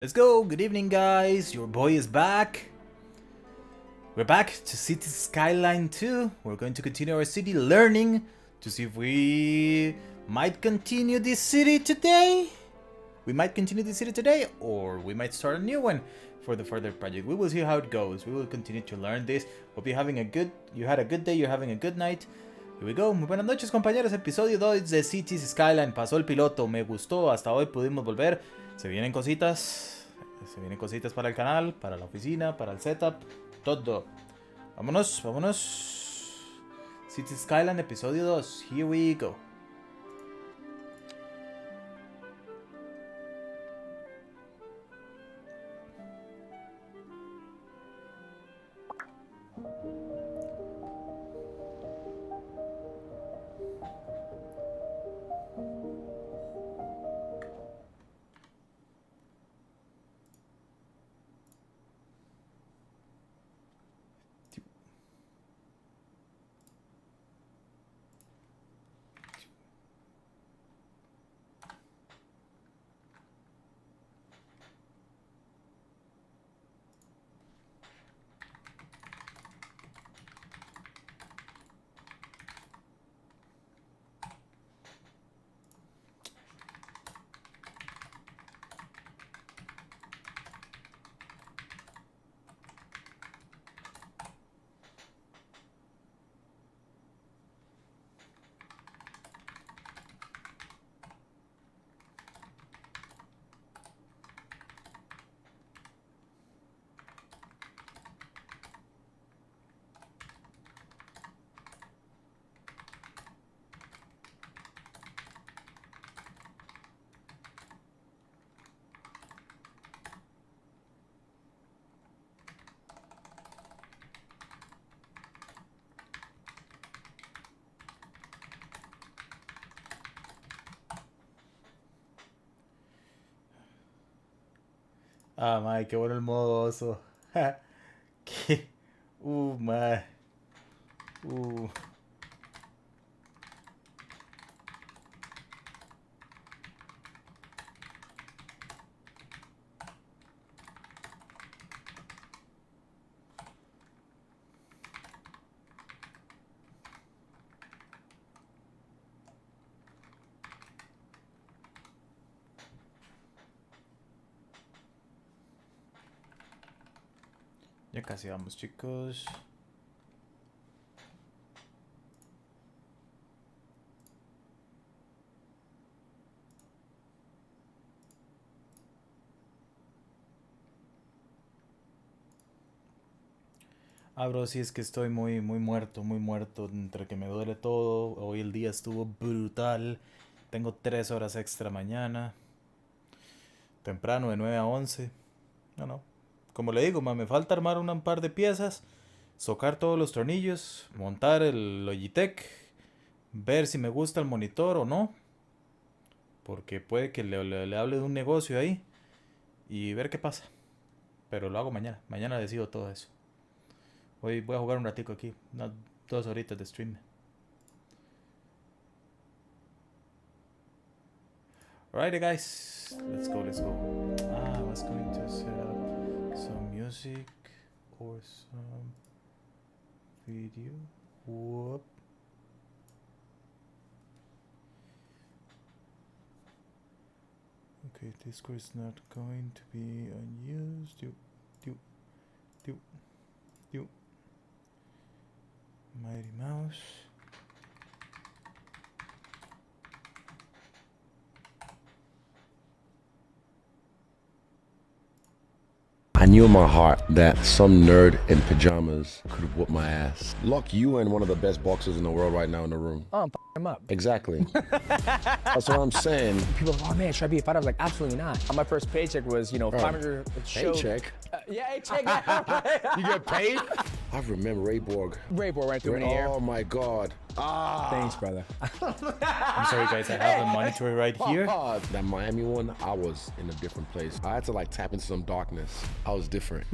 Let's go. Good evening, guys. Your boy is back. We're back to City Skyline 2. We're going to continue our city learning to see if we might continue this city today. Or we might start a new one for the further project. We will see how it goes. We will continue to learn this. Hope you had a good day, you're having a good night. Here we go. Muy buenas noches, compañeros. Episodio 2 de Cities Skyline. Pasó el piloto, me gustó. Hasta hoy pudimos volver. Se vienen cositas para el canal, para la oficina, para el setup, todo. Vámonos. City Skyline, episodio 2. Here we go. Ah, mae, qué bueno el modo oso. Qué... mae. Ya casi vamos, chicos. Ah, bro, sí, es que estoy muy muerto, entre que me duele todo. Hoy el día estuvo brutal. Tengo 3 horas extra mañana. Temprano, de 9 a 11. No. Como le digo, me falta armar un par de piezas, socar todos los tornillos, montar el Logitech, ver si me gusta el monitor o no, porque puede que le hable de un negocio ahí y ver qué pasa. Pero lo hago mañana decido todo eso. Hoy voy a jugar un ratico aquí, unas 2 horitas de stream. Alright, guys, let's go. I was going to set up some music or some video. Whoop. Okay, Discord is not going to be unused. Mighty Mouse. I knew in my heart that some nerd in pajamas could whoop my ass. Look, you and one of the best boxers in the world right now in the room. Oh, I'm him up. Exactly. That's what I'm saying. People are, oh man, should I be a fighter? I was like, absolutely not. My first paycheck was, Oh. 500 show. Paycheck? Yeah, paycheck. Yeah. You get paid? I remember Ray Borg. Ray Borg right through in the air. Oh my God. Thanks, brother. I'm sorry, guys, I have a monitor right here. That Miami one, I was in a different place. I had to like tap into some darkness. I was different.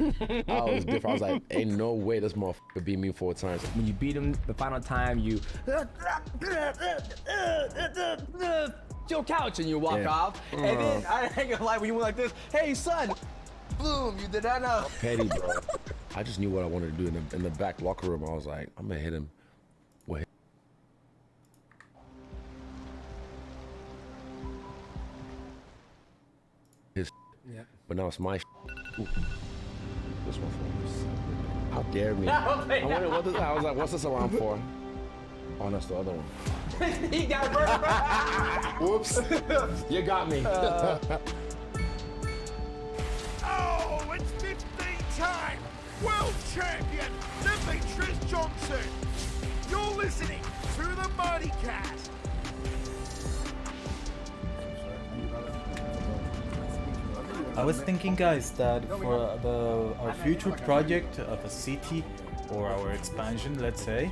I was like, ain't no way this motherfucker beat me 4 times. When you beat him the final time, you your couch, and you walk off. And then I ain't gonna lie, when you went like this, hey son, boom, you did that now. Petty, bro. I just knew what I wanted to do in the back locker room. I was like, I'm gonna hit him. What? His. Yeah. But now it's my. Ooh. This one for. How dare me? I wondered what this. I was like, what's this alarm for? Oh, that's the other one. He got burned. Whoops. You got me. Oh, it's 15-time world champion Demetrius Johnson. You're listening to the Money Cast. I was thinking, guys, that for our future project of a city or our expansion, let's say,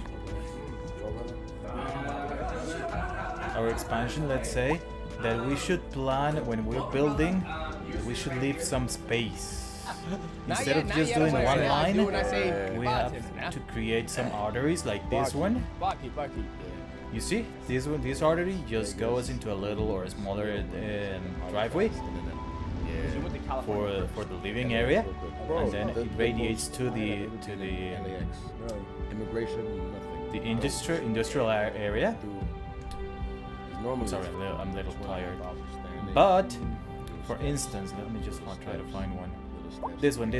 that we should plan when we're building, we should leave some space. Instead of just doing one line, we have to create some arteries like this one. You see, this artery just goes into a little or a smaller driveway for the living area, and then it radiates to the Immigration, nothing. the industrial area. Normally, Sorry, I'm a little tired. But for instance, let me just try to find one. This one.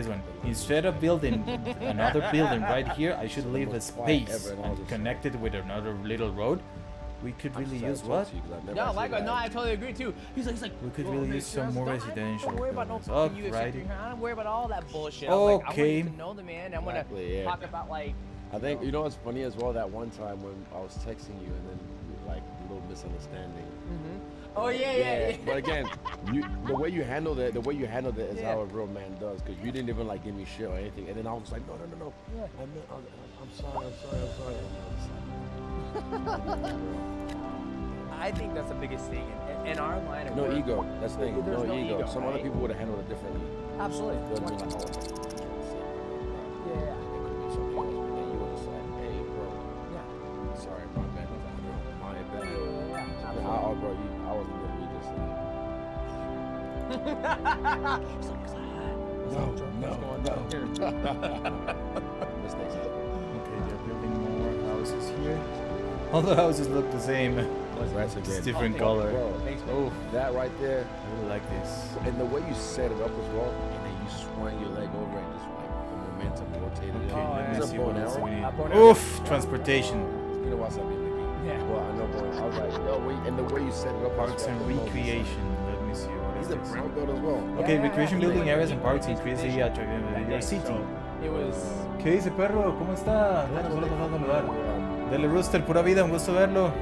Instead of building another building right here, I should leave a space and connect it with another little road. We could really use what? No, I totally agree too. He's like, We could really use some more residential Don't worry about no buildings. fucking UFC. I don't worry about all that bullshit. Okay. I want to know the man. I want Exactly, to yeah. talk about like. I think you know what's funny as well. That one time when I was texting you and then like a little misunderstanding. Oh yeah. But again, the way you handled it is how a real man does. Cause you didn't even like give me shit or anything. And then I was like, no. Yeah. I'm sorry. I think that's the biggest thing in our line of No work. ego. That's the thing. There's No ego. Some other right? people would have handled it differently. Absolutely. They'll be like, oh, that's what you're trying to say. Yeah. It could be something else, but then you were just like, hey, bro. Yeah. Sorry, my bad. My bad. Yeah. Bro, I was literally just like. Mistakes happen. Okay, they're building more houses here. All the houses look the same. That's It's again. different color. Bro, Thanks, man. Oh, that right there, I really like this. and the way you set it up as well, and then you swung your leg over and just like the momentum rotated it. Okay, let me Is see it bow what and else arrow? we need. Bow and arrow. Oof, transportation. You know what's up in the game. Yeah. Well, I know, bro. I was like, yo, wait, and the way you set it up. Parks and recreation. Let me see what is He's a this. brown belt as well. Okay, Yeah, recreation yeah, building yeah. areas and parks increase the attractiveness of your city. It was. ¿Qué dice, perro? ¿Cómo está? Bueno, solo pasando a saludar. Dele, Rooster, pura vida, un gusto verlo.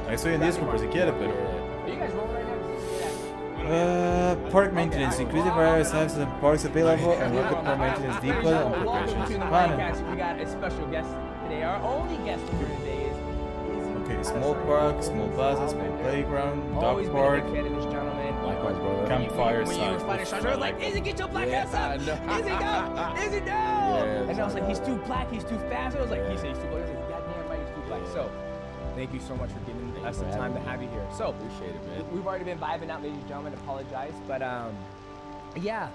Ahí estoy en disco por si quiere, pero... Are you guys rolling right now? Park maintenance. Increase the various types of parks available and look at park maintenance depot and Welcome preparations. to the Planning. podcast. We got a special guest today. Our only guest here today is. Okay, small park, small plaza, small playground, dog Always park, been a big fan of this gentleman. Likewise, brother. campfire When you were fighting side. shots, I was like, Izzy, get your black ass up! Izzy, go! Izzy, no! Yeah, And I was like, he's too black, he's too fast. I was like, he said he's too black. I was like, goddamn right, he's too black. So, thank you so much for giving us the time to have you here. So, Appreciate it, man. we've already been vibing out, ladies and gentlemen. Apologize, but yeah.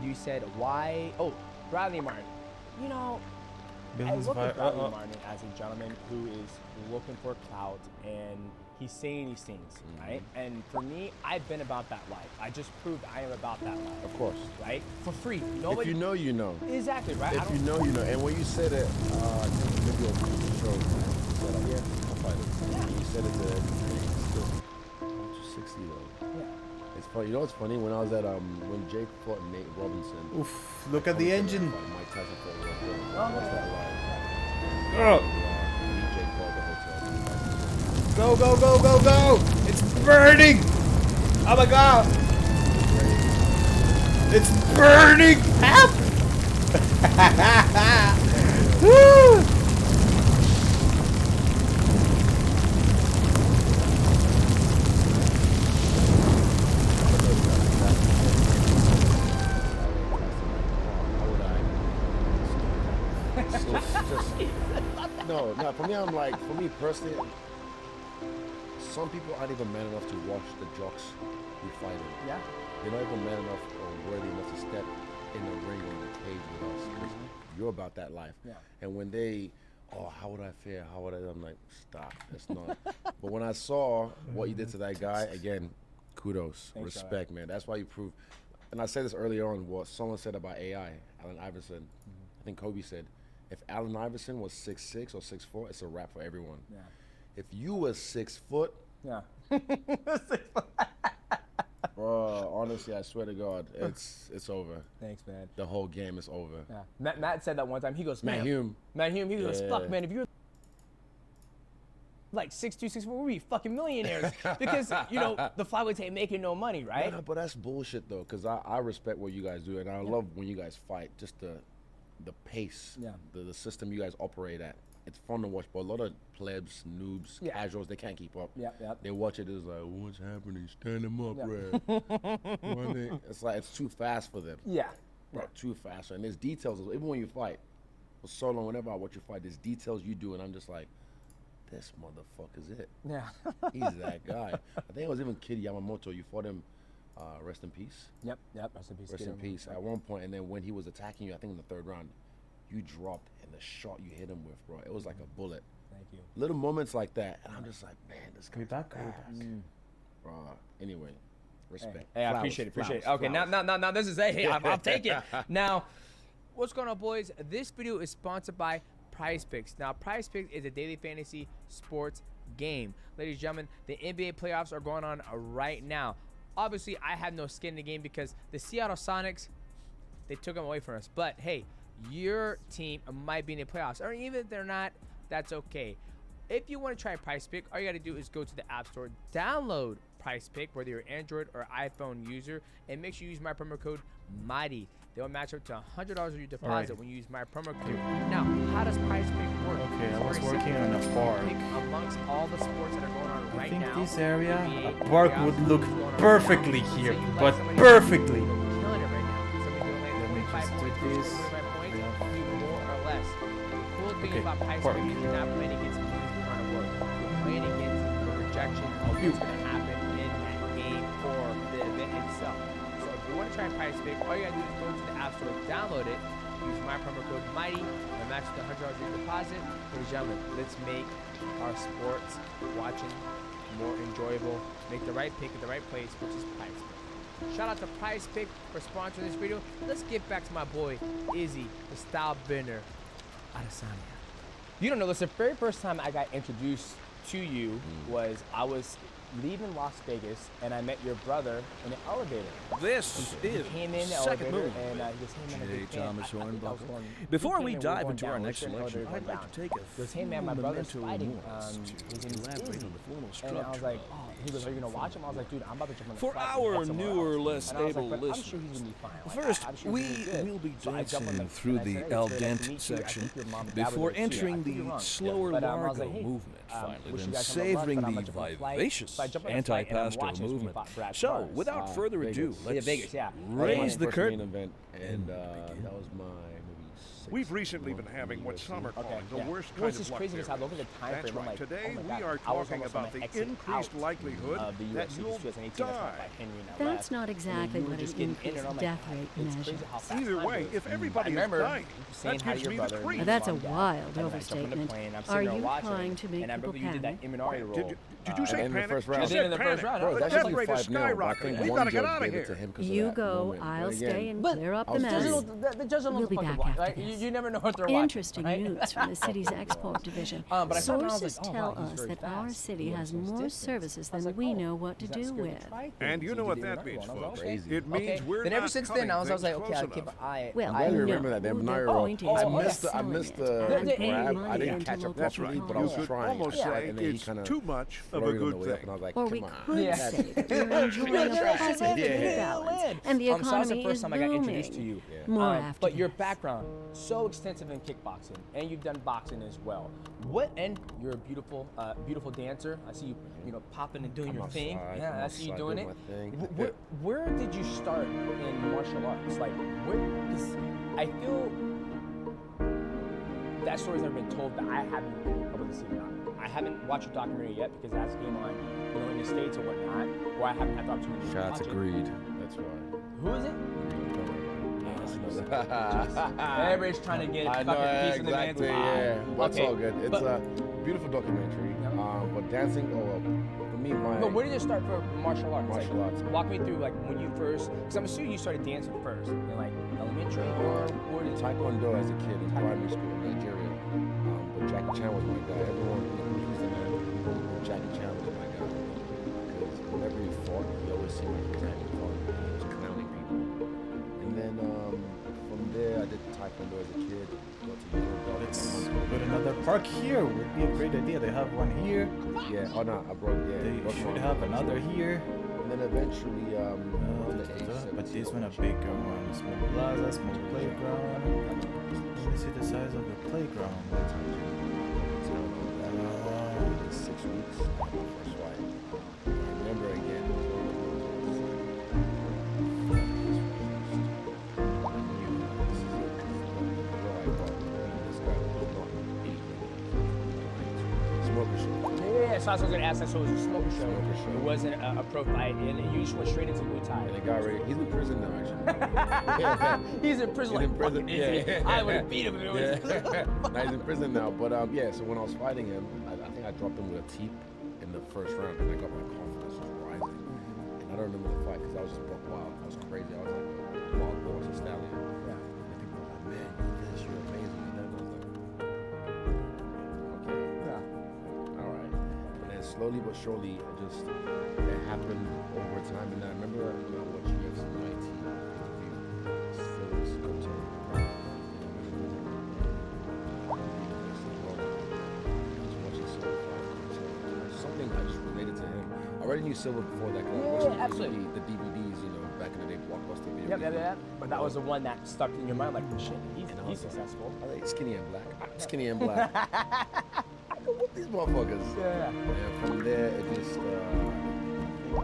You said why? Oh, Bradley Martin. You know, I Business look fire. at Bradley Martin as a gentleman who is looking for clout, and he's saying these things, right? And for me, I've been about that life. I just proved I am about that life, Of course. right? For free. If Nobody. you know, you know. Exactly, right? I If you don't- know, you know. And when you said it, I think maybe on the show, you said, yeah, I'll fight it. You said it to still 260 though. Yeah. It's funny. You know what's funny? When I was at when Jake fought Nate Robinson. Oof, look at the engine. Mike Tyson fought Roy Jones. What's that like? Oh, Jake called the hotel. go, go, go, go, go! It's burning! Oh my god! It's burning! Help! Woo! No, for me, I'm like, for me personally, some people aren't even man enough to watch the jocks who fight in. Yeah. They're not even man enough or worthy enough to step in the ring or in the cage with us. 'Cause you're about that life. Yeah. And when they, oh, how would I fare? How would I? I'm like, stop. That's not. But when I saw what you did to that guy, again, kudos, Thanks, respect, man. That's why you prove. And I said this earlier on, what someone said about AI, Allen Iverson. I think Kobe said, if Allen Iverson was 6'6" or 6'4", it's a wrap for everyone. Yeah. If you was 6 foot, Yeah. bro, honestly, I swear to God, it's over. Thanks, man. The whole game is over. Yeah. Matt said that one time. He goes, Matt Hume. He goes, fuck, Yeah. man, if you're like 6'2", 6'4", we'd be fucking millionaires. Because, you know, the flyweights ain't making no money, right? Nah, but that's bullshit though, because I respect what you guys do, and I love when you guys fight. Just the pace, Yeah. the system you guys operate at. It's fun to watch, but a lot of plebs, noobs, Yeah. casuals, they can't keep up. Yeah, yeah. They watch it, it's like, what's happening? Stand them up, Yeah. Red. It's like it's too fast for them. Yeah. Bro, too fast. And there's details, even when you fight. For so long, whenever I watch you fight, there's details you do, and I'm just like, this motherfucker's it. Yeah. He's that guy. I think it was even Kid Yamamoto. You fought him, rest in peace. Yep. Rest in peace. Rest in peace. At one point, and then when he was attacking you, I think in the third round, you dropped, and the shot you hit him with, bro, it was like a bullet. Thank you. Little moments like that, and I'm just like, man, this Can we guy's back? Can we back? bro. Anyway, respect. Hey, I Flowers, appreciate it. flowers, Okay, flowers. now this is hey, I'll take it. Now, what's going on, boys? This video is sponsored by Prize Picks. Now, Prize Picks is a daily fantasy sports game. Ladies and gentlemen, the NBA playoffs are going on right now. Obviously, I have no skin in the game because the Seattle Sonics, they took them away from us. But hey, your team might be in the playoffs, or even if they're not, that's okay. If you want to try Prize Pick, all you got to do is go to the App Store, download Prize Pick, whether you're an Android or iPhone user, and make sure you use my promo code MIGHTY. They'll match up to $100 of your deposit when you use my promo code. Now, how does Prize Pick work? Okay, I was It's very working simple. on a park. Pick amongst all the sports that are going on I right think now. this area, NBA, a park playoffs, would look what's going on perfectly right now. here, So you like but somebody perfectly. who's killing it right now. Somebody's doing like Let me 25 just do points, this. 25 points, Yeah. do more or less. The cool thing Okay, about Prize park. Pick is you're not playing against teams who aren't work. You're playing against the projection of what's going to happen in that game or the event itself. So if you want to try Prize Pick, all you got to do is go to the App Store, download it, use my promo code MIGHTY, and match the $100 of your deposit. Ladies and gentlemen, let's make our sports watching more enjoyable. Make the right pick at the right place, which is Prize Pick. Shout out to Prize Pick for sponsoring this video. Let's get back to my boy, Izzy, the style bender, Adesanya. You don't know this. The very first time I got introduced to you was I was leaving Las Vegas and I met your brother in an elevator. This He is came in the second elevator move. and he goes, hey man, I'm a big J. fan. Thomas I think I was Hornbuckle. going- Before he we came in, dive were going into our down. next We're in the selection, elevator I'd going like to down. take a He goes, hey man, my few brother's memento fighting. moments His to name is elaborate Izzy. on the formal And I was like, structure oh, he goes, are you gonna watch him? I was like, dude, I'm about to jump on the For flight and our head somewhere newer, else. less And I was stable like, but I'm sure listeners, he's gonna be fine. Like, first, I'm sure he's gonna be good. we'll be So I jump on dancing the- through and I the said, hey, al it's great to dente meet you. I section think your mom and dad were before there too. I entering think you're the wrong. slower But, I was largo like, hey, movement, finally, wish you then guys some luck, savoring but I'm the about to jump on a flight. vivacious So I jump on the flight and I'm anti-pasto watching this when movement. Brad So, Flores. without further ado, Vegas. let's Vegas, yeah. raise the First curtain. main event, and that was my maybe sixth We've recently been month in having what UFC. some are calling the yeah. worst Well, kind it's just of luck crazy because I there look at the is. time That's frame, I'm right. like, Today oh my we God, are I was talking almost on about my the exit increased out likelihood of the that UFC you'll 2018 that's fought by die. Henry and I That's left. not And exactly you were what just an getting in increased and I'm death like, rate it's crazy measures. how fast Either time way, goes. if I everybody is remember dying, saying that hi to gives your me brother the and creeps. your That's a mom, Dad, wild and then I jump on the overstatement. plane, I'm Are sitting there you watching, trying to make and I people remember you did that panic? Imanari roll. Did you say in the panic? first You round. I did said in the first panic. round. Bro, The that death should be rate is 5-0, but I skyrocketing. think We one gotta get judge out of gave it here. to him 'cause of You that go, moment. I'll But stay again, and But clear up I the was mess. just- the judge don't know We'll the be fuck back they're watching, after right? this. You never know what they're watching. Interesting right? news from the city's export division. But I saw it and I was Sources like, oh, tell wow, he's us very that our fast. city He has goes more distance. services I was than like, we oh, know what to he's not do scared to with. try things. And you He know did what the that Imanari means, roll, and I was folks. like, Crazy. It means we're Then ever not since cutting then, I was things like, okay, close I'll keep enough. an eye. Well, I barely no, remember that. The they're Imanari going to roll. I start missed the selling the it and paying grab. money I didn't into catch up local That's properly, right. but I You was could trying. almost I say tried, and then he it's kind of too much of a flurried on good the way up, thing. and I was like, Or come we on. could Yeah. say that you're enjoying a positive balance, and the So that was the economy first is time I got introduced to booming. you. More after But your this. background, so extensive in kickboxing, and you've done boxing as well. And you're a beautiful, beautiful dancer. I see you, popping and doing I'm your thing. outside, Yeah, I'm I see you outside doing it. doing my thing. Where did you start in martial arts? Like, because I feel that story's never been told, but I haven't been able to see it. I haven't watched a documentary yet because it has a game on, in the States or whatnot, or I haven't had the opportunity to Shout out watch to it. Greed. That's why. Who is it? Everybody's trying to get I know, fucking piece of the man's exactly, pie. yeah. That's Okay, all good. It's a beautiful documentary. But dancing, for me, But where did it start for martial arts? Martial arts. Walk me through when you first, because I'm assuming you started dancing first, in elementary or did Taekwondo as a kid in primary school in Nigeria. But Jackie Chan was my guy. Everyone he was the man. Jackie Chan was my guy. Because whenever he fought, he always seemed like he was having fun. He was clowning people. And then from there, I did Taekwondo as a kid. Got to Europe. Let's put another park here. Would be a great idea. They have one here. Yeah. Oh no, I broke. Yeah. They broke should one. have another here. And then eventually, on the age But 17, this one a bigger one. Small plaza, small playground. Let me see the size of the playground. in 6 weeks. First fight. I remember again. Smoker show. Yeah, so I was going to ask that, so it was a smoker show. Smoker show. It wasn't a pro fight, and you just went straight into Muay Thai. And the guy right, he's in prison now actually. He's in prison He's like in prison, fucking idiot. yeah. I would have beat him if it was. Yeah. Now he's in prison now. But yeah, so when I was fighting him, I think I dropped him with a teep in the first round, and I got my confidence was rising. And I don't remember the fight because I was just buck wild. I was crazy. I was like a wild horse, a stallion. Yeah. And people were like, man, you're this, you're amazing. And then I was like, okay, Yeah. all right. And then slowly but surely, it happened over time. And I remember when I watched UFC 19 interview, Phillips coaching. Something I just related to him. I already knew Silver before that. 'Cause I watched Yeah, absolutely. the DVDs, back in the day, Blockbuster video. Yep. But that was the one that stuck in your mind, like, shit, he's successful. I like skinny and black. I'm skinny and black. I can whoop these motherfuckers. Yeah. And from there, it just, I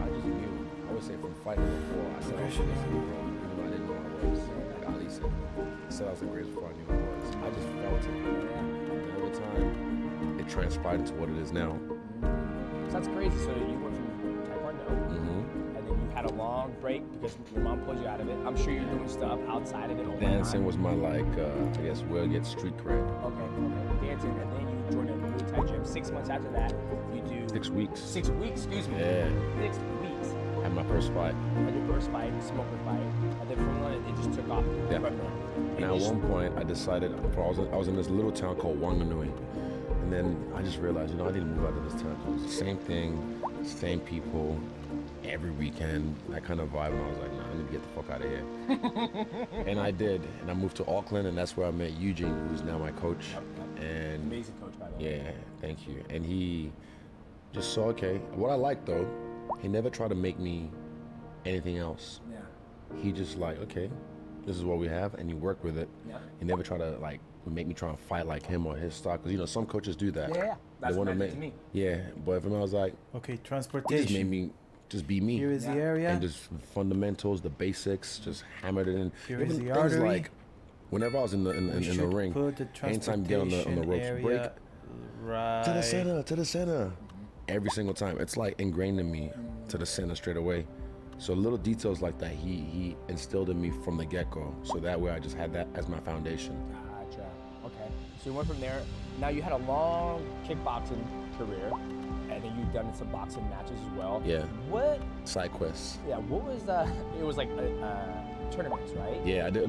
just knew. I would say from fighting before, I said I was the greatest, even though I didn't know I was. Like Ali said, I said I was the greatest before I knew I was. I just felt it. And over time, it transpired into what it is now. So that's crazy. So you went from Taekwondo, Mm-hmm. and then you had a long break because your mom pulled you out of it. I'm sure you're doing stuff outside of it. All the Dancing time. was my, I guess, where I get street cred. Okay. Dancing, and then you joined a Muay Thai gym. 6 months after that, you do 6 weeks. 6 weeks. Excuse me. Yeah. 6 weeks. Had my first fight. Had your first fight, smoker fight, and then from then it just took off. Yeah. From there. And at one point, I decided, I was in this little town called Wanganui. And then I just realized, I need to move out of this town. It was the same thing, same people, every weekend, that kind of vibe. And I was like, I need to get the fuck out of here. And I did. And I moved to Auckland, and that's where I met Eugene, who's now my coach. And Amazing coach, by the way. yeah, thank you. And he just saw, okay. What I liked, though, he never tried to make me anything else. Yeah. He just okay, this is what we have, and you work with it. Yeah. He never try to make me try and fight like him or his style, because some coaches do that. Yeah. That's They what wanna matters to me. Yeah, but for me, I was like, Okay, he just made transportation. me just be me. Here is the Yeah. area. And just fundamentals, the basics, just hammered it in. Here Even is the things artery. like whenever I was in We the should ring, put the anytime you get on the transportation ropes, area break right to the center. Every single time, it's ingrained in me to the center straight away. So little details like that, he instilled in me from the get-go. So that way, I just had that as my foundation. Gotcha. Okay. So you went from there. Now you had a long kickboxing career, and then you've done some boxing matches as well. Yeah. What? Side quests. Yeah. What was the? It was like tournaments, right? Yeah, I did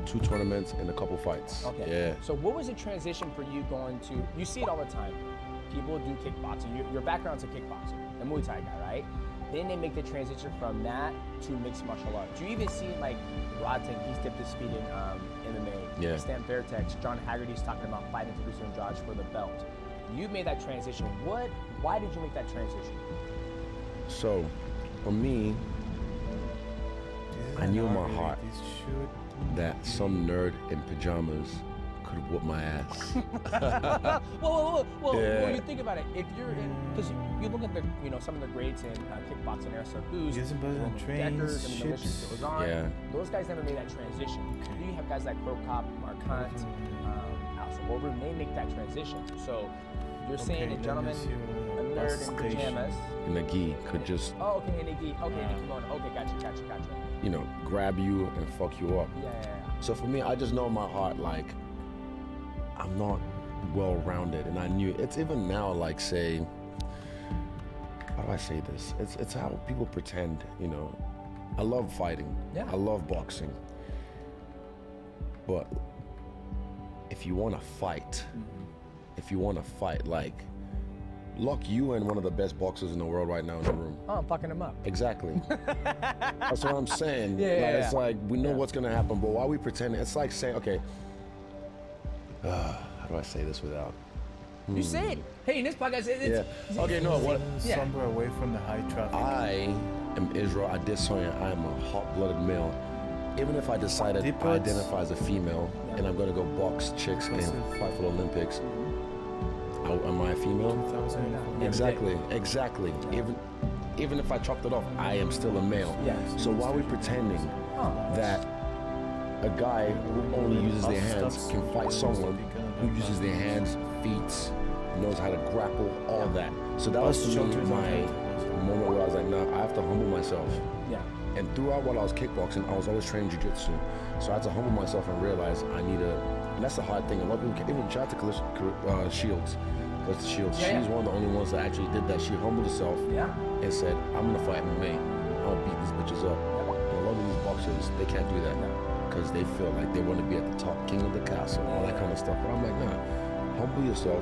2 tournaments and a couple fights. Okay. Yeah. So what was the transition for you going to? You see it all the time. People do kickboxing. Your background's a kickboxer, a Muay Thai guy, right? Then they make the transition from that to mixed martial arts. You even see Rodson, he's dipped his feet in MMA. Yeah. Stan Fairtex, John Haggerty's talking about fighting Fabricio Andrade for the belt. You made that transition. Why did you make that transition? So, for me, I knew in my heart that some nerd in pajamas could whoop my ass. Well, Yeah. you think about it. If you're in, because you look at the, some of the grades in kickboxing, Air Boost, Yes, but Roman trains, Deckers, and the list ships. just goes on. Yeah. Those guys never made that transition. Then you have guys like Pro Cop, Mark Hunt, Alistair Wolverine, they make that transition. So you're saying a gentleman, a nerd in pajamas. And the gi could just, Oh, okay, and Iggy, okay, and kimono. Okay, gotcha. grab you and fuck you up. Yeah. So for me, I just know in my heart, like, I'm not well-rounded, and I knew it's even now, like, say, how do I say this? It's how people pretend, I love fighting. Yeah. I love boxing. But if you want to fight, like, lock you in one of the best boxers in the world right now in the room. Oh, I'm fucking him up. Exactly. That's what I'm saying. Yeah. It's like, we know what's gonna happen, but while we pretend, it's like saying, okay, how do I say this without? You say it. Hey, in this podcast, it's Okay, no, what? Yeah. Somewhere away from the high traffic. I am Israel Adesanya. I am a hot-blooded male. Even if I decided I identify as a female and I'm gonna go box chicks and fight for the Olympics, am I a female? 2004. Exactly. Even if I chopped it off, I am still a male. Yes. So why are we pretending that a guy who only uses their hands can fight someone who uses their hands, feet, knows how to grapple, all that? So that was to me my moment where I was like, nah, I have to humble myself. Yeah. And throughout while I was kickboxing, I was always training jiu-jitsu. So I had to humble myself and realize I need and that's the hard thing. A lot of people can't even shout to Shields. Because Shields, she's one of the only ones that actually did that. She humbled herself and said, I'm gonna fight MMA. I'm gonna beat these bitches up. And a lot of these boxers, they can't do that because they feel like they want to be at the top, king of the castle, all that kind of stuff. But I'm like, nah, humble yourself,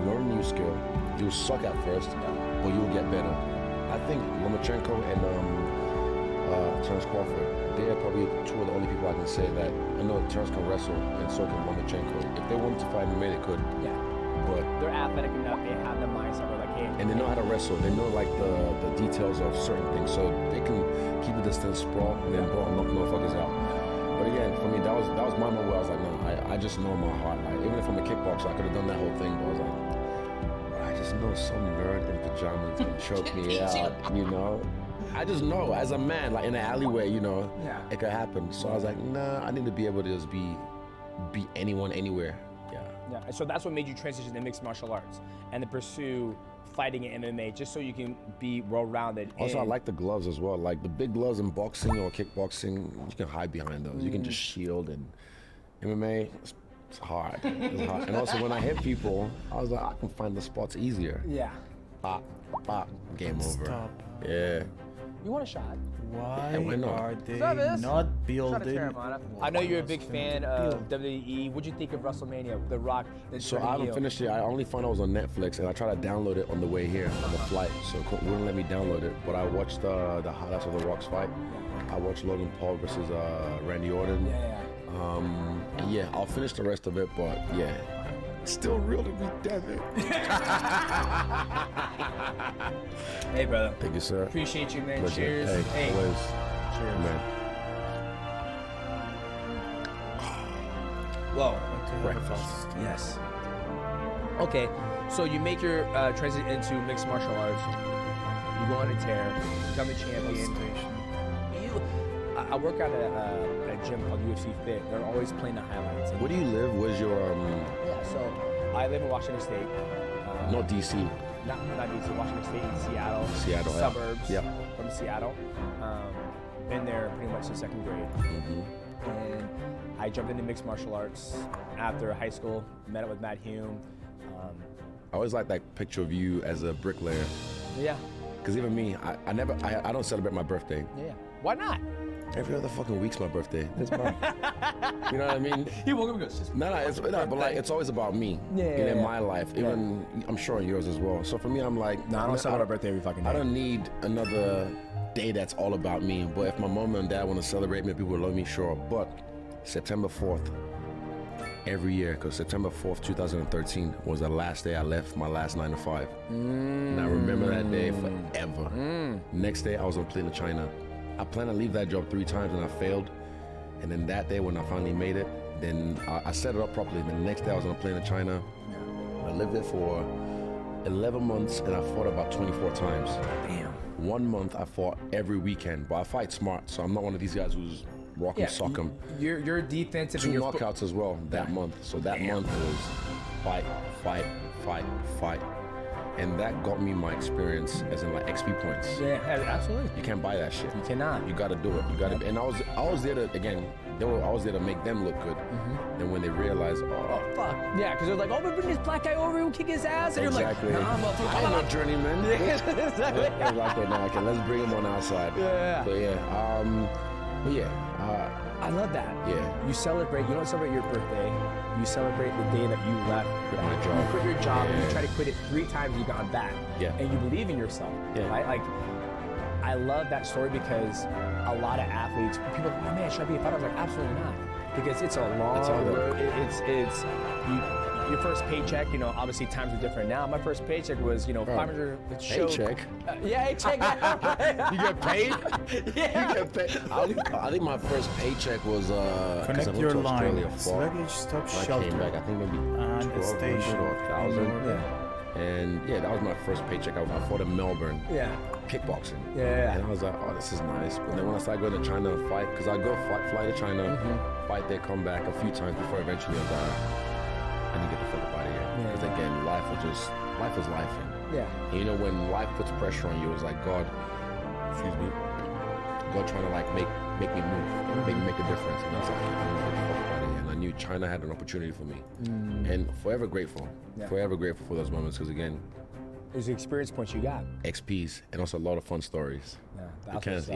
learn a new skill. You'll suck at first, but you'll get better. I think Lomachenko and Terence Crawford, they're probably two of the only people I can say that I know Terence can wrestle and so can Lomachenko. If they wanted to fight MMA, they could. Yeah. But They're athletic enough. They have the mindset. They're like, hey. and they know how to wrestle. They know like the details of certain things, so they can keep a distance, sprawl, and then knock motherfuckers out. But again, for me, that was my moment where I was like, no, I just know in my heart. Like, even if I'm a kickboxer, I could have done that whole thing, but I was like, I just know some nerd in pajamas can choke me out, I just know as a man, like in an alleyway, it could happen. So I was like, nah, I need to be able to just beat anyone, anywhere. Yeah. So that's what made you transition to mixed martial arts and to pursue fighting in MMA, just so you can be well-rounded. Also, I like the gloves as well. Like the big gloves in boxing or kickboxing, you can hide behind those. You can just shield. And MMA, it's hard. It's hard. And also, when I hit people, I was like, I can find the spots easier. Yeah. Pop, game over. Stop. Yeah. You want a shot? Why why not? are they What's up, Iz? not Shout out to building? Terramana. I know you're a big fan of WWE. What'd you think of WrestleMania, The Rock? So I haven't finished it. I only found out it was on Netflix, and I tried to download it on the way here on the flight, so it wouldn't let me download it. But I watched the highlights of The Rock's fight. I watched Logan Paul versus Randy Orton. And yeah, I'll finish the rest of it, but yeah, it's still real to me, damn it. Hey, brother. Thank you, sir. Appreciate you, man. Pleasure. Cheers. Hey, always. Cheers. Man. Whoa. Breakfast. Yes. Okay, so you make your transit into mixed martial arts. You go on a tear, become a champion. I work at a gym called UFC Fit. They're always playing the highlights. Where do you live? Where's your Yeah, so I live in Washington State. not DC? Not DC, Washington State, in Seattle. Seattle, yeah. Suburbs Yep. from Seattle. Been there pretty much since second grade. And I jumped into mixed martial arts after high school. Met up with Matt Hume. I always like that picture of you as a bricklayer. Yeah. Because even me, I don't celebrate my birthday. Yeah. Why not? Every other fucking week's my birthday. That's mine. You know what I mean? He woke up and goes, but like it's always about me. In my life, even I'm sure in yours as well. So for me, I'm like, I don't celebrate my birthday every fucking day. I don't need another day that's all about me. But if my mom and dad want to celebrate me, people love me, sure. But September 4th, every year, because September 4th, 2013 was the last day I left my last 9 to 5. And I remember that day forever. Next day, I was on plane to China. I planned to leave that job 3 times and I failed. And then that day when I finally made it, Then I set it up properly. Then the next day I was on a plane to China. I lived there for 11 months and I fought about 24 times. Damn. 1 month I fought every weekend, but I fight smart, so I'm not one of these guys who's rock 'em, sock 'em. You're defensive. 2 and you're knockouts as well that month. So that month was fight, fight, fight, fight. And that got me my experience as in like XP points. Yeah, absolutely. You can't buy that shit. You cannot. You gotta do it. You gotta. And I was there to again. I was there to make them look good. And when they realize, Oh fuck. Yeah, because they're like, oh, we're bringing this black guy over and we'll kick his ass, and exactly. you're like, nah, motherfucker, I come ain't on. no journeyman. Exactly. They're like that now. Okay, let's bring him on our side. Yeah. But yeah. I love that. Yeah. You celebrate. You don't celebrate your birthday. You celebrate the day that you left. Quit my job. You quit your job. And Yeah. you try to quit it 3 times. You've gone back. Yeah. And you believe in yourself. Yeah. Right. Like, I love that story because a lot of athletes, people, are like, oh man, should I be a fighter? I was like, absolutely not, because it's a long It's hard road. It's your first paycheck. You know, obviously times are different now. My first paycheck was 500. Paycheck? Yeah, paycheck. Yeah, You get paid? yeah. You get paid? I think my first paycheck was 'cause I Connect went your to line. Australia, fought. Sluggish stop When I shelter. came back, I think maybe And 1,200 station. or 1,000. Yeah. And yeah, that was my first paycheck. I fought in Melbourne, Yeah. kickboxing. Yeah. And I was like, oh, this is nice. But then when I started going to China to fight, because I'd go fly to China, fight there, come back a few times before eventually I was like, I need to get the fuck up out of here. Yeah. Because again, life was life. Yeah. And you know, when life puts pressure on you, it's like God trying to like make me move, make me make a difference. And I was like, I need to get the fuck up out of here. And I knew China had an opportunity for me. And forever grateful. Yeah. Forever grateful for those moments, because again, There's the experience points you got. XPs and also a lot of fun stories. Yeah. Because, what's up.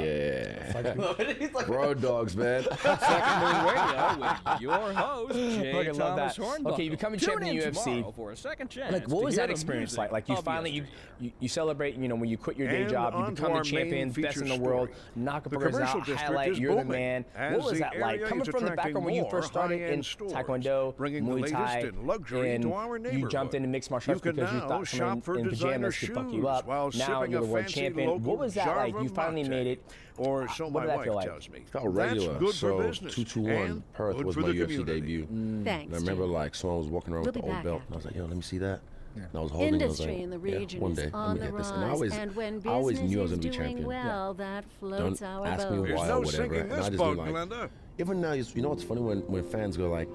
yeah. Bro dogs, man. Second Moon Radio with your host, Jay Fucking love Thomas that. Hornblower. Okay, you become a Tune champion in in UFC. tomorrow for a second chance. Like, what to was hear that the experience music like? Like, you of finally, yesterday. you celebrate, when you quit your day And job, you on to become the our champion, main best in the feature world, story. knock a The burgers commercial out, district highlight, is you're the booming, man. as What was the that like? area Coming is from the attracting background when you more first started in high-end stores, Taekwondo, bringing the Muay latest Thai, in luxury and to our you neighborhood. jumped into mixed martial arts You can because you now thought shop someone for in designer pajamas could fuck you shoes up. while Now sipping you're a the world fancy champion. What local was that like? Java You finally mate. made it. Or so What my did that wife feel like? tells me. Felt regular. That's good so for business 221 and Perth good was for my the UFC community. debut. Thanks. And I remember Jay. like someone was walking around We'll with be the old back belt. after And I was like, yo, let me see that. And I was holding it. I was Industry like, in the yeah, region one is day, on let me the get this. And rise, and when I always business knew I was is going to be doing champion. well, that floats Don't our ask me boat. There's why no or whatever. sinking And I this just boat, be like, Glenda. even now, you know what's funny when fans go like,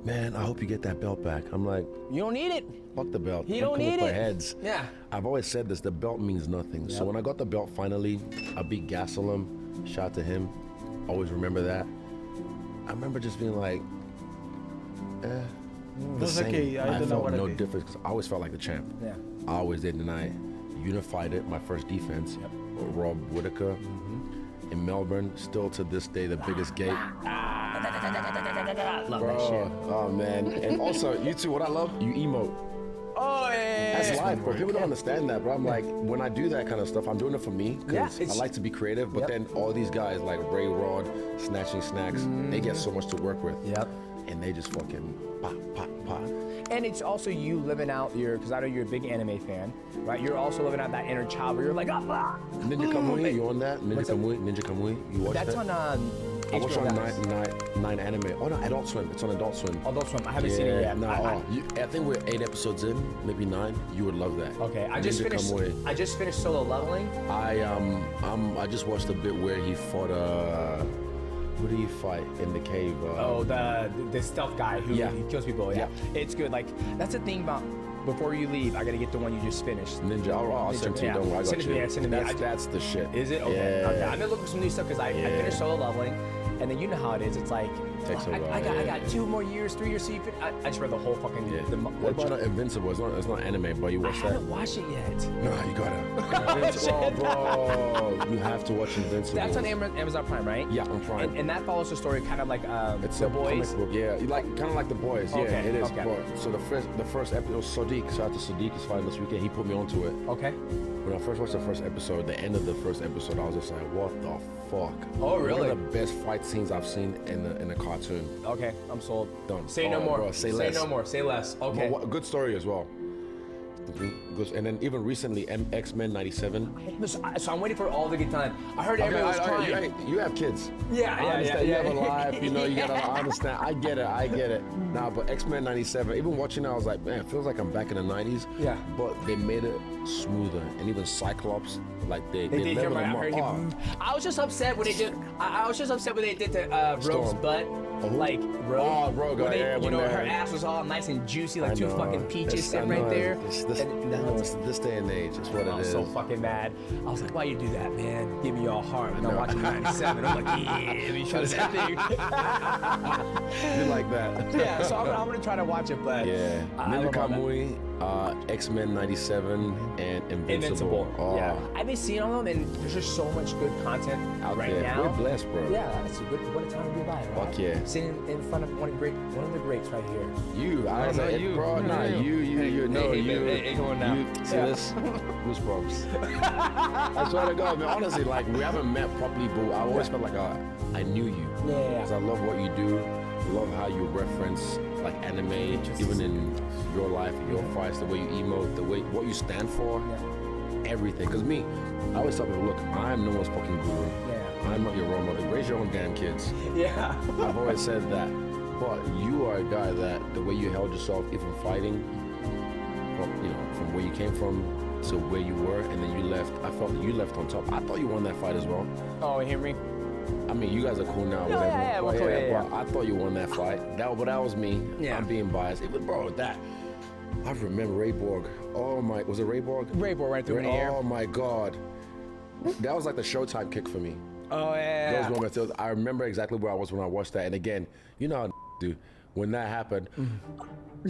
man, I hope you get that belt back. I'm like, You don't need it. fuck the belt. You I'm don't coming need for it. heads. Yeah. I've always said this, the belt means nothing. So when I got the belt finally, I beat Gastelum, shout out to him. Always remember that. I remember just being like, the That's same. okay, I don't know felt what I no did. difference because I always felt like the champ. Yeah. I always did, and I unified it. My first defense, Rob Whitaker in Melbourne, still to this day the biggest gate. Love that shit. Oh man, and also you too. What I love, you emote. Oh, yeah. That's life, bro. People don't understand that, bro. I'm like, when I do that kind of stuff, I'm doing it for me because Yeah, I like to be creative. But Yep. then all these guys like Ray Rod, Snatching Snacks, they get so much to work with. Yep. And they just fucking pop, pop, pop. And it's also you living out because I know you're a big anime fan, right? You're also living out that inner child where you're like, Ninja Kamui, you on that? Ninja Kamui, you watch That's that? on I watch HBO on Max. nine anime. Oh no, Adult Swim. It's on Adult Swim. Adult Swim. I haven't seen it yet. No, I- I think we're 8 episodes in, maybe 9. You would love that. Okay, I just Ninja finished. Kamui. I just finished Solo Leveling. I just watched a bit where he fought who did he fight in the cave? The stealth guy who Yeah. he kills people. Yeah. It's good. Like that's the thing about. Before you leave, I gotta get the one you just finished. Ninja. I'll send it to you. Don't worry, I got Send it to you. me. Send it to me. That's the shit. Is it? Okay. Yeah. Okay. I'm gonna look for some new stuff because I finished Solo Leveling, and then you know how it is. It's like Takes a I while, got yeah. 2 more years, 3 years. So I just read the whole fucking. Yeah. The, What about Invincible? It's not anime, but you I watch that? haven't watched it yet. No, you gotta. Invincible, bro. You have to watch Invincible. That's on Amazon Prime, right? Yeah, on Prime. And that follows the story kind of like It's The a Boys. comic book, yeah. You like kind of like The Boys, yeah. Okay, It is. okay. But, so the first episode, Sadiq, shout out to Sadiq, is fighting this weekend. He put me onto it. Okay. When I first watched the first episode, the end of the first episode, I was just like, what the fuck? Oh, really? One of the best fight scenes I've seen in a cartoon. Okay. I'm sold. Done. Say no Oh, more. bro, say less. no more. Say less. Okay. But good story as well. good. And then even recently, X-Men '97. So I'm waiting for it all to get done. I heard everyone was trying. You have kids. Yeah, I understand. You have a life. You know, you gotta. I understand. I get it. Nah, but X-Men '97. Even watching it, I was like, man, it feels like I'm back in the '90s. Yeah. But they made it smoother, and even Cyclops, like they did leveled hear him my- I heard up. him. I was just upset when they did. I was just upset when they did the Rogue's Storm. butt. who? Like Rogue. Oh, Rogue, When they, yeah, you when know, they're- her ass was all nice and juicy, like I two know. fucking peaches It's- I sitting right know, there. it's this, And- no, it's this day and age. It's what I it was is. so fucking mad. I was like, why you do that, man? Give me your heart. And I'm watching 97. I'm like, yeah, let me show that thing. You like that? Yeah, so I'm gonna try to watch it, but Yeah. I Ninja love all that. Kamui, X-Men '97, and Invincible. Oh, Yeah, I've been seeing all of them, and there's just so much good content out right there. now. We're blessed, bro. Yeah, it's a good. What a time to be alive, right? Fuck yeah. Sitting in front of one of the greats right here. You, I was no, like, you. bro, nah, you, no, hey, you, hey, come on now. you, see this? Goosebumps. I swear to God, man, honestly, like, we haven't met properly, but I always felt like I knew you. Yeah. Because I love what you do, love how you reference, like, anime, even in your life, your fights, the way you emote, the way, what you stand for, everything. Because me, I always tell people, look, I'm no one's fucking guru. Yeah. I'm not your role model. Raise your own damn kids. Yeah. I've always said that. But you are a guy that the way you held yourself, even fighting, from where you came from to where you were, and then you left. I felt that you left on top. I thought you won that fight as well. Oh, Henry. I mean, you guys are cool now, Yeah, whatever. yeah, we're but cool, yeah. but I thought you won that fight. That was me. Yeah. I'm being biased. Even bro, that I remember Ray Borg. Oh my, was it Ray Borg? Ray Borg right through in the air. Oh my God, that was like the Showtime kick for me. Oh yeah. Those moments. I remember exactly where I was when I watched that. And again, you know how do when that happened.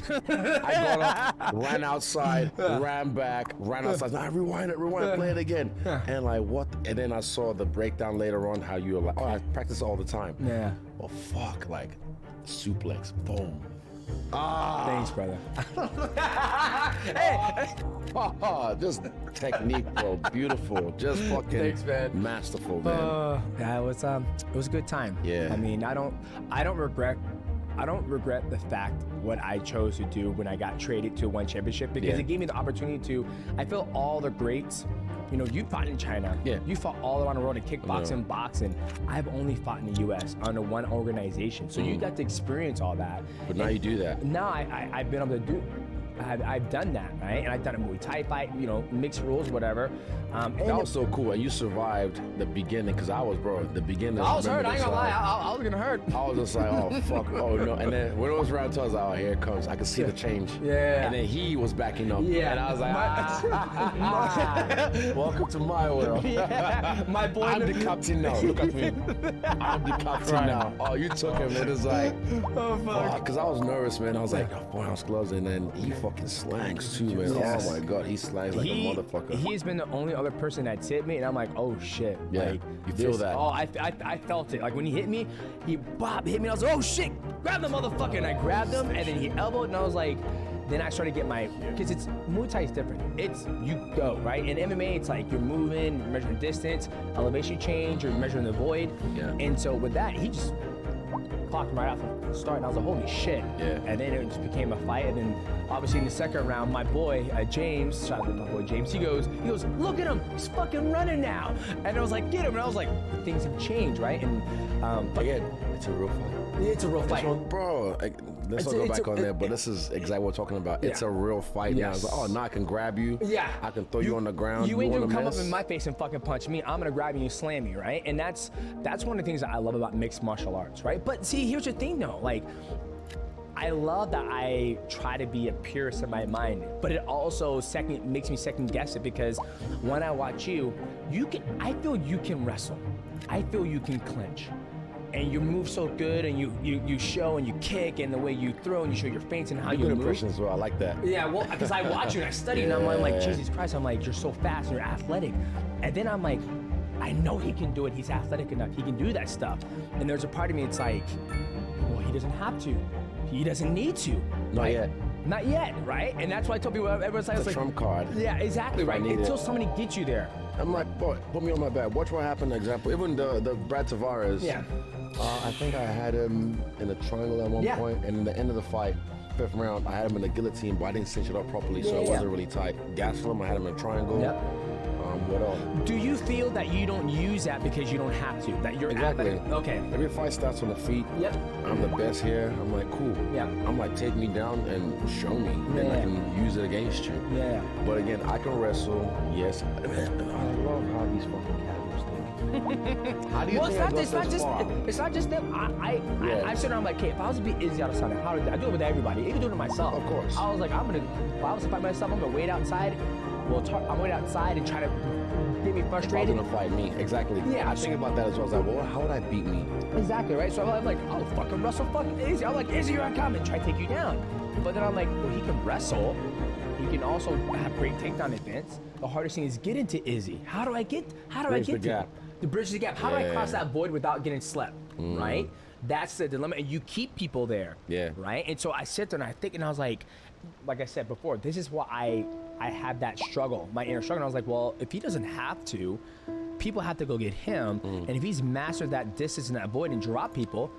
I got up, ran outside, ran back, ran outside. Nah, rewind it, play it again. And like what? And then I saw the breakdown later on how you were like, oh, I practice all the time. Yeah. Oh fuck, like suplex, boom. Thanks, brother. Just technique, bro. Beautiful. Just fucking Thanks, man. masterful, man. Yeah, it was a good time. Yeah. I mean, I don't regret the fact what I chose to do when I got traded to one championship because Yeah. it gave me the opportunity to. I feel all the greats. You know, you fought in China. Yeah. You fought all around the world in kickboxing, boxing. I've only fought in the U.S. under one organization, so you got to experience all that. But now you do that. Now I've been able to do. I've done that, right? And I've done a Muay Thai fight, you know, mixed rules, whatever. And That was so cool, and you survived the beginning, because I was, bro, the beginning. I was hurt. I ain't gonna lie. I I was gonna hurt. was just like, oh, fuck, oh, no. And then when it was round two, I was like, oh, here it comes. I could see the change. Yeah. And then he was backing up. Yeah. And I was like, welcome to my world. Yeah. My boy. I'm the captain now. Look at me. I'm the captain now. Oh, you took him, and it's like, Oh fuck. because I was nervous, man. I was like, oh, 4 ounce gloves, and then he fucking slangs too, man. Yes. Oh my God, he slangs like a motherfucker. He's been the only other person that's hit me, and I'm like, oh shit. Yeah, Like, you feel that. Oh, I felt it. Like when he hit me, he hit me. And I was like, oh shit, grab the motherfucker, and I grabbed him, and then he elbowed, and I was like. Then I started to get because it's Muay Thai is different. It's you go right. In MMA, it's like you're moving, you're measuring distance, elevation change, you're measuring the void. Yeah. And so with that, he just clocked him right off the start, and I was like, holy shit. Yeah. And then it just became a fight, and then obviously in the second round, my boy James, shout out to my boy James, he goes, look at him, he's fucking running now. And I was like, get him, and I was like, things have changed, right? And but Again, it's a real fight. it's a real fight. Bro, let's not go back on there, but this is exactly what we're talking about. It's Yeah. a real fight now. Yes. It's like, oh, now I can grab you. Yeah. I can throw you on the ground. You ain't wanna gonna come up miss? in my face and fucking punch me. I'm gonna grab you and slam you, right? And that's one of the things that I love about mixed martial arts, right? But see, here's the thing though, like I love that I try to be a purist in my mind, but it also makes me second guess it because when I watch you, I feel you can wrestle. I feel you can clinch. And you move so good, and you show and you kick, and the way you throw and you show your feints and how you Good move. impressions as well. I like that. Yeah, well, because I watch you and I study, and I'm like, Yeah. Jesus Christ, I'm like, you're so fast and you're athletic. And then I'm like, I know he can do it. He's athletic enough. He can do that stuff. And there's a part of me, it's like, well, he doesn't have to. He doesn't need to. Not right? yet. Not yet, right? And that's why I tell people, everyone's like, It's a trump card. yeah, exactly, If I right? need Until it. somebody gets you there. I'm like, boy, put me on my back. Watch what happened. Example, even the Brad Tavares. Yeah. I think I had him in a triangle at one point, and in the end of the fight, 5th round, I had him in a guillotine, but I didn't cinch it up properly, so it wasn't really tight. Gastelum, I had him in a triangle. Yep. What else? Do you feel that you don't use that because you don't have to? That you're Exactly. Okay. Every fight starts on the feet. Yep. I'm the best here. I'm like, cool. Yeah. I'm like, take me down and show me, and I can use it against you. Yeah. But again, I can wrestle. Yes. I love how these fucking casuals think. How do you Well, think I got this far? it's not just them. I sit around like, okay, if I was to beat Izzy outside, how did I do it with everybody? Even do it to myself. Of course. I was like, if I was to fight myself, I'm gonna wait outside. I'm wait outside and try to get me If I was frustrated. gonna fight me, exactly. Yeah. I think about that as well. I was like, well, how would I beat me? Exactly, right? So I'm like, oh, fucking wrestle fucking Izzy. I'm like, Izzy, you're coming, try to take you down. But then I'm like, well, he can wrestle. He can also have great takedown defense. The hardest thing is getting to Izzy. How do I get Bridge to the gap. The bridge the gap. How do I cross Yeah. that void without getting slept, right? That's the dilemma, and you keep people there, Yeah. right? And so I sit there and I think, and I was like I said before, this is why I had that struggle, my inner struggle. And I was like, well, if he doesn't have to, people have to go get him, and if he's mastered that distance and that void and drop people,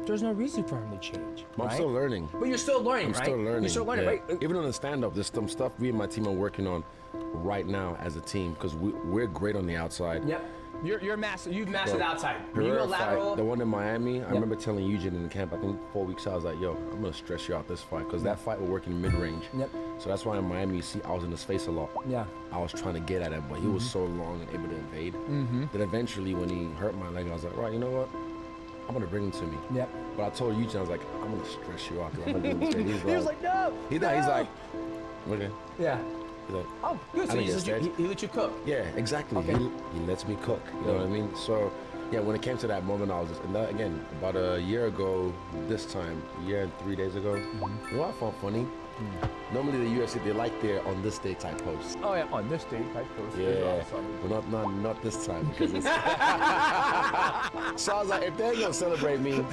there's no reason for him to change. I'm right? still learning. But you're still learning, I'm right? still learning. You're still learning, yeah. right? Even on the stand-up, there's some stuff me and my team are working on right now as a team because we're great on the outside. Yep. You've mastered outside. When you Herrera go lateral. fight, the one in Miami, I remember telling Eugene in the camp, I think 4 weeks out, I was like, yo, I'm going to stress you out this fight because that fight we're working mid-range. Yep. So that's why in Miami, you see, I was in his face a lot. Yeah. I was trying to get at him, but he was so long and able to invade. That eventually, when he hurt my leg, I was like, right, you know what? I'm going to bring him to me. Yep. But I told Eugene, I was like, I'm going to stress you out. 'Cause I'm going to do this. He was like, no. He's no. like, okay. Yeah. He's like, Oh, good. I So think it's he let you cook. yeah, exactly. Okay. He lets me cook. You know what I mean? So, yeah, when it came to that moment, I was just, and that, again, about a year ago, this time, a year and 3 days ago, you know what I found funny? Normally the UFC, they like their on this day type posts. Oh yeah, on this day, type post. Yeah, but not this time because it's. So I was like, if they're gonna celebrate me,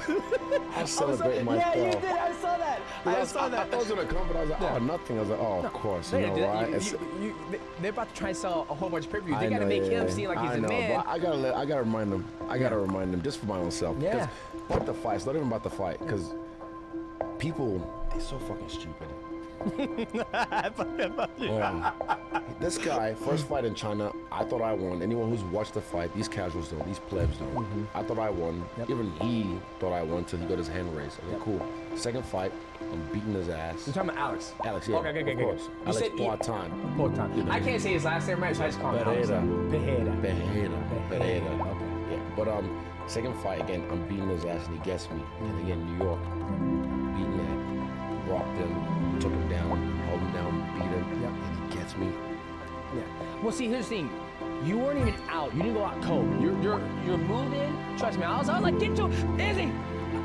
I'll celebrate myself. Yeah, you did. I saw that. I saw I that. thought it was gonna come, but I was like, oh, nothing. I was like, oh, of course, you know, right? They're about to try and sell a whole bunch of pay-per-views. They I gotta know, make him yeah. seem like he's I a know, man. But I gotta remind them. I gotta remind them just for my own self. Yeah. Because fuck the fight. It's not even about the fight. Because people, they're so fucking stupid. This guy, first fight in China, I thought I won. Anyone who's watched the fight, these casuals don't, these plebs don't. I thought I won. Yep. Even he thought I won till he got his hand raised. I was like, cool. Second fight, I'm beating his ass. You're talking about Alex. Alex, yeah, Okay. of course. You Alex said Poitin. Poitin. I can't say his last name right, so I just call him Alex. Pereira. Okay. Yeah, but second fight again, I'm beating his ass and he gets me. And again, New York, beating that, rocked him, took him down, held him down, beat him, and he gets me. Yeah. Well, see, here's the thing. You weren't even out. You didn't go out cold. You're moving. Trust me. I was like, get to Izzy.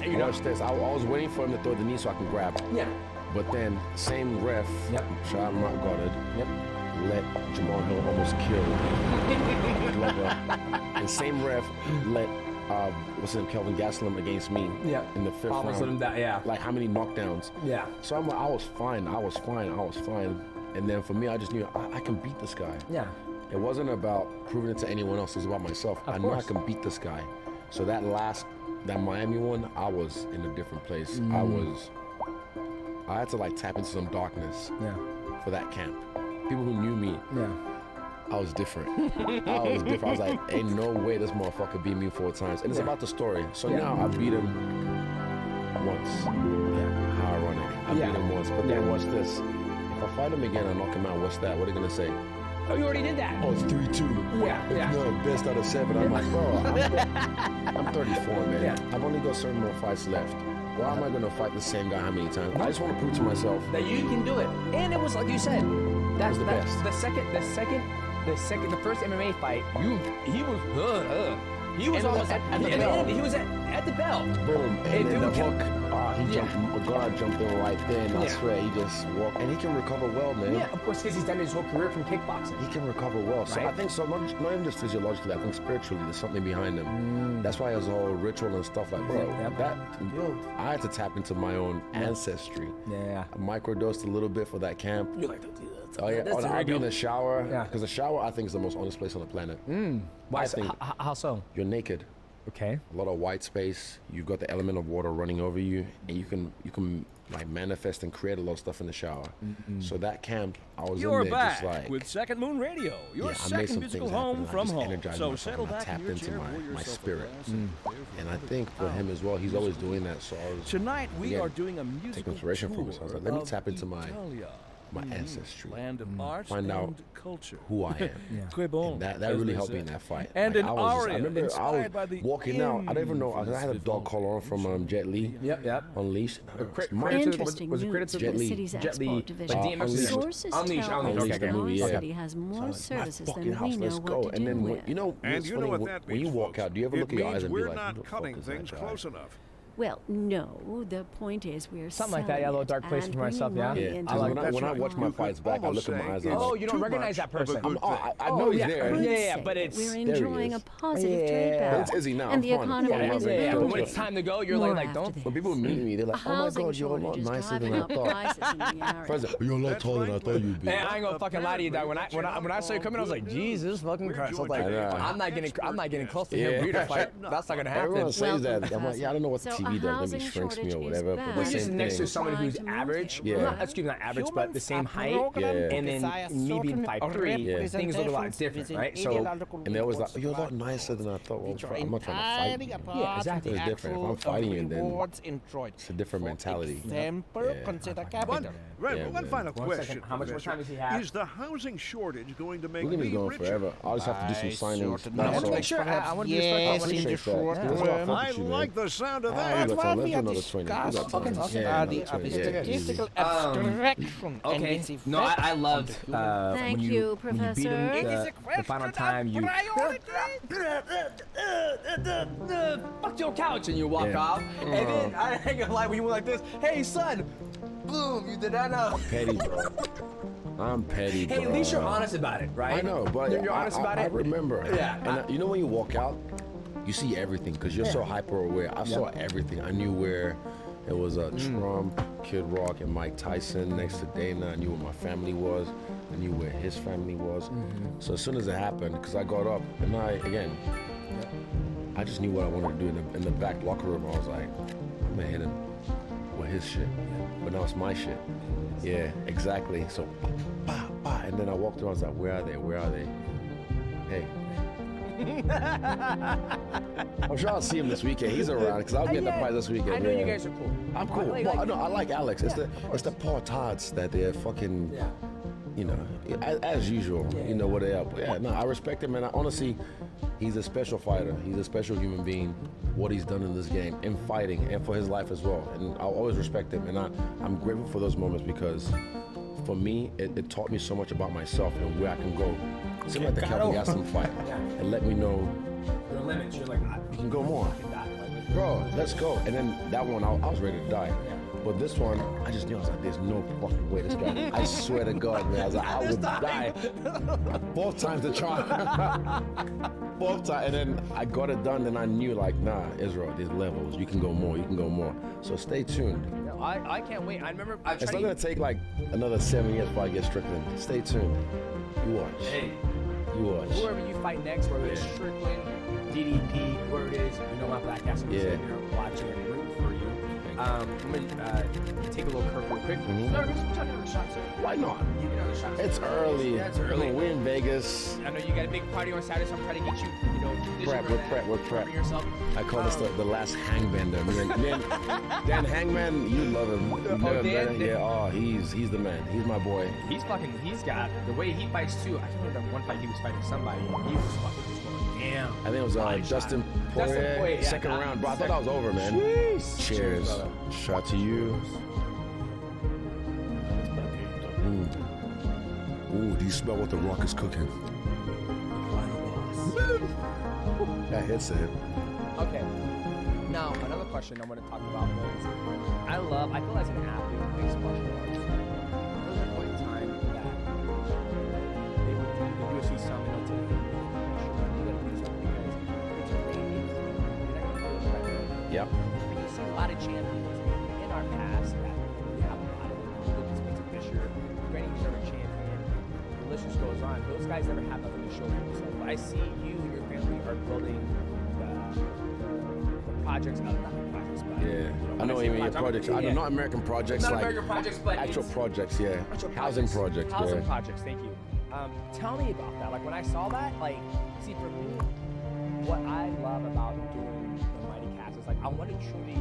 You know. Watch this. I was waiting for him to throw the knee so I can grab. Yeah. But then, same ref, shot him out guarded. Yep. Let Jamal Hill almost kill Glover. And same ref let Kelvin Gastelum against me in the fifth Almost let him round. die, yeah. Like how many knockdowns? Yeah. So I'm like, I was fine. And then for me, I just knew I can beat this guy. Yeah. It wasn't about proving it to anyone else. It was about myself. I know I can beat this guy. So that Miami one, I was in a different place. I had to like tap into some darkness for that camp. People who knew me, I was different. I was like, ain't no way this motherfucker beat me 4 times. And it's about the story. So now I beat him once. How ironic. I beat him once. But then watch this. If I fight him again and knock him out, what's that? What are they gonna say? Oh, you already did that. Oh, it's 3-2. Yeah. No, best out of 7. I'm like, bro, I'm 34, man. Yeah. I've only got 7 more fights left. Why am I gonna fight the same guy how many times? I just want to prove to myself that you can do it. And it was like you said, was the best. The first MMA fight, he was almost at the bell. He was at the bell. Boom. And then the hook. He Yeah. jumped. God jumped in right then. I swear, he just walked, and he can recover well, man. Yeah, of course, because he's done his whole career from kickboxing. He can recover well. So Right. I think so. Not even just physiologically. I think spiritually, there's something behind him. That's why his whole ritual and stuff like, bro, I had to tap into my own ancestry. Yeah. I microdosed a little bit for that camp. You're like, Oh yeah, That's I'll be in the shower. Yeah. Because the shower, I think, is the most honest place on the planet. Why? I So, think how so? you're naked. Okay. A lot of white space. You've got the element of water running over you, and you can like manifest and create a lot of stuff in the shower. So that camp, I was You're in there back just like with Second Moon Radio, your yeah, I made second some musical things happen, home and I from just home. energized So myself, settle and I back in tapped your into chair, my pour yourself a spirit. glass and prepare for And I the think for him as well, he's always doing that. So I was Tonight we again, are doing a musical inspiration from us. I was like, let me tour tap into of my Italia, ancestry, land of art find and out culture. who I am. Que bon, And that as really they helped me say. in that fight. And Like, an I was just, I aria remember I inspired by was the walking out. I don't even know. I infamous had a dog collar on from Jet Li. Yep. Unleashed. Interesting was it news credit from to Jet the Li? city's Jet Li, export like division. DMX Unleashed. Sources Unleashed, tell Unleashed, us okay, that movie, our yeah. city has more My services fucking than house, we know let's go. what to And do then with. you know, And it's you know funny, what that when means, you walk folks. out, do you ever It look at your means eyes and be we're like, not who the fuck cutting is that things guy? close enough. Well, no. The point is we're Something like that, selling yeah, a little it dark place and for myself, bringing yeah? money Yeah, into because like the when I country. watch my fights back, I look at my eyes. Almost Oh, say you don't it's recognize too that much of a person. good thing. I know he's yeah. there. Could Yeah, say but that it's- we're there he enjoying a is. positive Yeah. trade But balance. it's Izzy now. And the I'm fine. economy Yeah, is yeah, Yeah, but booming. when it's time to go, you're More like, after don't. this. When people meet me, they're A like, oh my housing God, you're a lot shortage is nicer driving than I up thought. prices in the area. President, you're a lot That's taller than I right, thought you'd be. Man, I ain't gonna fucking lie to you, dog. When I saw you coming, I was like, Jesus fucking Christ. I was like, I'm not getting close to him Yeah. for you to fight. That's not gonna happen. Everyone says Welcome, that. I'm like, yeah, I don't know what the Professor. TV So a does. Maybe housing shrinks me or shortage is whatever. But bad. the We're just same next to thing. someone who's Trying to move average. here. Yeah. Not, excuse me, not average, but the same height. And then me being 5'3", Yeah. things look a lot different, right? So, And they always like, you're a lot nicer than I thought. Well, I'm not trying to fight you. yeah, exactly. It's different. If I'm fighting you, then it's a different mentality. Yeah. One final One question. second. How much more Professor. time does he have? Is the housing shortage going to make We're gonna me be going richer? forever. I'll just have to do some signings. I That's want to all. make sure. I want to be respectful. I appreciate that. That's why I fuck I with you, man. like the sound of Ah, that. you got time. Let's do another 20. We got time. Okay. Yeah, another 20. Yeah, easy. Okay. No, I loved Thank when you, you beat him Professor. the final time you fuck your couch and you walk Yeah. off. And then I ain't gonna lie, when you went like this, hey son, boom, you did that now. Petty, bro. I'm petty, bro. Hey, at least you're honest about it, right? I know, but You're honest about I it. remember. Yeah. And you know when you walk out, you see everything because you're so hyper aware. I saw everything. I knew where it was Trump, Kid Rock, and Mike Tyson next to Dana. I knew where my family was. I knew where his family was. So as soon as it happened, because I got up and I just knew what I wanted to do in the back locker room. I was like, I'm gonna hit him with his shit, but now it's my shit. Yeah, exactly. So, bah, bah, and then I walked around. I was like, where are they? Where are they? Hey. I'm sure I'll see him this weekend. He's around because I'll get the prize this weekend. I know yeah. you guys are cool. I'm cool. I like Alex. It's the Paul Todds that they're fucking. Yeah. You know, as usual, you know what they are. But yeah, no, I respect him, and I honestly, he's a special fighter. He's a special human being. What he's done in this game, in fighting, and for his life as well. And I'll always respect him, and I'm grateful for those moments because, for me, it taught me so much about myself and where I can go. Seemed like the Calvin Gaston fight, and let me know Your limits. You're like, you can go more, bro. Let's go. And then that one, I was ready to die. But this one, I just knew. I was like, "There's no fucking way this guy." I swear to God, man. I was like, "I would die." Both times the charm. Both times, and then I got it done. And I knew, like, nah, Israel, there's levels. You can go more. You can go more. So stay tuned. No, I can't wait. I remember. I It's tried not gonna take like another 7 years before I get Strickland. Stay tuned. You watch. Hey, You watch. whoever you fight next, whether it's Strickland, DDP, whoever it is, you know my black ass will be Yeah. sitting here watching and rooting for you. I'm gonna take a little curve real quick. No, just take another shot, sir. Why not? Give me another shot. sir. It's early. Yeah, it's early. We're in Vegas. I know you got a big party on Saturday, so I'm trying to get you, conditioned for that, We're prep. covering yourself. I call this the last hangbender. Man, Dan Hangman, you love him. You Oh, know him, Dan? yeah, oh, he's the man. He's my boy. He's got the way he fights too. I can't remember that one fight he was fighting somebody. He was fucking just going, damn. I think it was Justin Poirier, Poirier, yeah, second round. Bro, I thought that was over, man. Jeez. Cheers. brother. Shot to you. Ooh, do you smell what the Rock is cooking? That hits it. Okay. Now, another question I want to talk about was, I feel as an athlete in mixed martial arts, there was a point in time that they would do the UFC summit to you gotta do something because it's a ratings. You're not gonna feel right. Yep. And you see a lot of champions in our past that we have a lot of Lucas Fisher, Granny Reserve champion, the list just goes on. Those guys never have nothing to show for themselves. But I see you and your family are building the projects, not the projects, but I know what you mean. Your projects. I know, not American projects. Not like American projects, but actual it's- projects. Yeah. Actual Housing projects. Housing yeah. projects, thank you. Tell me about that. Like when I saw that, like, see for me, what I love about doing the Mighty Cast is like I want to truly,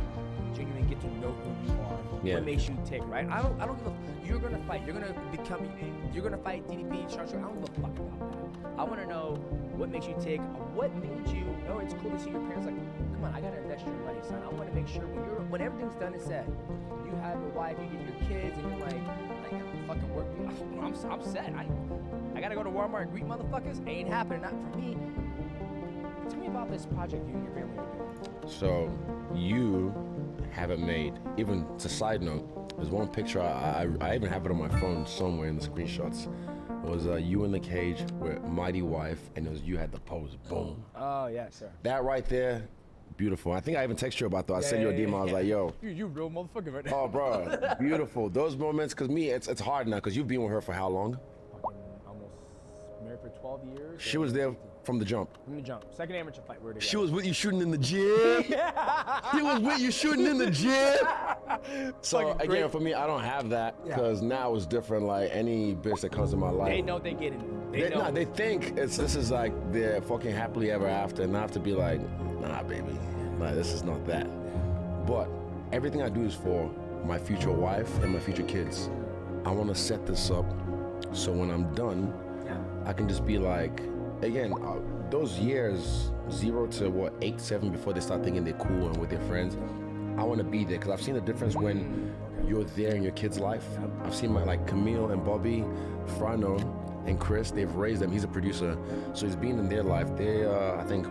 genuinely get to know who you are. Yeah. What makes you tick, right? I don't give a. You're gonna fight. You're gonna fight DDP, Structure. I don't give a fuck about that. I want to know what makes you tick. What made you? Oh, it's cool to see your parents. Like, come on, I gotta invest your money, son. I want to make sure when everything's done and said, you have your wife, you get your kids, and you're like, I ain't gonna fucking work. I'm set. I gotta go to Walmart and greet motherfuckers. Ain't happening, not for me. Tell me about this project you and your family are doing. So you haven't made, even to side note, there's one picture I even have it on my phone somewhere in the screenshots. It was you in the cage with Mighty Wife, and it was you had the pose. Boom. Oh yeah, sir. That right there, beautiful. I think I even texted you about that. I sent you a DM. I was like, yo. You real motherfucker right now. Oh, bro, beautiful. Those moments, cause me, it's hard now, cause you've been with her for how long? Almost married for 12 years. She was there from the jump. From the jump. Second amateur fight. We were together. She was with you shooting in the gym. He was with you shooting in the gym. So Fucking again, great. for me, I don't have that because now it's different. Like any bitch that comes in my life, They know they get it. They know. Nah, they think this is like their fucking happily ever after, and I have to be like, nah, baby, nah, this is not that. But everything I do is for my future wife and my future kids. I want to set this up so when I'm done, I can just be like, again, those years 0 to 8, 7 before they start thinking they're cool and with their friends, I want to be there because I've seen the difference when you're there in your kid's life. I've seen my like Camille and Bobby, Frano and Chris, they've raised them. He's a producer, so he's been in their life. They I think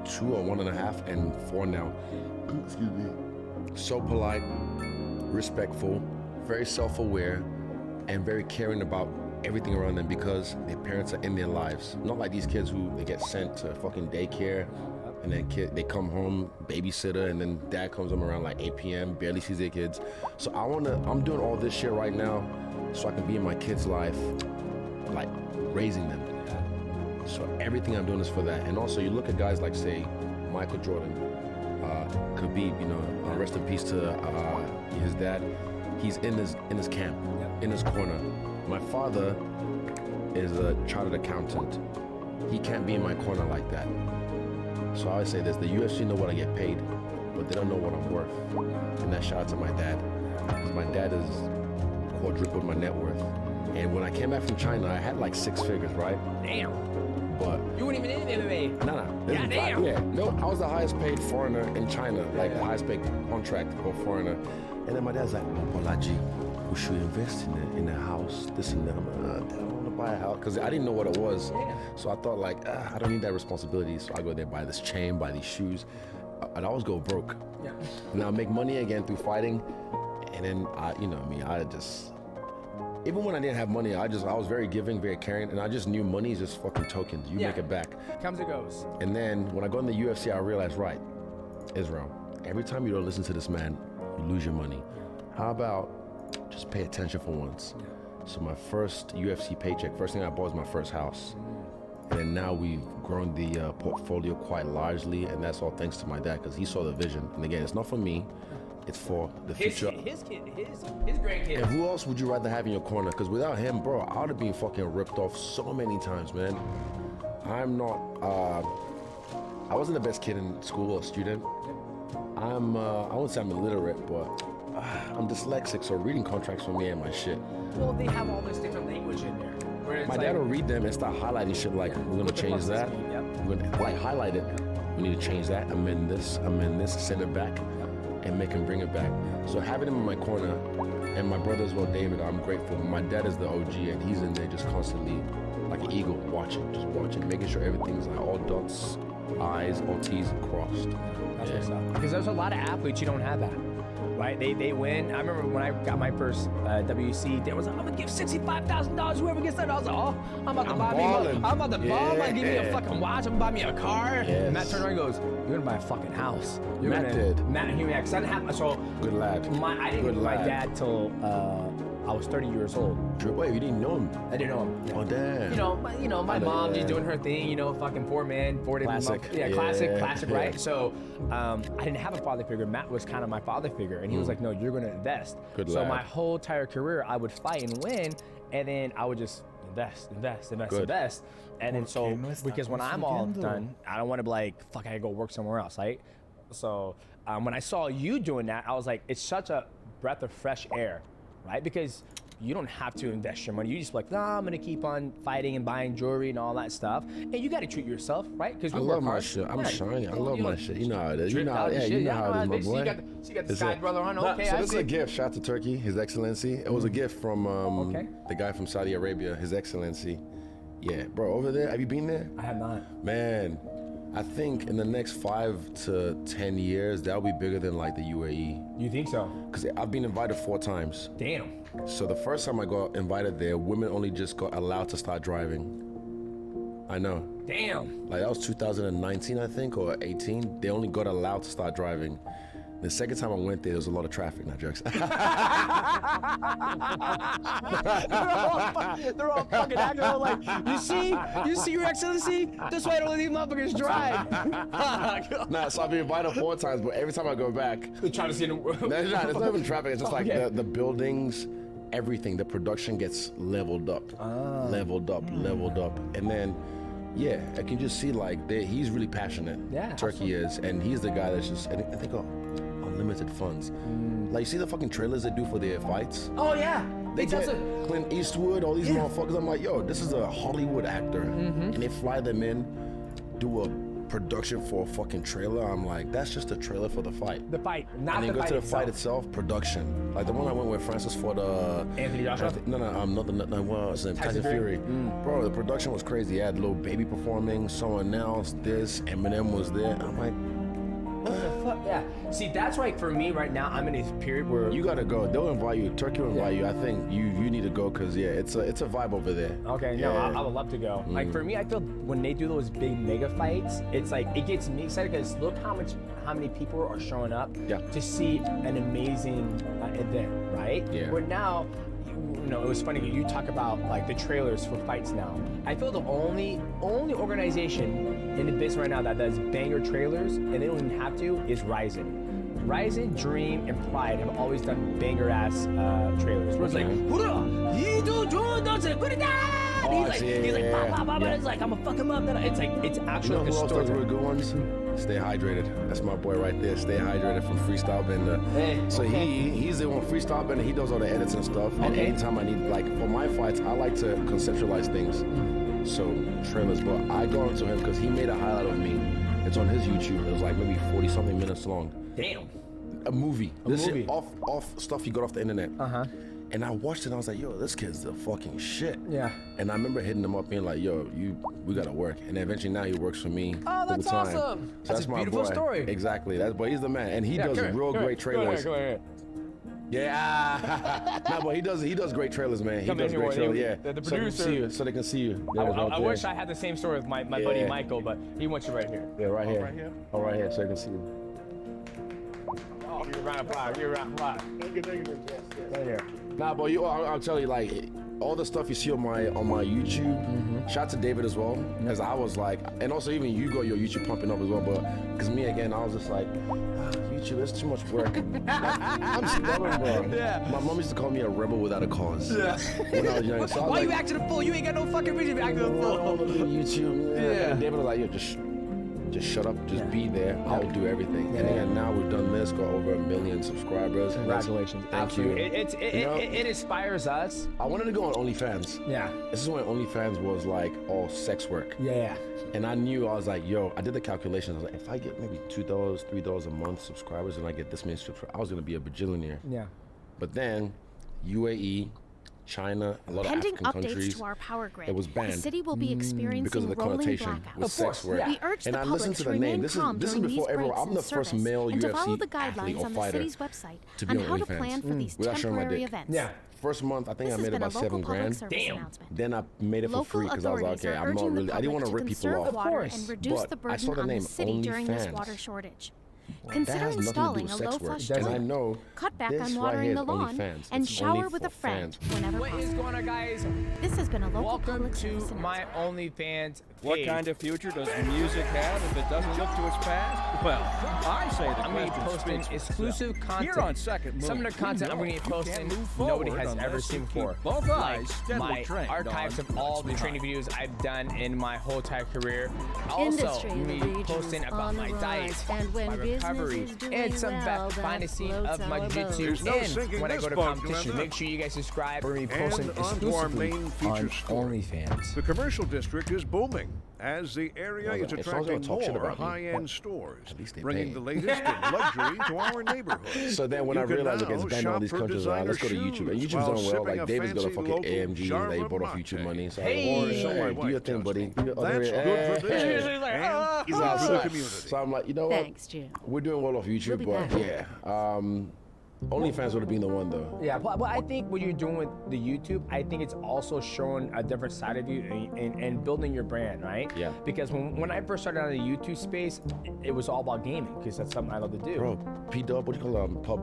2 or 1.5 and 4 now. Excuse me. So polite, respectful, very self-aware, and very caring about everything around them because their parents are in their lives. Not like these kids who they get sent to fucking daycare and then they come home, babysitter, and then dad comes home around like 8 p.m., barely sees their kids. So I'm doing all this shit right now so I can be in my kid's life, like raising them. So everything I'm doing is for that. And also you look at guys like say Michael Jordan, Khabib, you know, rest in peace to his dad. He's in his camp, in his corner. My father is a chartered accountant. He can't be in my corner like that. So I always say this, the UFC know what I get paid, but they don't know what I'm worth. And that shout out to my dad. Because my dad is quadrupled my net worth. And when I came back from China, I had like 6 figures, right? Damn. But You weren't even in MMA. no. God damn. Yeah, no, I was the highest paid foreigner in China, like the highest paid contract for foreigner. And then my dad's like, oh, Bolaji, we should invest in a house, this and that. I'm like, Dad, I want to buy a house. Because I didn't know what it was. So I thought like, I don't need that responsibility. So I go there, buy this chain, buy these shoes. I'd always go broke. Yeah. And I'll make money again through fighting. And then, even when I didn't have money, I was very giving, very caring. And I just knew money is just fucking tokens. You make it back. Comes and goes. And then when I got in the UFC, I realized, right, Israel, every time you don't listen to this man, you lose your money. How about just pay attention for once? So my first UFC paycheck, first thing I bought was my first house. And then now we've grown the portfolio quite largely, and that's all thanks to my dad, because he saw the vision. And again, it's not for me, it's for the future. His kid, his grandkids. And who else would you rather have in your corner? Because without him, bro, I would have been fucking ripped off so many times, man. I'm not, I wasn't the best kid in school or student. I wouldn't say I'm illiterate, but I'm dyslexic, so reading contracts for me ain't my shit. Well, they have all this different language in there. Where it's My like, dad will read them and start highlighting shit like, we're gonna change that. We're gonna like highlight it. We need to change that, amend this, send it back, and make him bring it back. So having him in my corner, and my brother as well, David, I'm grateful. My dad is the OG, and he's in there just constantly, like an eagle, watching, making sure everything's like all dots, I's, all T's crossed. That's what's up. Because there's a lot of athletes you don't have that. Right? They win. I remember when I got my first WC, there was, I'm gonna give $65,000 whoever gets that. I was like, oh, I'm about to buy balling. me, I'm about to ball. I'm gonna give me a Yeah. fucking watch. I'm gonna buy me a car. Yes. And Matt turned around and goes, you're gonna buy a fucking house. Matt did. Matt, here we are. Because I didn't have, so Good lad. I didn't Good meet my lad. dad till I was 30 years old. Wait, you didn't know him? I didn't know him. Oh, damn. My mom just doing her thing, fucking poor man, 4 days a month. Classic. Yeah, classic, Yeah. right? So I didn't have a father figure. Matt was kind of my father figure, and he was like, no, you're gonna invest. Good so lad. my whole entire career, I would fight and win, and then I would just invest. And then so, no está because when I'm all consiguiendo? done, I don't want to be like, fuck, I gotta go work somewhere else, right? So when I saw you doing that, I was like, it's such a breath of fresh air, right? Because you don't have to invest your money. You just like, nah, I'm gonna keep on fighting and buying jewelry and all that stuff. And you gotta treat yourself, right? Because I love my shit. I'm shiny. I love my shit. You know how it is. You know how, you know how it is, my boy. So you got the It's Sky a- brother on. Nah, Okay, so I this is see. a gift. Shout out to Turkey, His Excellency. It was a gift from Okay. the guy from Saudi Arabia, His Excellency. Yeah, bro, over there. Have you been there? I have not. Man, I think in the next 5 to 10 years, that'll be bigger than like the UAE. You think so? Because I've been invited 4 times. Damn. So the first time I got invited there, women only just got allowed to start driving. I know. Damn. Like that was 2019, I think, or 18. They only got allowed to start driving. The second time I went there was a lot of traffic, not jokes. They're all fucking acting all like, you see, Your Excellency? That's why I don't let these motherfuckers drive. Nah, so I've been invited 4 times, but every time I go back, They're trying to see the there's not even traffic. It's just like Okay. the buildings, everything. The production gets leveled up, leveled up. And then, yeah, I can just see like he's really passionate. Yeah, Turkey is, and he's the guy that's just, and they got unlimited funds. Like, you see the fucking trailers they do for their fights? Oh yeah. They It's get also- Clint Eastwood, all these motherfuckers. I'm like, yo, this is a Hollywood actor. Mm-hmm. And they fly them in, do a production for a fucking trailer. I'm like, that's just a trailer for the fight. the fight, not And the then go fight to the fight itself. itself, production. Like the one I went with Francis for the Anthony Joshua? No, what was it? Tyson Fury. Bro, the production was crazy. He had Lil Baby performing, someone else, Eminem was there. I'm like, Yeah. See, that's right for me right now. I'm in a period where you gotta go. They'll invite you. Turkey will invite you. I think you need to go because yeah, it's a vibe over there. Okay, no, I would love to go. Like for me, I feel when they do those big mega fights, it's like it gets me excited because look how many people are showing up to see an amazing event, right? Yeah. Where now, it was funny. You talk about like the trailers for fights now. I feel the only organization in the business right now that does banger trailers, and they don't even have to, is Ryzen. Ryzen, Dream, and Pride have always done banger ass trailers. Where it's like, he's like, bah, bah, bah, bah. It's like, I'm gonna fuck him up. It's like, it's You actually know like a who else does story. really good ones? Stay hydrated. That's my boy right there. Stay hydrated from Freestyle Bender. Hey, So okay. he's the one Freestyle Bender. He does all the edits and stuff. And Okay. anytime I need, like for my fights, I like to conceptualize things. So trailers, but I go into him because he made a highlight of me. It's on his YouTube. It was like maybe 40 something minutes long. Damn. A movie. This shit movie. off stuff he got off the internet. Uh-huh. And I watched it and I was like, yo, this kid's the fucking shit. Yeah. And I remember hitting him up being like, yo, we gotta work. And eventually now he works for me. Oh, that's full time. awesome. So That's a my beautiful boy. story. Exactly. But he's the man. And he does real great trailers. Come here. Yeah. No, but he does great trailers, man. He Come does in great here, trailers. Yeah. the So they can producer. see you. So they can see you. I wish I had the same story with my buddy Yeah. Michael, but he wants you right here. Yeah, right here. right here? Oh, right here. So they can see you. Oh, you're around the block. Right here. Nah, but I'll tell you, like, all the stuff you see on my YouTube. Shout out to David as well, because I was like, and also even you got your YouTube pumping up as well, but because me again, I was just like, YouTube, it's too much work. I'm stubborn, bro. Yeah. My mom used to call me a rebel without a cause. Yeah. When I was young, so I was Why like, you acting a fool? You ain't got no fucking reason to be acting a fool. YouTube. Yeah. And David was like, yo, just shut up, just be there. I'll do everything. And then now we've done this, got over 1 million subscribers. And that's- Congratulations. Thank you. It inspires us. I wanted to go on OnlyFans. Yeah. This is when OnlyFans was like all sex work. Yeah. And I knew, I was like, yo, I did the calculations. I was like, if I get maybe $2, $3 a month subscribers and I get this many subscribers, I was going to be a bajillionaire. Yeah. But then UAE, China, a lot Pending of African updates countries, to our power grid, it was the banned city will be because of experiencing the rolling connotation blackouts. with sex work. We urge And the I public listened to to the name. remain This calm is during these before everyone. breaks I'm in the first service male and to UFC follow the athlete guidelines or on the fighter city's website to be on on how to OnlyFans. plan for these without showing my temporary dick. events. Yeah. First month, I think This I has made been a about local 7 public grand. service Damn. announcement. Then I made it for Local free because I was like, authorities okay, are I'm not urging really, the I didn't public want to to rip people conserve off. water course. and reduce But the I saw burden the on name the city during this OnlyFans. water shortage. Consider That has nothing installing to a do with sex low work. flush And I toilet. know Cut back this on right watering here the is lawn OnlyFans. and It's shower only with a for friend fans. whenever What is possible. going on, guys? This has been a local Welcome public to service my announcement. OnlyFans What page. kind of future does music have if it doesn't look to its past? Well, I say the I'm going to be question posting speaks for exclusive itself. content. Here on Second Move, Some of the we content I'm know going to be you can't posting move nobody forward has ever unless seen you before. keep both Like eyes steadily my trained archives on of all the what's training behind. videos I've done in my whole entire career. Industry Also, in the me region posting is about on my the diet, rise, and when my recovery, business is doing and some well, behind the that scenes floats of my our jiu-jitsu. boat. There's no And sinking when I this go to boat, competition, Glenda. make sure you guys subscribe. We're going to be And posting onto our exclusively main feature on story. OnlyFans. The commercial district is booming as the area Well, is as long as they don't attracting talk shit more about me, high-end what? stores, At least they bringing pay. the latest in luxury to our neighborhood. So then when You I can realized, okay, now it's banned in all shop these for countries around, let's go to designer YouTube. And shoes YouTube's while done well. sipping Like a David's got a fancy fucking local AMG, they Jarma bought off mate. YouTube money. So Or so my do your wife thing, tells buddy. me. Do your That's other- good for Hey. business and He's good all for the set. community. So I'm like, you know what? Thanks, Jim. We're doing well off YouTube, be but back. yeah. OnlyFans would have been the one though. Yeah, but I think what you're doing with the YouTube, I think it's also showing a different side of you and building your brand, right? Yeah. Because when I first started out in the YouTube space, it was all about gaming because that's something I love to do. Bro, P-Dub, what do you call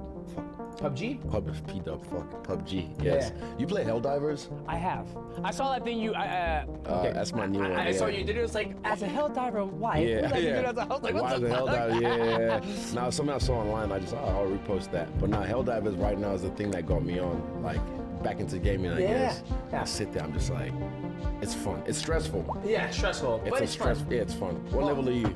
PUBG? P-Dub, fuck, PUBG, yes. Yeah. You play Helldivers? I have. I saw that thing you. Okay. That's my new one, I saw yeah. you did it. It was like as a hell diver, why? Yeah, Like, you yeah. did it as a hell- like, what Why the the fuck? Helldiver? Yeah. Now, something I saw online, I just, I'll repost that. But now, Helldivers right now is the thing that got me on, like, back into gaming, I Yeah. guess. Yeah. I sit there, I'm just like, it's fun. It's stressful. Yeah, stressful, but it's fun. Yeah, it's fun. What level are you?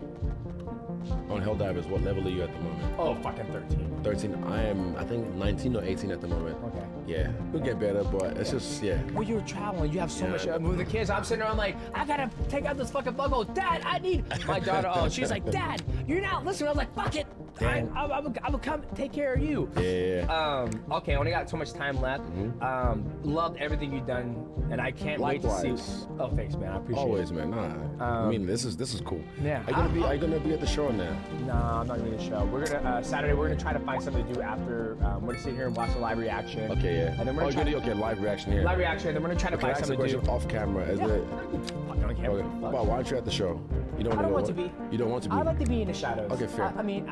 On Helldivers, what level are you at the moment? Oh, fucking 13. 13. I am, I think, 19 or 18 at the moment. Okay. Yeah, we'll get better, but it's just, yeah. Well, you're traveling. You have so Yeah. much. With the kids, I'm sitting there. I'm like, I gotta take out this fucking bug. Oh, Dad, I need my daughter. Oh, she's like, Dad, you're not listening. I was like, fuck it. I'm gonna come take care of you. Yeah. Okay, I only got so much time left. Loved everything you've done, and I can't wait to see. Likewise. Oh, thanks, man. I appreciate Always, it. man. Nah. I mean, this is cool. Yeah. Are you gonna be at the show now? Nah, I'm not gonna be in the show. We're gonna Saturday. We're gonna try to find something to do after. We're gonna sit here and watch the live reaction. Okay, yeah. And then we're Oh, gonna try you're gonna, okay, live reaction here. live reaction. And then we're gonna try to Can I find ask a something to question do. off camera? Is Yeah. it? Fucking on camera. Okay. Fuck. Well, why aren't you at the show? You don't I want don't want to to be. You don't want to be. I like to be in the shadows. Okay, fair. I mean,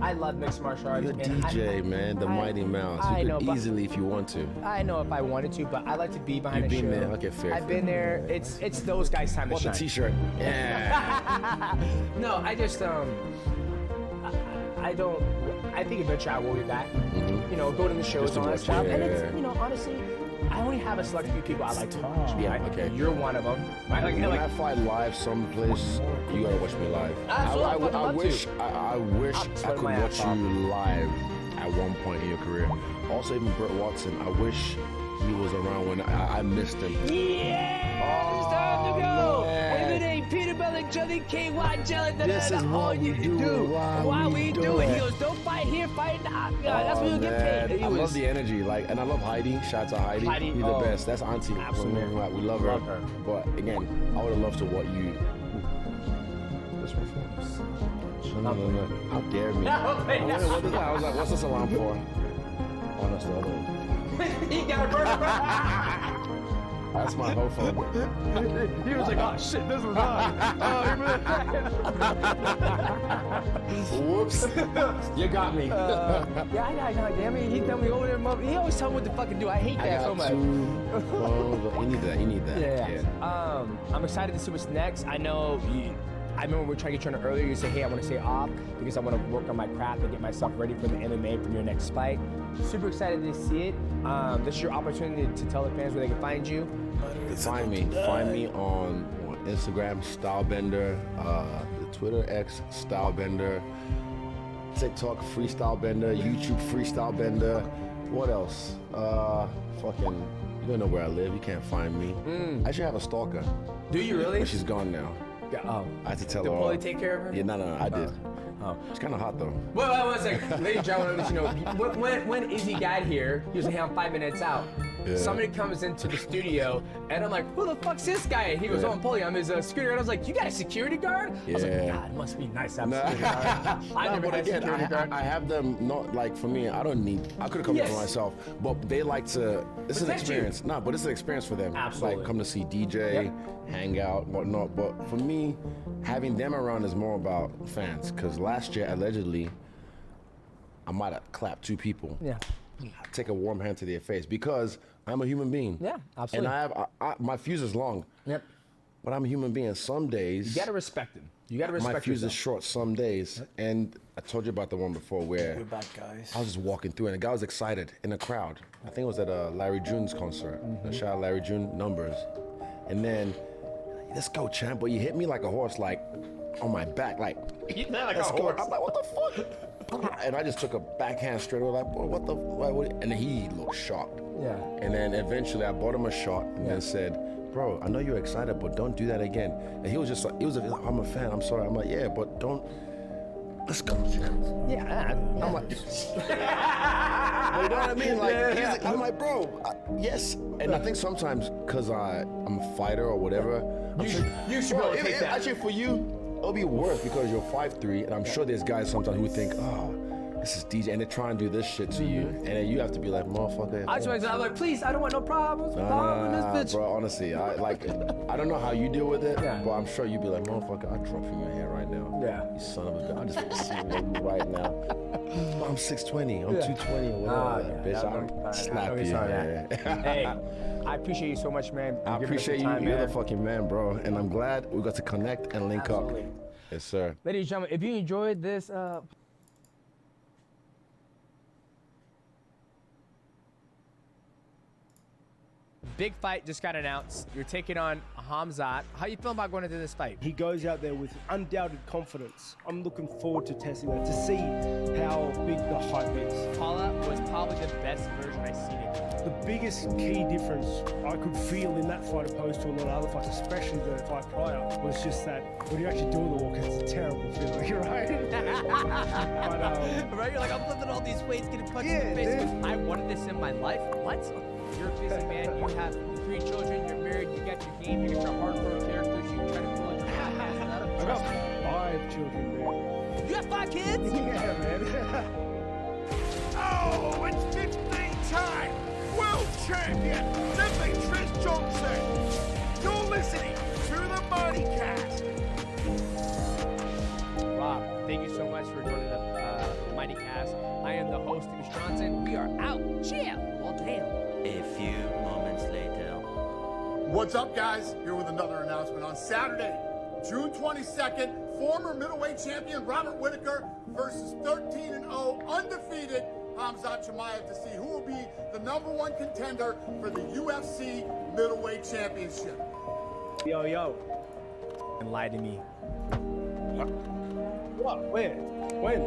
I love mixed martial arts. You're and DJ, man, the I- Mighty Mouse. I You know, could but- easily, if you want to. I know if I wanted to, but I like to be behind You've the been show. there. Okay, fair, I've fair. been there. It's those guys' time to What's the shine. T-shirt? Yeah. No, I just I don't. I think eventually I will be back. You know, go to the shows Just to and all that watch, stuff. And yeah. it's, you know, honestly, I only have a select few people I like to watch. Yeah, right? okay. You're one of them. Right? Like, When I like fight live someplace, you gotta watch me live. Absolutely, I'd fucking I love wish, to. I wish I'm I sweating could my watch ass you off. live at one point in your career. Also, even Burt Watson, I wish he was around when I missed him. yeah, it's time to go. man. If it ain't peanut butter jelly, KY jelly, This is all what you we do. do, Why we do it? He goes, don't fight here, fight now. Yeah, that's what you get paid. And he I was, love the energy, like, and I love Heidi. Shout out to Heidi. Heidi, He's oh, the best. That's Auntie. absolutely. We love her. Love her. But again, I would have loved to what you. This one for no. How dare me? No, wait, no. What is that? I was like, what's this alarm for? Oh, that's the other one. he got a burn. That's my whole phone. He was like, oh shit, this was on. Whoops. You got me. Yeah, I got damn it. He tell me over there, mother. He always tell me what to fucking do. I hate I that so got much. 2 phones. You need that. You need that. Yeah. I'm excited to see what's next. I know I remember we were trying to get you on earlier. You said, hey, I want to stay off because I want to work on my craft and get myself ready for the MMA from your next fight. Super excited to see it. This is your opportunity to tell the fans where they can find you. Find me on Instagram, Stylebender, the Twitter X, Stylebender, TikTok, Freestylebender, YouTube, Freestylebender. What else? Fucking, you don't know where I live. You can't find me. I should have a stalker, Do you really? but she's gone now. Yeah, oh. I had to tell Did her. Paulie off. take care of her? Yeah, no, I did. Oh. It's kind of hot though. Well, one second. Ladies and gentlemen, let you know, when Izzy got here, he was like, hey, I'm 5 minutes out. Yeah. Somebody comes into the studio, and I'm like, who the fuck's this guy? And he goes, Yeah. oh, I'm Paulie, I'm his security guard. I was like, you got a security guard? I was like, Yeah. God, it must be nice to have a Nah. security guard. I No, never but had a again, security guard. I have them not like for me. I don't need. I could have come here for Yes. myself, but they like to. It's an Protect you. experience. No, but it's an experience for them. Absolutely. Like come to see DJ, hang out, whatnot. But for me, having them around is more about fans. Because last year, allegedly, I might have clapped 2 people. Yeah. Take a warm hand to their face because I'm a human being. Yeah, absolutely. And my fuse is long. Yep. But I'm a human being. Some days You gotta respect him. You gotta respect my fuse yourself. is short some days. And I told you about the one before where We're back, guys. I was just walking through and a guy was excited in the crowd. I think it was at Larry June's concert. Shout out Larry June, Numbers. And then, let's go, champ. But you hit me like a horse, like on my back, like, let's go. I'm like, what the fuck? And I just took a backhand straight away, like, boy, what the, what? And then he looked shocked. Yeah. And then eventually I bought him a shot and then said, bro, I know you're excited, but don't do that again. And he was just like, I'm a fan, I'm sorry. I'm like, yeah, but don't, let's go, champ. Yeah. I'm like, you know what I mean? Like, I'm like, bro, yes. And I think sometimes, because I'm a fighter or whatever, You should be able to take that. Actually, for you, it'll be worse because you're 5'3", and I'm sure there's guys sometimes who think, oh, this is DJ, and they try and do this shit to you, and then you have to be like, motherfucker. I'm like, please, I don't want no problems. Nah, This bitch. bro, honestly, I don't know how you deal with it, Yeah. but I'm sure you'd be like, motherfucker, I'll drop from your hair right now. Yeah. You son of a bitch, I just want to see you right now. But I'm 6'20", I'm 220 or whatever, bitch. I'll slap you. Yeah. Hey, I appreciate you so much, man. I appreciate you. Time, You're man. the fucking man, bro. And I'm glad we got to connect and link Absolutely. up. Yes, sir. Ladies and gentlemen, if you enjoyed this big fight just got announced. You're taking on Hamzat. How you feeling about going into this fight? He goes out there with undoubted confidence. I'm looking forward to testing that, to see how big the hype is. Paula was probably the best version I've seen it. The biggest key difference I could feel in that fight opposed to a lot of other fights, especially the fight prior, was just that when you're actually doing the walk, it's a terrible feeling, right? Right? You're like, I'm lifting all these weights, getting punched Yeah, in the face. dude. I wanted this in my life. What? You're a busy man. You have 3 children. You're married. You got your game. You got your hardcore characters. You try to pull into podcast and other. I got 5 children, man. You have 5 kids? Yeah, man. Oh, it's 15 time! World champion, Demetrius Johnson! You're listening to the Money Cast! Rob, thank you so much for joining the Mighty Cast. I am the host, Demetrius Johnson. We are out. Chill. Well, damn. A few moments later. What's up, guys? Here with another announcement. On Saturday, June 22nd, former middleweight champion Robert Whitaker versus 13-0 undefeated Hamzat Chimaev to see who will be the #1 contender for the UFC middleweight championship. Yo, yo. And lie to me. What? Where? When?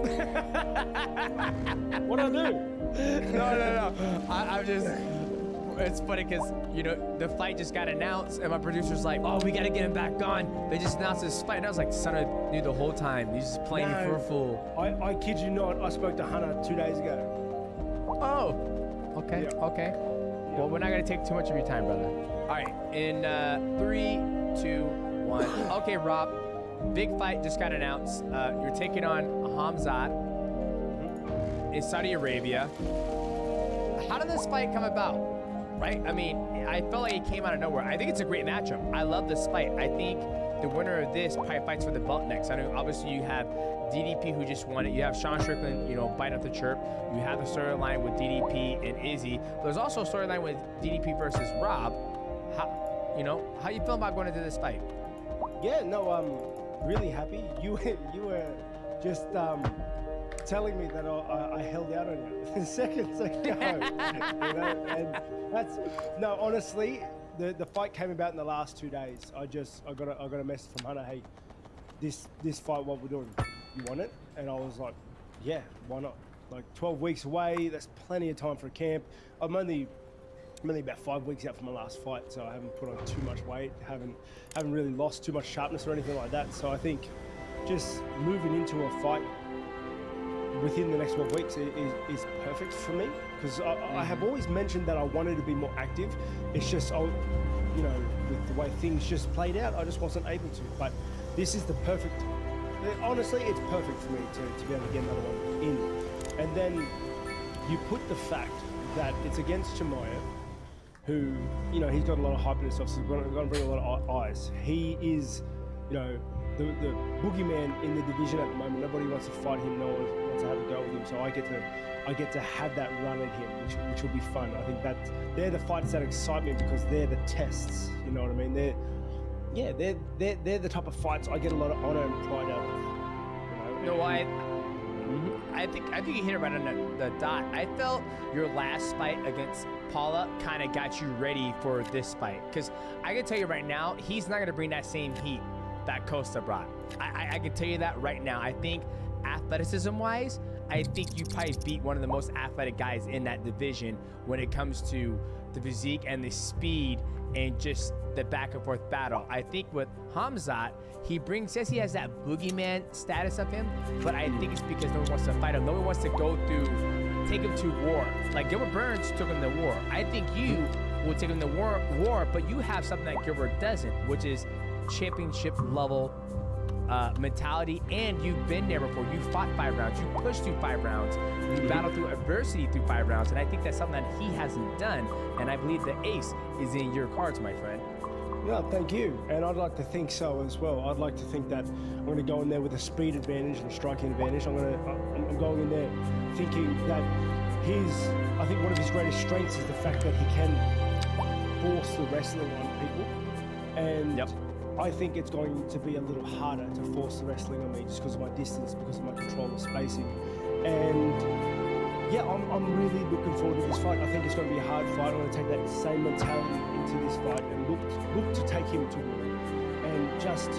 What'd I do? No. I'm just. It's funny because, you know, the fight just got announced and my producer's like, oh, we got to get him back on. They just announced this fight. And I was like, son of dude, the whole time. He's just playing me for a fool. I kid you not, I spoke to Hunter 2 days ago. Oh. Okay. Yeah. Okay. Well, we're not going to take too much of your time, brother. All right. In 3, 2, 1. Okay, Rob. Big fight just got announced. You're taking on Hamzat in Saudi Arabia. How did this fight come about? Right? I mean, I felt like it came out of nowhere. I think it's a great matchup. I love this fight. I think the winner of this probably fights for the belt next. I know obviously you have DDP who just won it. You have Sean Strickland, you know, biting up the chirp. You have the storyline with DDP and Izzy. There's also a storyline with DDP versus Rob. How you feel about going into this fight? Yeah, no, I'm really happy. You were just telling me that I held out on you seconds ago. You know, and that's no, honestly, the fight came about in the last 2 days. I got a message from Hunter. Hey, this fight, what we're doing, you want it? And I was like, yeah, why not? Like 12 weeks away, that's plenty of time for a camp. I'm only about 5 weeks out from my last fight, so I haven't put on too much weight, haven't really lost too much sharpness or anything like that. So I think just moving into a fight within the next 12 weeks is perfect for me, because I have always mentioned that I wanted to be more active. It's just, you know, with the way things just played out, I just wasn't able to. But this is the perfect, honestly, it's perfect for me to be able to get another one in. And then you put the fact that it's against Chimaev, who, you know, he's got a lot of hype in himself, so he's going to bring a lot of eyes. He is, you know, the boogeyman in the division at the moment. Nobody wants to fight him. No one fights I had to go with him, so I get to have that run at him, which will be fun. I think that they're the fights that excite me because they're the tests. You know what I mean? They're the type of fights I get a lot of honor and pride out of. No, I think you hit it right on the dot. I felt your last fight against Paula kind of got you ready for this fight, because I can tell you right now, he's not going to bring that same heat that Costa brought. I can tell you that right now. I think athleticism-wise, I think you probably beat one of the most athletic guys in that division when it comes to the physique and the speed and just the back and forth battle. I think with Khamzat, he says he has that boogeyman status of him, but I think it's because no one wants to fight him. No one wants to take him to war. Like Gilbert Burns took him to war. I think you will take him to war, but you have something that Gilbert doesn't, which is championship level mentality, and you've been there before. You fought 5 rounds, you pushed through 5 rounds, you battled through adversity through 5 rounds, and I think that's something that he hasn't done, and I believe the ace is in your cards, my friend. Yeah, thank you. And I'd like to think so as well. I'd like to think that I'm going to go in there with a speed advantage and a striking advantage. I'm going in there thinking that I think one of his greatest strengths is the fact that he can force the wrestling on people. And I think it's going to be a little harder to force the wrestling on me just because of my distance, because of my control of spacing. And yeah, I'm really looking forward to this fight. I think it's going to be a hard fight. I'm going to take that same mentality into this fight and look to take him to war and just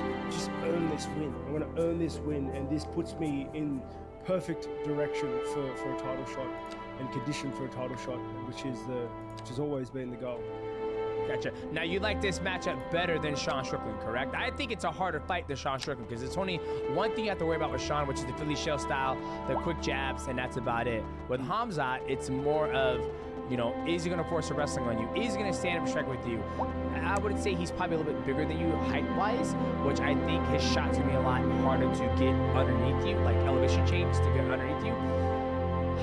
earn this win. I'm going to earn this win, and this puts me in perfect direction for a title shot and condition for a title shot, which has always been the goal. Gotcha. Now, you like this matchup better than Sean Strickland, correct? I think it's a harder fight than Sean Strickland because it's only one thing you have to worry about with Sean, which is the Philly shell style, the quick jabs, and that's about it. With Khamzat, it's more of, is he going to force a wrestling on you? Is he going to stand up and strike with you? I would say he's probably a little bit bigger than you height-wise, which I think his shot's going to be a lot harder to get underneath you, like elevation change to get underneath you.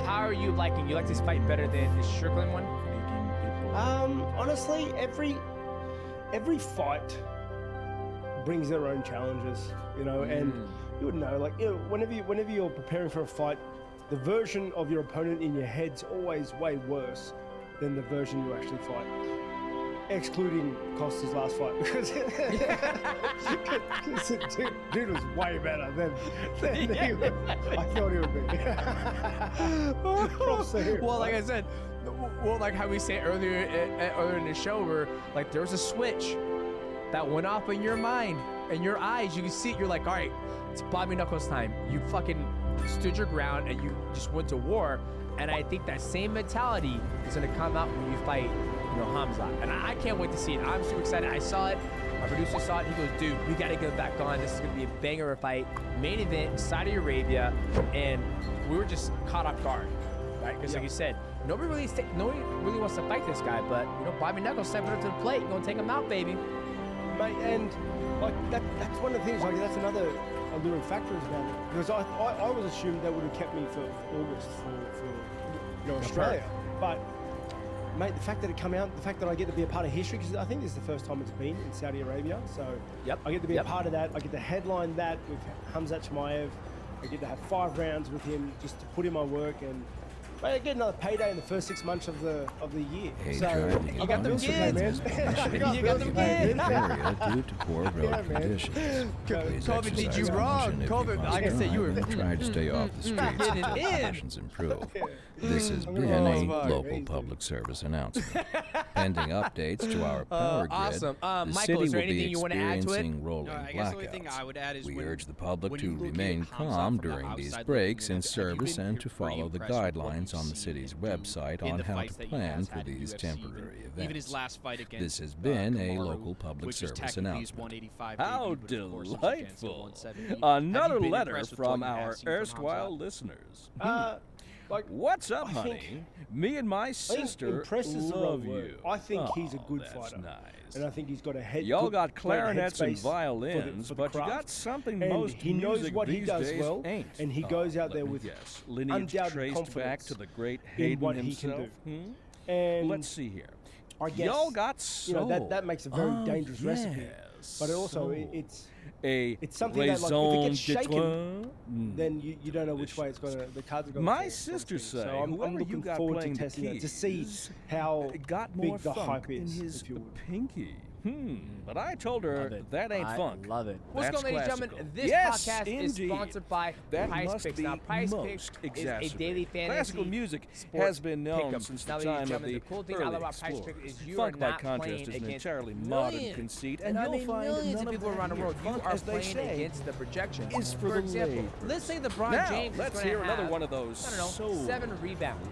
How are you liking? You like this fight better than the Strickland one? Honestly, every fight brings their own challenges, and you would know, whenever you're preparing for a fight, the version of your opponent in your head's always way worse than the version you actually fight. Excluding Costa's last fight, because dude was way better than I thought he would be. Props to him, well, like I said, like how we say earlier in the show, where like there was a switch that went off in your mind and your eyes. You can see it. You're like, all right, it's Bobby Knuckles time. You fucking stood your ground and you just went to war. And I think that same mentality is going to come out when you fight, Khamzat. And I can't wait to see it. I'm super excited. I saw it. Our producer saw it. He goes, dude, we got to get back on. This is going to be a banger of a fight. Main event, Saudi Arabia. And we were just caught off guard, right? Because like you said, nobody really wants to fight this guy. But, Bobby Knuckles stepping up to the plate. Going to take him out, baby. Mate, and that's one of the things, that's another alluring factor about it. Because I was assumed they would have kept me for August for Australia. But mate, the fact that it come out, the fact that I get to be a part of history, because I think this is the first time it's been in Saudi Arabia, so I get to be a part of that. I get to headline that with Khamzat Chimaev. I get to have 5 rounds with him just to put in my work, and I get another payday in the first 6 months of the year. Hey, so you got them kids. You got them kids. Area due to poor road conditions. Please COVID did you exercise wrong. caution if COVID, you like I said, you were try to stay off the streets until conditions improve. This has been a local public service announcement. Pending updates to our power grid, awesome. the Michael, city is there will be anything you want to add to it? experiencing rolling I guess the only thing I would add is we when- urge the public when to you look at remain Khamzat calm from the during these outside breaks looking in in, have you service been and to pretty follow the impressed with what guidelines you've on the seen city's him do website in on the how fights to that he plan has for had in these UFC, temporary even his events. last fight against This has been a Kamaru, local public which is service technically his announcement. 185 How debut, but of course it was against the delightful. 170. Another Have you been letter impressed with from what you have our seen from erstwhile Khamzat? listeners. What's up, I honey? think- Me and my I think sister impressed is the love wrong word. you. I think he's a good that's fighter. Nice. And I think he's got a head. Y'all good- got great clarinets and headspace for the- violins, for the but you got craft. something And most he knows music what he these does days well, ain't. and he goes out let there me with guess. Lineage undoubted traced back confidence to the great in Hayden what he himself. can do. And Let's see here. I guess Y'all got soul. that makes a very dangerous recipe but also So, it's something that, like, if it gets shaken, then you don't know which way it's gonna, the cards are going. My sisters say so I'm whoever looking you got forward playing to the testing it to see keys how got more big the funk hype in is. his If you would. pinky. But I told her that ain't I funk. love it. What's That's going on, ladies and classical. gentlemen? This Yes, podcast is indeed. sponsored by That Prize must Picks. be Now, Prize most Picks is a exacerbated. daily fantasy Classical music sports has been known pick'em. since Now, the ladies and time of gentlemen, the the cool thing I early love about Prize explorers. Picks is you Funk, are by not contrast, playing is an against entirely modern millions, conceit, and and I you'll mean find millions none of of people that around the here. world. You Funk, are as they playing say, against the projection. is for For the example, labourers. let's say LeBron Now, James let's is going hear to another have, one of those I don't know, soul 7 rebounds.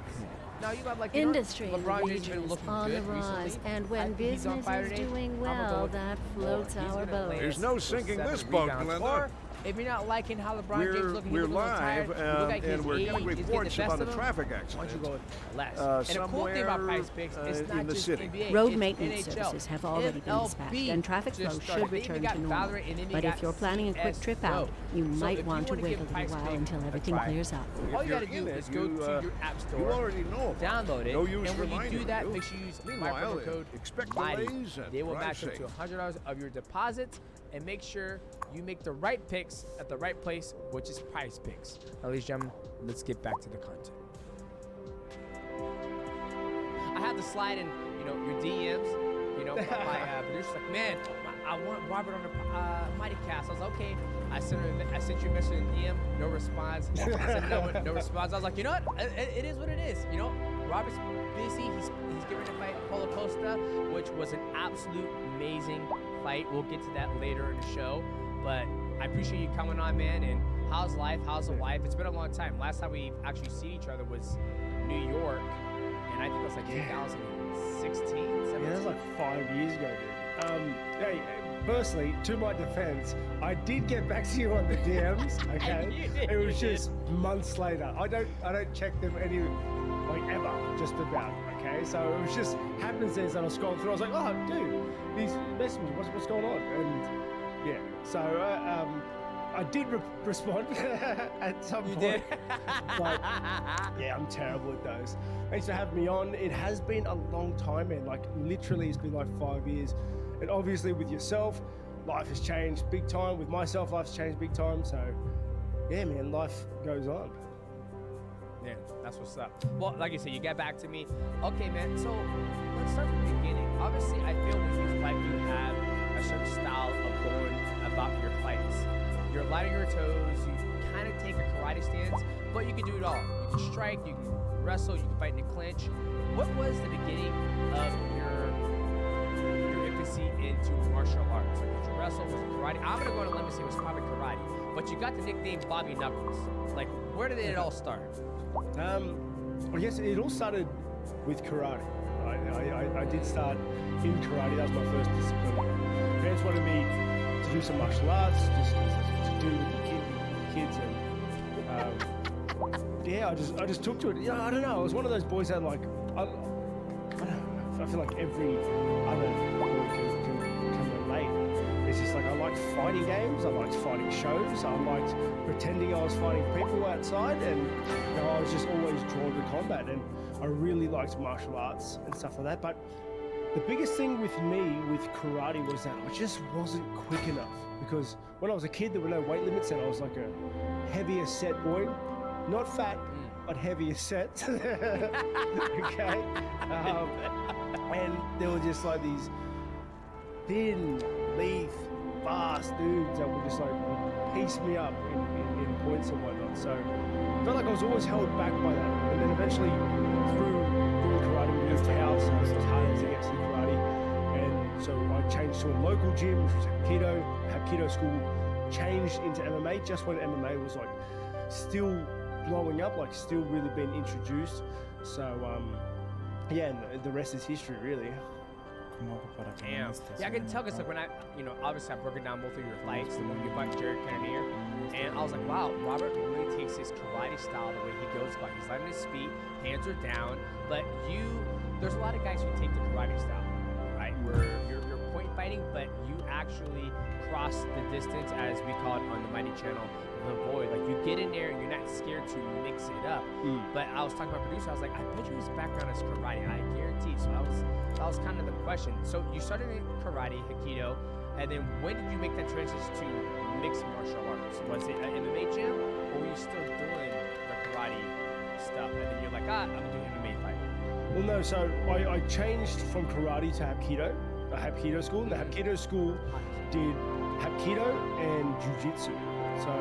Now you got like Industry in the LeBron James has region been is looking on good the rise, recently. and I when think he's on business fire is today. doing I'm gonna go well, with that more. floats He's our gonna boat. play There's us no for sinking 7 this boat, rebounds. Glenda. Or if you're not liking how LeBron James looking, We're he looks a little tired, live, you look like and his we're age getting is reports the best about a of him, traffic why don't you accident. go with less? And the cool thing about somewhere, Prize Picks is in not the just city. NBA. Road it's maintenance NHL. services have already been dispatched, MLB and traffic flow just should started. They even return got to normal. Valorant, and then you But got if you're planning a quick trip out, you So might if want to wanna wait give a little Prize while Picks until a everything try, clears up. all you you're gotta do in is it, go you, to your app store, you already know. download it, No use and when you reminding do that, you. make sure you use my Meanwhile, promo code expect MIGHTY. delays and They will drive match up to safe. $100 of your deposit, and make sure you make the right picks at the right place, which is Prize Picks. Now, ladies and gentlemen, let's get back to the content. I had to slide in, your DMs, my producer's like, man, I want Robert on the Mighty Cast. I was like, okay. I sent you a message in DM, no response. I said no response. I was like, you know what? It is what it is. Robert's busy. He's getting ready to fight Paulo Costa, which was an absolute amazing fight. We'll get to that later in the show. But I appreciate you coming on, man. And how's life? How's the wife? It's been a long time. Last time we actually seen each other was New York, and I think it was like 2016, 17. Yeah, that was like 5 years ago, dude. Hey, firstly, to my defense, I did get back to you on the DMs. Okay, it was just months later. I don't check them ever, just about. Okay, so it was just happenstance that I was scrolling through. I was like, oh, dude, these messages, what's going on? And yeah, so I did respond at some point. Did? But yeah, I'm terrible at those. Thanks for having me on. It has been a long time, man. Like literally, it's been like 5 years. And obviously, with yourself, life has changed big time. With myself, life's changed big time. So yeah, man, life goes on. Yeah, that's what's up. Well, like you said, you get back to me. Okay, man, so let's start from the beginning. Obviously, I feel when you fight, you have a certain style of going about your fights. You're light on your toes, you kind of take a karate stance, but you can do it all. You can strike, you can wrestle, you can fight in the clinch. What was the beginning of your infancy into martial arts? Like, did you wrestle? Was it karate? I'm going to go on a limb and say it was probably karate, but you got the nickname Bobby Knuckles. Like, where did it all start? I guess it all started with karate. I did start in karate. That was my first discipline. Parents wanted me to do some martial arts, just to do with the kids, and yeah, I just took to it. I don't know. I was one of those boys that I don't know. I feel like every other boy can relate. It's just like I liked fighting games, I liked fighting shows, I liked pretending I was fighting people outside, and I was just always drawn to combat, and I really liked martial arts and stuff like that. But the biggest thing with me with karate was that I just wasn't quick enough, because when I was a kid there were no weight limits, and I was like a heavier set boy, not fat, but heavier set. Okay, and there were just like these thin, lithe, fast dudes that would just piece me up in points and whatnot. So I felt like I was always held back by that. And then eventually through doing karate, we moved house, and it was harder to get to karate. And so I changed to a local gym, which was Hapkido school, changed into MMA just when MMA was still blowing up, still really being introduced. So yeah, and the rest is history, really. Damn. Yeah, I can tell because when obviously I'm breaking down both of your fights, the one you fight Jared Cannonier, and I was like, wow, Robert really takes his karate style, the way he goes about. He's light on his feet, hands are down, but there's a lot of guys who take the karate style, right? Where you're point fighting, but you actually cross the distance, as we call it on the Mighty channel, the void. Like, you get in there and you're not scared to mix it up. But I was talking about producer, I was like, I bet you his background is karate, I guarantee. So that was kind of the question. So you started in karate, Hapkido. And then when did you make that transition to mixed martial arts? Was it an MMA gym, or were you still doing the karate stuff? And then you're like, I'm gonna do MMA fighting. Well, no. So I changed from karate to Hapkido, a Hapkido school. And the Hapkido school did Hapkido and Jiu-Jitsu. So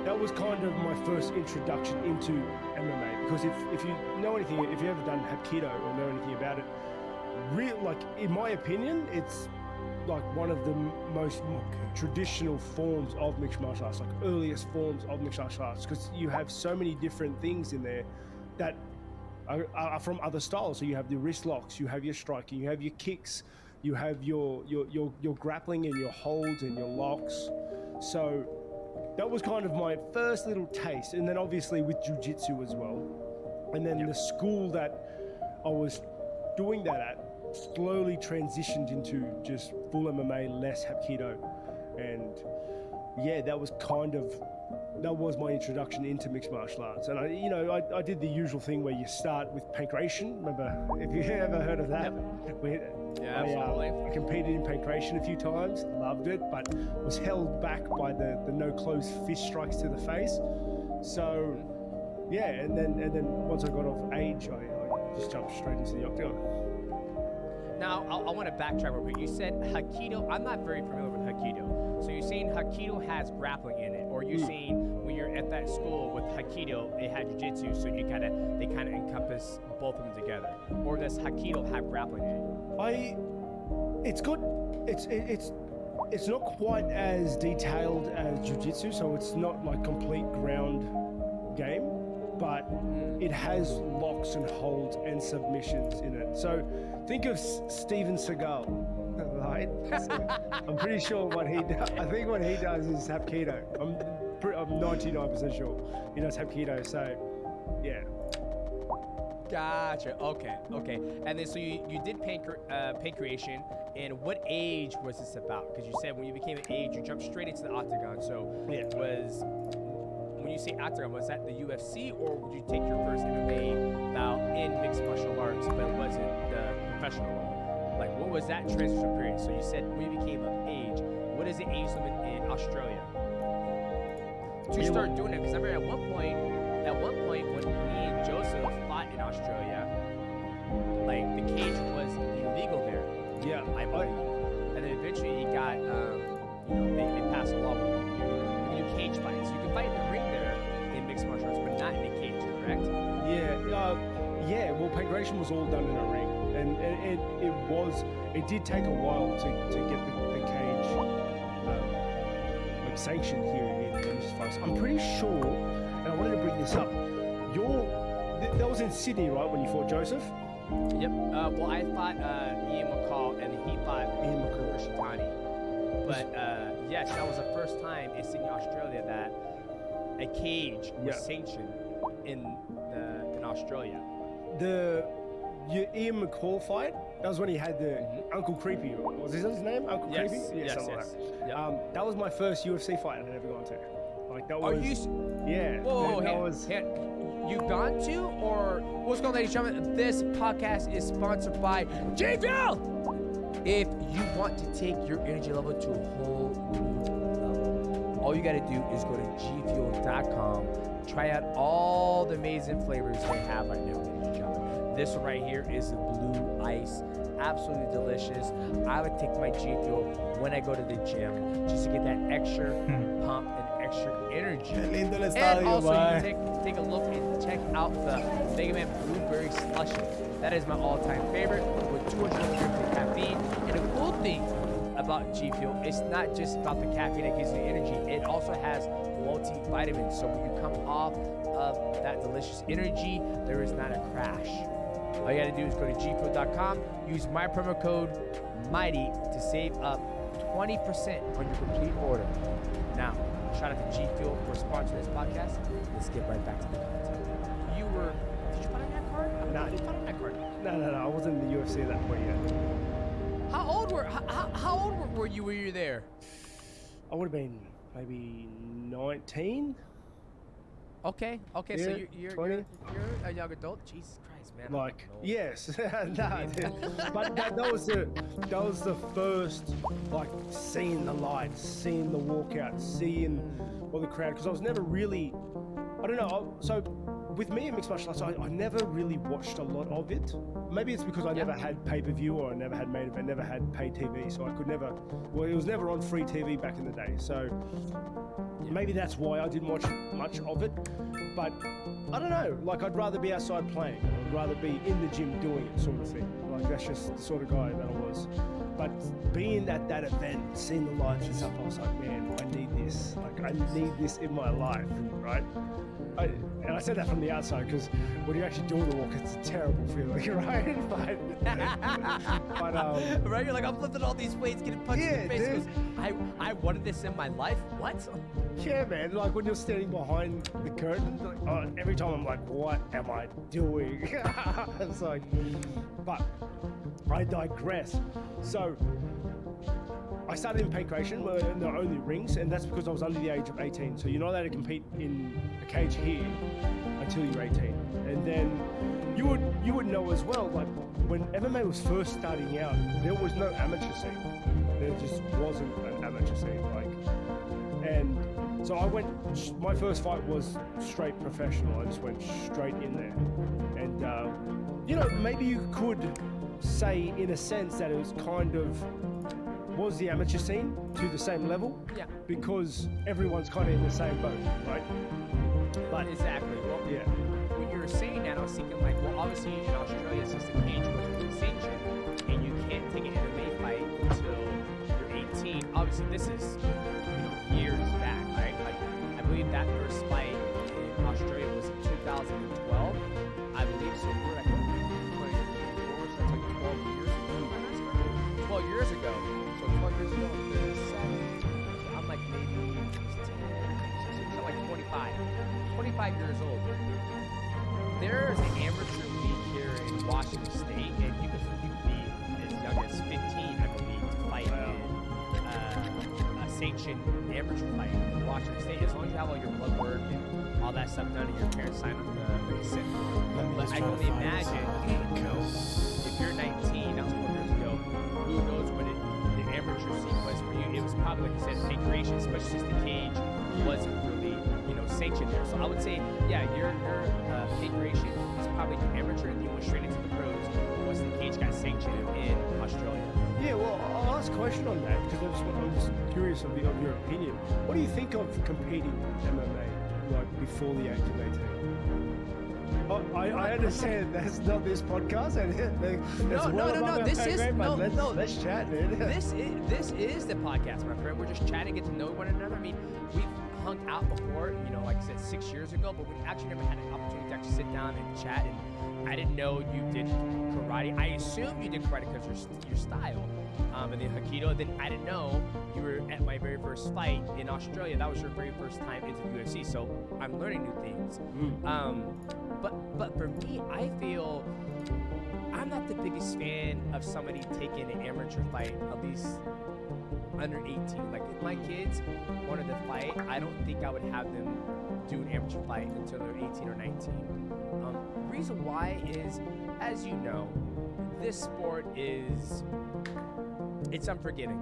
that was kind of my first introduction into MMA. Because if you know anything, if you've ever done Hapkido or know anything about it, like in my opinion, it's like one of the most traditional forms of mixed martial arts, like earliest forms of mixed martial arts, because you have so many different things in there that are from other styles. So you have the wrist locks, you have your striking, you have your kicks, you have your grappling and your holds and your locks. So that was kind of my first little taste, and then obviously with jiu-jitsu as well. And then the school that I was doing that at slowly transitioned into just full MMA, less Hapkido. And yeah, that was my introduction into mixed martial arts. And I did the usual thing where you start with pankration. Remember, if you ever heard of that? Absolutely. I competed in pankration a few times, loved it, but was held back by the no close fist strikes to the face. So yeah, and then once I got of age, I just jumped straight into the octagon. Now, I want to backtrack real quick. You said Hapkido. I'm not very familiar with Hapkido. So you're saying Hapkido has grappling in it, or you're saying when you're at that school with Hapkido, it had jiu-jitsu, so they kind of encompass both of them together, or does Hapkido have grappling in it? It's good. It's not quite as detailed as jiu-jitsu, so it's not like complete ground game, but it has locks and holds and submissions in it. So think of Steven Seagal, right? I'm pretty sure what he does. I think what he does is Hapkido. I'm 99% sure he does Hapkido. So yeah. Gotcha. Okay. And then so you did pancreation, and what age was this about? Because you said when you became an age, you jumped straight into the octagon. So it was, when you say octagon, was that the UFC, or would you take your first MMA bout in mixed martial arts, but it wasn't the professional one? Like, what was that transition period? So you said when you became of age, what is the age limit in Australia to start doing it? Because I remember at one point when me and Joseph fought in Australia, like the cage was illegal there. Yeah, I believe. And then eventually it got, they passed a law where you do cage fights. You can fight in the ring there in mixed martial arts, but not in a cage, correct? Yeah. Well, pancration was all done in a ring, and it did take a while to get the cage like sanctioned here in New South Wales. I'm pretty sure, and I wanted to bring this up. That was in Sydney, right, when you fought Joseph? Yep. Well, I fought Ian McCall, and he fought Ian Shitani. But yes, that was the first time in Sydney, Australia, that a cage was sanctioned in Australia. Your Ian McCall fight, that was when he had the Uncle Creepy. Was his name? Uncle Creepy? Yes. Yep. That was my first UFC fight I'd ever gone to. Like that was. Yeah. Whoa, you gone to, or what's going on, ladies and gentlemen? This podcast is sponsored by G Fuel. If you want to take your energy level to a whole new level, all you got to do is go to gfuel.com. Try out all the amazing flavors they have right now, ladies and gentlemen. This one right here is the blue ice. Absolutely delicious. I would take my G Fuel when I go to the gym just to get that extra pump and extra energy. And also, you can take a look and check out the Mega Man Blueberry Slushie. That is my all-time favorite with 200 milligrams of caffeine. And the cool thing about G Fuel, it's not just about the caffeine that gives you energy. It also has multivitamins. So when you come off of that delicious energy, there is not a crash. All you gotta do is go to gfuel.com, use my promo code MIGHTY to save up 20% on your complete order. Now, shout out to G Fuel for sponsoring this podcast. Let's get right back to the content. Did you fight on that card? You fought on that card? No, I wasn't in the UFC at that point yet. How old were you when you were there? I would have been maybe 19. Okay. Yeah, So you're 20. a young adult. Jesus Christ, man. Like, yes, no, but that was the first, like, seeing the lights, seeing the walkout, seeing all the crowd, because I was never really, I don't know, so with me in mixed martial arts, I never really watched a lot of it. Maybe it's because I never had pay-per-view, or I never had main event, never had pay TV, so I could never, well, it was never on free TV back in the day, so maybe that's why I didn't watch much of it. But I don't know, like, I'd rather be outside playing. I'd rather be in the gym doing it, sort of thing. Like, that's just the sort of guy that I was. But being at that event, seeing the lights and stuff, I was like, man, I need this. Like, I need this in my life, right? And I said that from the outside, because when you're actually doing the walk, it's a terrible feeling, right? But right, you're like, I'm lifting all these weights, getting punched in the face. Dude. I wanted this in my life. What? Yeah, man. Like, when you're standing behind the curtain, like, every time I'm like, what am I doing? It's like, but I digress. So I started in paint creation, where there are only rings, and that's because I was under the age of 18. So you're not allowed to compete in a cage here until you're 18. And then you would know as well, like, when MMA was first starting out, there was no amateur scene. There just wasn't an amateur scene, like. And so I went, my first fight was straight professional. I just went straight in there. And, you know, maybe you could say in a sense that it was kind of, was the amateur scene to the same level? Yeah. Because everyone's kind of in the same boat, right? But exactly. Well, yeah. When you were saying that, I was thinking, like, well, obviously in Australia, since the cage wasn't sanctioned, and you can't take an MMA fight until you're 18. Obviously, this is, years back, right? Like, I believe that first fight in Australia was in 2012. I believe so. We're like, so that's like 12 years ago. 12 years ago. So 12 years ago, I'm 37. So I'm like maybe 10, like 25 years old. There's an amateur league here in Washington State, and you could be as young as 15, I believe, to fight in a sanctioned amateur fight in Washington State, as long as you have all your blood work and all that stuff done, and your parents sign the consent form. But I can only imagine if you're 19, that was 12 years ago, who knows what the amateur scene was for you. It was probably, like you said, paint creation, especially since the cage wasn't really, sanctioned there. So I would say, yeah, your paint creation is probably amateur, and you went straight into the pros once the cage got sanctioned in Australia. Yeah, well, I'll ask a question on that, because I'm just curious of your opinion. What do you think of competing MMA, like, before the age of 18? I understand that's not this podcast, and no. This is let's chat, man. This is the podcast, my friend. We're just chatting, get to know one another. I mean, we've hung out before, like I said, 6 years ago, but we actually never had an opportunity to actually sit down and chat. And I didn't know you did karate. I assumed you did karate because your style, and then Aikido. Then I didn't know you were at my very first fight in Australia. That was your very first time into the UFC. So I'm learning new things. But for me, I feel I'm not the biggest fan of somebody taking an amateur fight, at least under 18. Like, if my kids wanted to fight, I don't think I would have them do an amateur fight until they're 18 or 19. Reason why is, as you know, this sport it's unforgiving,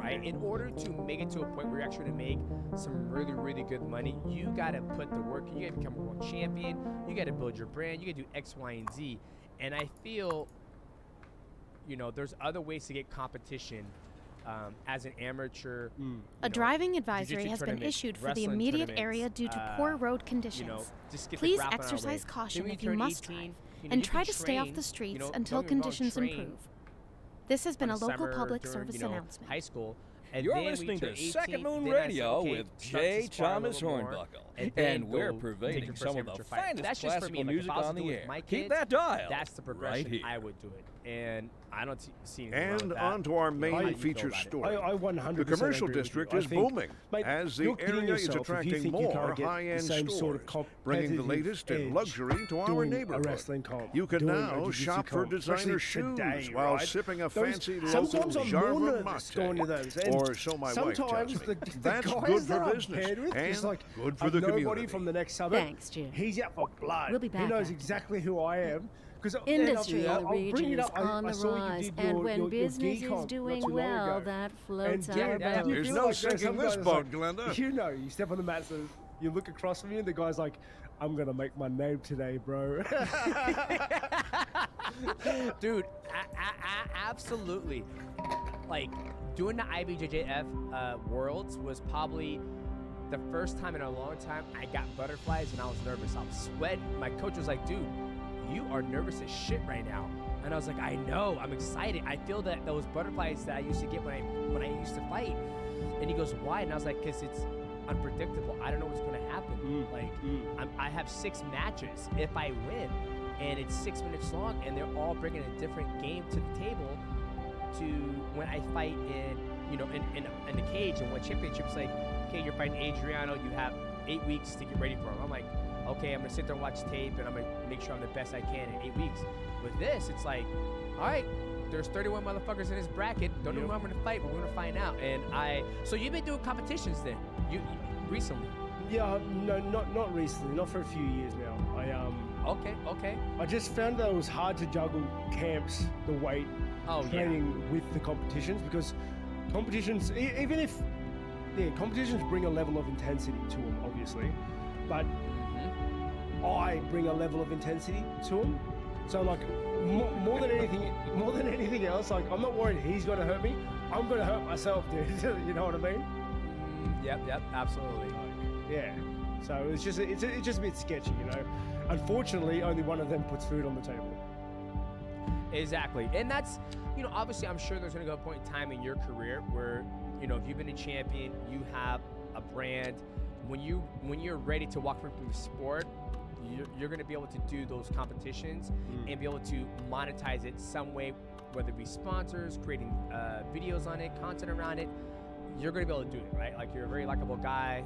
right? In order to make it to a point where you're actually going to make some really, really good money, you got to put the work in. You got to become a world champion. You got to build your brand. You got to do X, Y, and Z. And I feel, there's other ways to get competition as an amateur. A driving advisory has been issued for the immediate area due to poor road conditions. Please exercise caution if you must drive, and try to stay off the streets until conditions improve. This has been a local public service announcement. High school. You're listening to Second Moon Radio with J. Thomas Hornbuckle, and we're pervading some of the finest classical music on the air. Keep that dial. That's the progression right I would do it, and I don't see anything And wrong with on that. to our main feature story. I 100% The commercial agree with district you. I is think, booming mate, as you're the kidding area is yourself if you attracting think you can't more get the high-end same stores, sort of bringing the competitive latest in edge luxury to our doing a neighborhood. wrestling comp, You can doing a now jiu-jitsu shop for comp, designer especially shoes today, while right? sipping a Those- fancy sometimes local I'm more genre nervous going to those, mocktail. and or so my wife tells sometimes me. the That's guys good that for I'm business paired with, and just like good for the nobody community. from the next suburb. Thanks, Jim. He's out for blood. We'll be back He knows after exactly who I am. Industry in the bring region it is up. on I the saw you rise, did and your when business geek comp is doing not too long well, ago. that floats And our boat. There's no sinking this boat, Glenda. You know, you step on the mat, so you look across from you, and the guy's like, I'm going to make my name today, bro. Dude, absolutely. Like, doing the IBJJF Worlds was probably the first time in a long time I got butterflies and I was nervous. I was sweating. My coach was like, dude, you are nervous as shit right now. And I was like, I know, I'm excited. I feel that those butterflies that I used to get when I used to fight. And he goes, why? And I was like, because it's unpredictable. I don't know what's going to happen. I have 6 matches if I win, and it's 6 minutes long, and they're all bringing a different game to the table to when I fight in the cage and win championships. Like, okay, you're fighting Adriano, you have 8 weeks to get ready for him. I'm like, okay, I'm gonna sit there and watch tape, and I'm gonna make sure I'm the best I can in 8 weeks. With this, it's like, all right, there's 31 motherfuckers in this bracket. Don't know who I'm gonna fight, but we're gonna find out. And so you've been doing competitions then? You recently? Yeah, no, not recently, not for a few years now. Okay. I just found that it was hard to juggle camps, the weight, training with the competitions, because competitions, even if, competitions bring a level of intensity to them, obviously, but I bring a level of intensity to them. So like, more than anything else, like, I'm not worried he's gonna hurt me. I'm gonna hurt myself, dude. You know what I mean? Yep, absolutely. Yeah. So it's just a bit sketchy, you know. Unfortunately, only one of them puts food on the table. Exactly, and that's, obviously, I'm sure there's gonna go a point in time in your career where, if you've been a champion, you have a brand. When you're ready to walk from the sport, you're going to be able to do those competitions and be able to monetize it some way, whether it be sponsors, creating videos on it, content around it. You're going to be able to do it, right? Like, you're a very likable guy.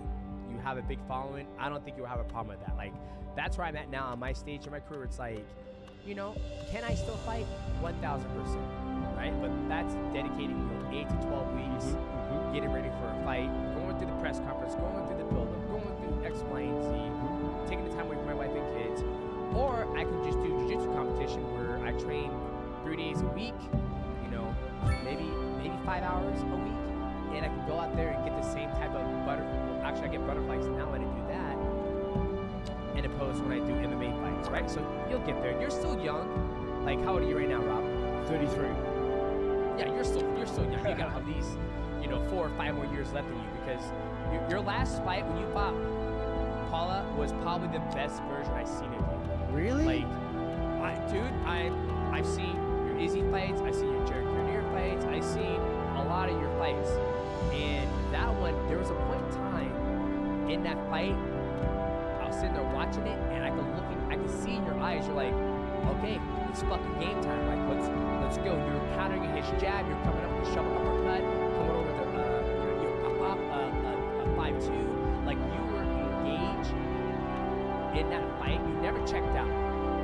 You have a big following. I don't think you'll have a problem with that. Like, that's where I'm at now on my stage in my career. It's like, can I still fight? 1,000%, right? But that's dedicating 8 to 12 weeks, getting ready for a fight, going through the press conference, going through the build-up, going through X, Y, and Z, taking the time away from my wife and kids. Or I can just do jiu-jitsu competition where I train 3 days a week, maybe 5 hours a week, and I can go out there and get the same type of actually, I get butterflies now when I do that, and opposed when I do MMA fights, right? So you'll get there. You're still young. Like, how old are you right now, Rob? 33. Yeah, you're still young. You got at least 4 or 5 more years left in you, because your last fight when you fought Paula was probably the best version I've seen of you. Really? Like, I've seen your Izzy fights. I've seen your Jared Cannonier fights. I've seen a lot of your fights, and that one, there was a point in time in that fight, I was sitting there watching it, and I can see in your eyes, you're like, okay, it's fucking game time. Like, let's go. You're countering his jab. You're coming up with a shovel uppercut, coming over the a 5-2. Like, you were engaged in that fight. You never checked out,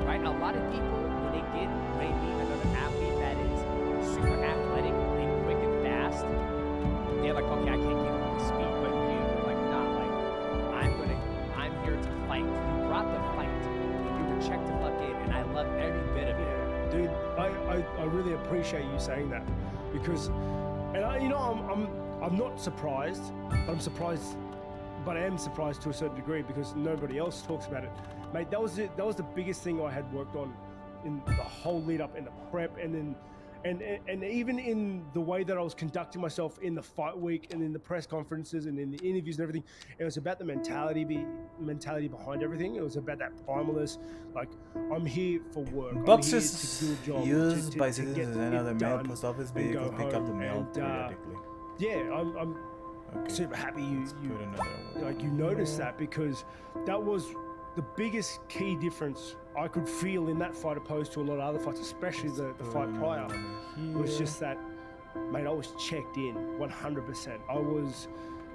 right? A lot of people, when they meet another athlete that is super athletic and quick and fast, they're like, okay, I can't keep up with speed. But you were like, nah, like, I'm here to fight. You brought the fight. You were checked the fuck in, and I love every bit of it. Dude, I really appreciate you saying that, because, and I'm not surprised, but I am surprised to a certain degree, because nobody else talks about it. Mate, that was the biggest thing I had worked on in the whole lead up and the prep, and then and even in the way that I was conducting myself in the fight week and in the press conferences and in the interviews and everything. It was about the mentality behind everything. It was about that primalness, like, I'm here for work. Boxes I'm here to do a job, used by to citizens get and other mail done post office and vehicles go pick up the home. mail And, periodically. Yeah, I'm Okay. super happy you Put another one. like you noticed that, because that was the biggest key difference I could feel in that fight opposed to a lot of other fights, especially the fight prior. It was just that, mate, I was checked in 100%.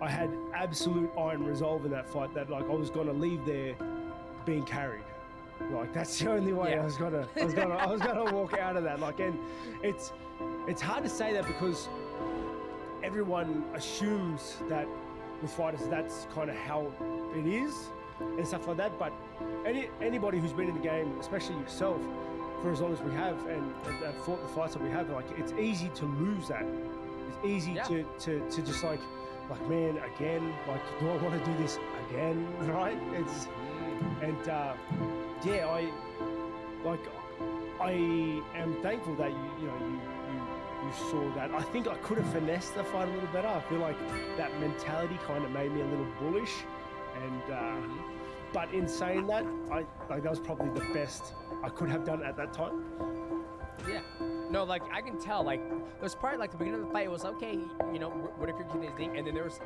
I had absolute iron resolve in that fight, that, like, I was gonna leave there being carried. Like, that's the only way I was gonna walk out of that. Like, and it's hard to say that, because everyone assumes that with fighters, that's kind of how it is and stuff like that. But anybody who's been in the game, especially yourself, for as long as we have and fought the fights that we have, like it's easy to lose that. It's easy to just like man, again, like do I want to do this again, right? It's and I am thankful that you saw that. I think I could have finessed the fight a little better. I feel like that mentality kind of made me a little bullish, and but in saying that, that was probably the best I could have done at that time. Yeah. No, like I can tell. Like there was part like the beginning of the fight. It was okay, Whitaker getting his thing, and then there was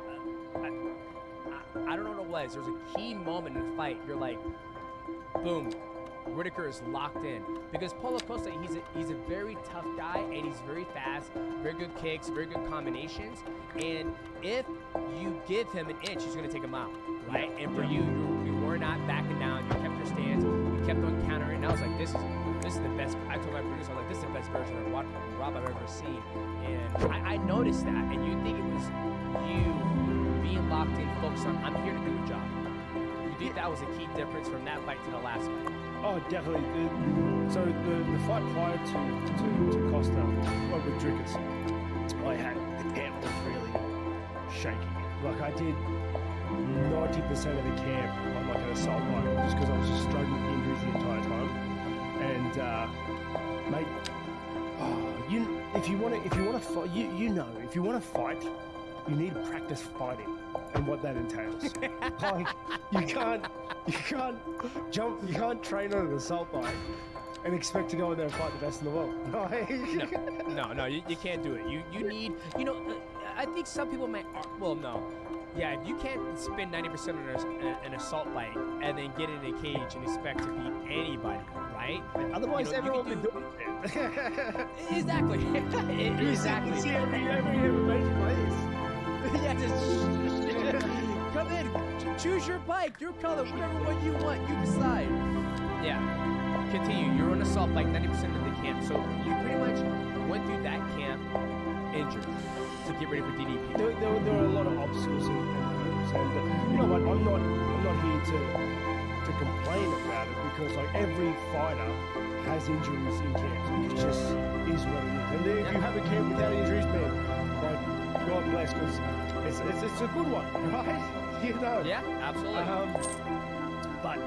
I don't know what it was. There was a key moment in the fight. You're like, boom. Whitaker is locked in because Paulo Costa, he's a very tough guy and he's very fast, very good kicks, very good combinations. And if you give him an inch, he's going to take a mile, right? And for you were not backing down. You kept your stance. You kept on countering. And I was like, this is the best. I told my producer, I was like, this is the best version of Rob I've ever seen. And I noticed that. And you think it was you being locked in, focused on, I'm here to do a job. You think that was a key difference from that fight to the last fight? Oh, definitely. So the fight prior to Costa, with Drickers, I had the camp was really shaky. Like I did 90% of the camp on like an assault fight, just because I was just struggling with injuries the entire time. And mate, if you want to fight, if you want to fight, you need to practice fighting and what that entails. Like you can't jump, you can't train on an assault fight and expect to go in there and fight the best in the world. No, you can't do it. You need, I think some people might, yeah, you can't spend 90% on an assault fight and then get in a cage and expect to beat anybody, right? Otherwise, everyone would do it. Exactly. Exactly. See every major place. Yeah, just come in, choose your bike, your color, whatever one you want, you decide. Yeah, continue. You're on assault bike 90% of the camp, so you pretty much went through that camp injured to get ready for DDP. There were a lot of obstacles and hurdles, and you know what? I'm not here to complain about it because like every fighter has injuries in camp. It just is what it is. And if you have a camp without injuries, man, like God bless, because it's a good one, right? Yeah, absolutely. But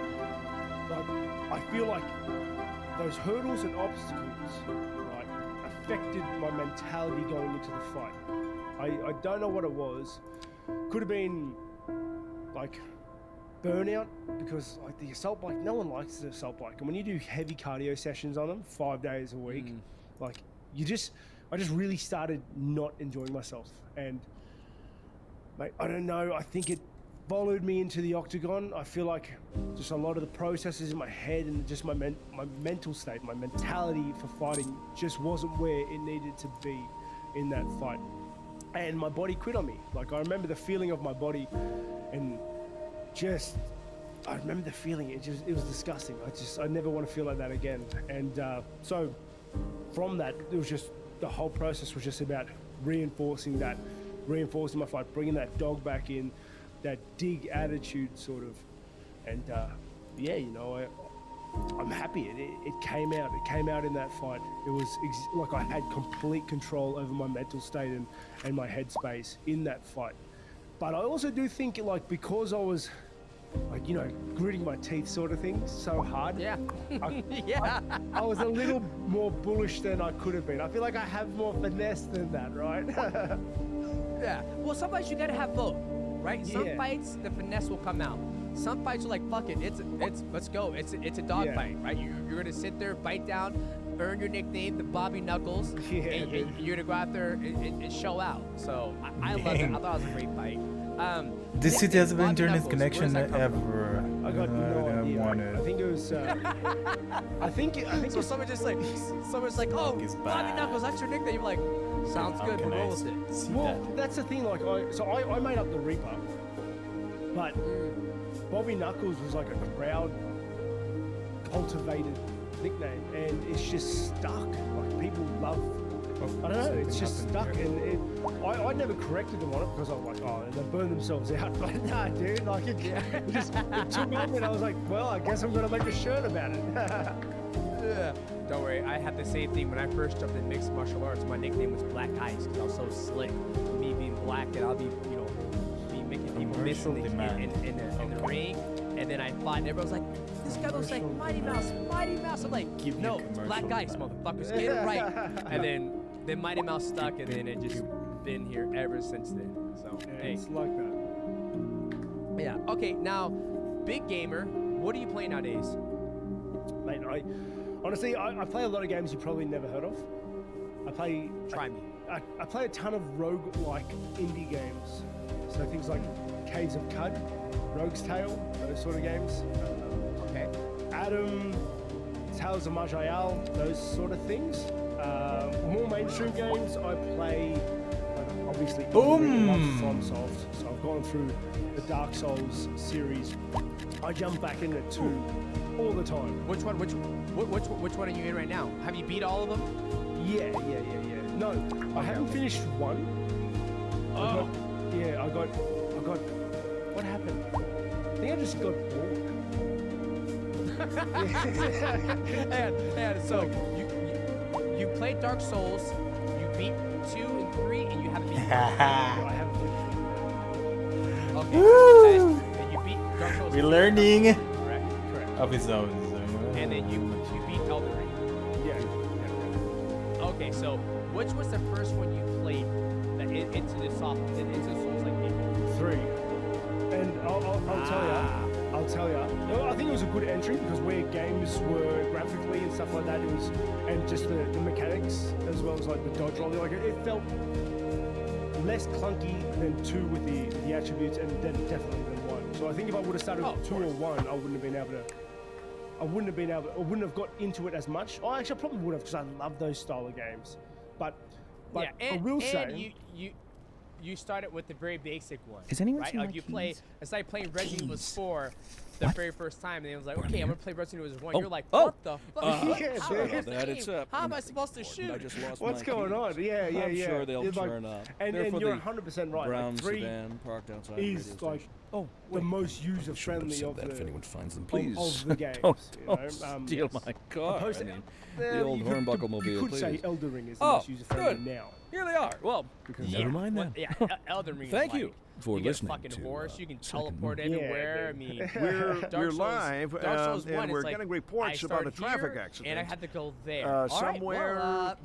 I feel like those hurdles and obstacles, right, affected my mentality going into the fight. I don't know what it was. Could have been like burnout, because like the assault bike, no one likes the assault bike, and when you do heavy cardio sessions on them 5 days a week, like I just really started not enjoying myself. And mate, I don't know, I think it followed me into the octagon. I feel like just a lot of the processes in my head and just my mental state, my mentality for fighting just wasn't where it needed to be in that fight. And my body quit on me. Like I remember the feeling of my body, and I remember the feeling, it was disgusting. I never want to feel like that again. And so from that, it was just, the whole process was just about reinforcing my fight, bringing that dog back in, that dig attitude sort of. And I'm happy. It came out. It came out in that fight. It was like I had complete control over my mental state and my headspace in that fight. But I also do think, like, because I was, like, gritting my teeth sort of thing so hard. Yeah. I was a little more bullish than I could have been. I feel like I have more finesse than that, right? Yeah. Well, some fights you gotta have both, right? Some fights, the finesse will come out. Some fights are like, fuck it, let's go. It's a dog fight, right? You're gonna sit there, bite down, earn your nickname, the Bobby Knuckles, and you're gonna go out there and show out. So I love it. I thought it was a great fight. This city has been internet connection ever. I got no idea. I think it was. I think. So someone's like, oh, Bobby Knuckles, that's your nickname. You're like, sounds good. We'll roll with it. Well, that's the thing. Like, I made up the Reaper, but Bobby Knuckles was like a crowd cultivated nickname, and it's just stuck. Like people love I don't know, it's just stuck, and I never corrected them on it because I was like, oh, they burn themselves out. But nah, dude, like it took on me, and I was like, well, I guess I'm gonna make a shirt about it. Don't worry, I had the same thing when I first jumped in mixed martial arts. My nickname was Black Ice because I was so slick. Me being black, and I'll be, be making people miss in the ring. And then I fought, and everyone's like, this guy looks like Mighty Mouse, Mighty Mouse. I'm like, no, it's Black Ice, motherfuckers, get it right. And then Mighty Mouse stuck, and then it just been here ever since then. So, hey. It's like that. Yeah, okay, now, big gamer, what are you playing nowadays? Mate, honestly, I play a lot of games you probably never heard of. Try me. I play a ton of rogue-like indie games. So things like Caves of Cud, Rogue's Tale, those sort of games. Okay. Adam, Tales of Majayal, those sort of things. More mainstream games, I play, obviously, FromSoft. So I've gone through the Dark Souls series. I jump back into 2 all the time. Which one are you in right now? Have you beat all of them? Yeah. No, I haven't finished 1. Oh. I got. What happened? I think I just got bored. and so you played Dark Souls, you beat 2 and 3, and you haven't beat 4. I haven't finished 1. Okay. And you beat Dark Souls. We're learning. Correct. Of his own. And then you beat Elden Ring. Yeah. Okay, so which was the first one you played into the Souls like game? 3. And I'll tell you. I think it was a good entry because where games were graphically and stuff like that, it was, and just the mechanics as well as like the dodge rolling, like it felt less clunky than 2 with the attributes, and then definitely than 1. So I think if I would have started with 2 or 1, I wouldn't have got into it as much. Oh, actually, I probably would have because I love those style of games. But yeah, I will say you started with the very basic one. Is anyone right? seeing Like my you keys? play. It's like playing Resident Evil 4 the very first time, and it was like, okay, I'm gonna play Resident Evil 1. You're like, what the fuck? How am I supposed to shoot? I just lost What's my going keys. on? Yeah. I'm sure they'll turn up. And you're 100% right. Brown like 3 sedan parked outside is like the most user-friendly of if anyone finds them, of please. the games. Don't steal my car. I mean, the old Hornbuckle mobile, You could please. say Elden Ring is the most user-friendly now. Here they are. Well, never mind then. Yeah, Elden Ring. Thank is you like, for you get a listening fucking to, horse. You can teleport everywhere. I mean, We're Dark Souls, live, Dark Souls 1, and we're it's like, getting reports about a traffic accident. And I had to go there. Somewhere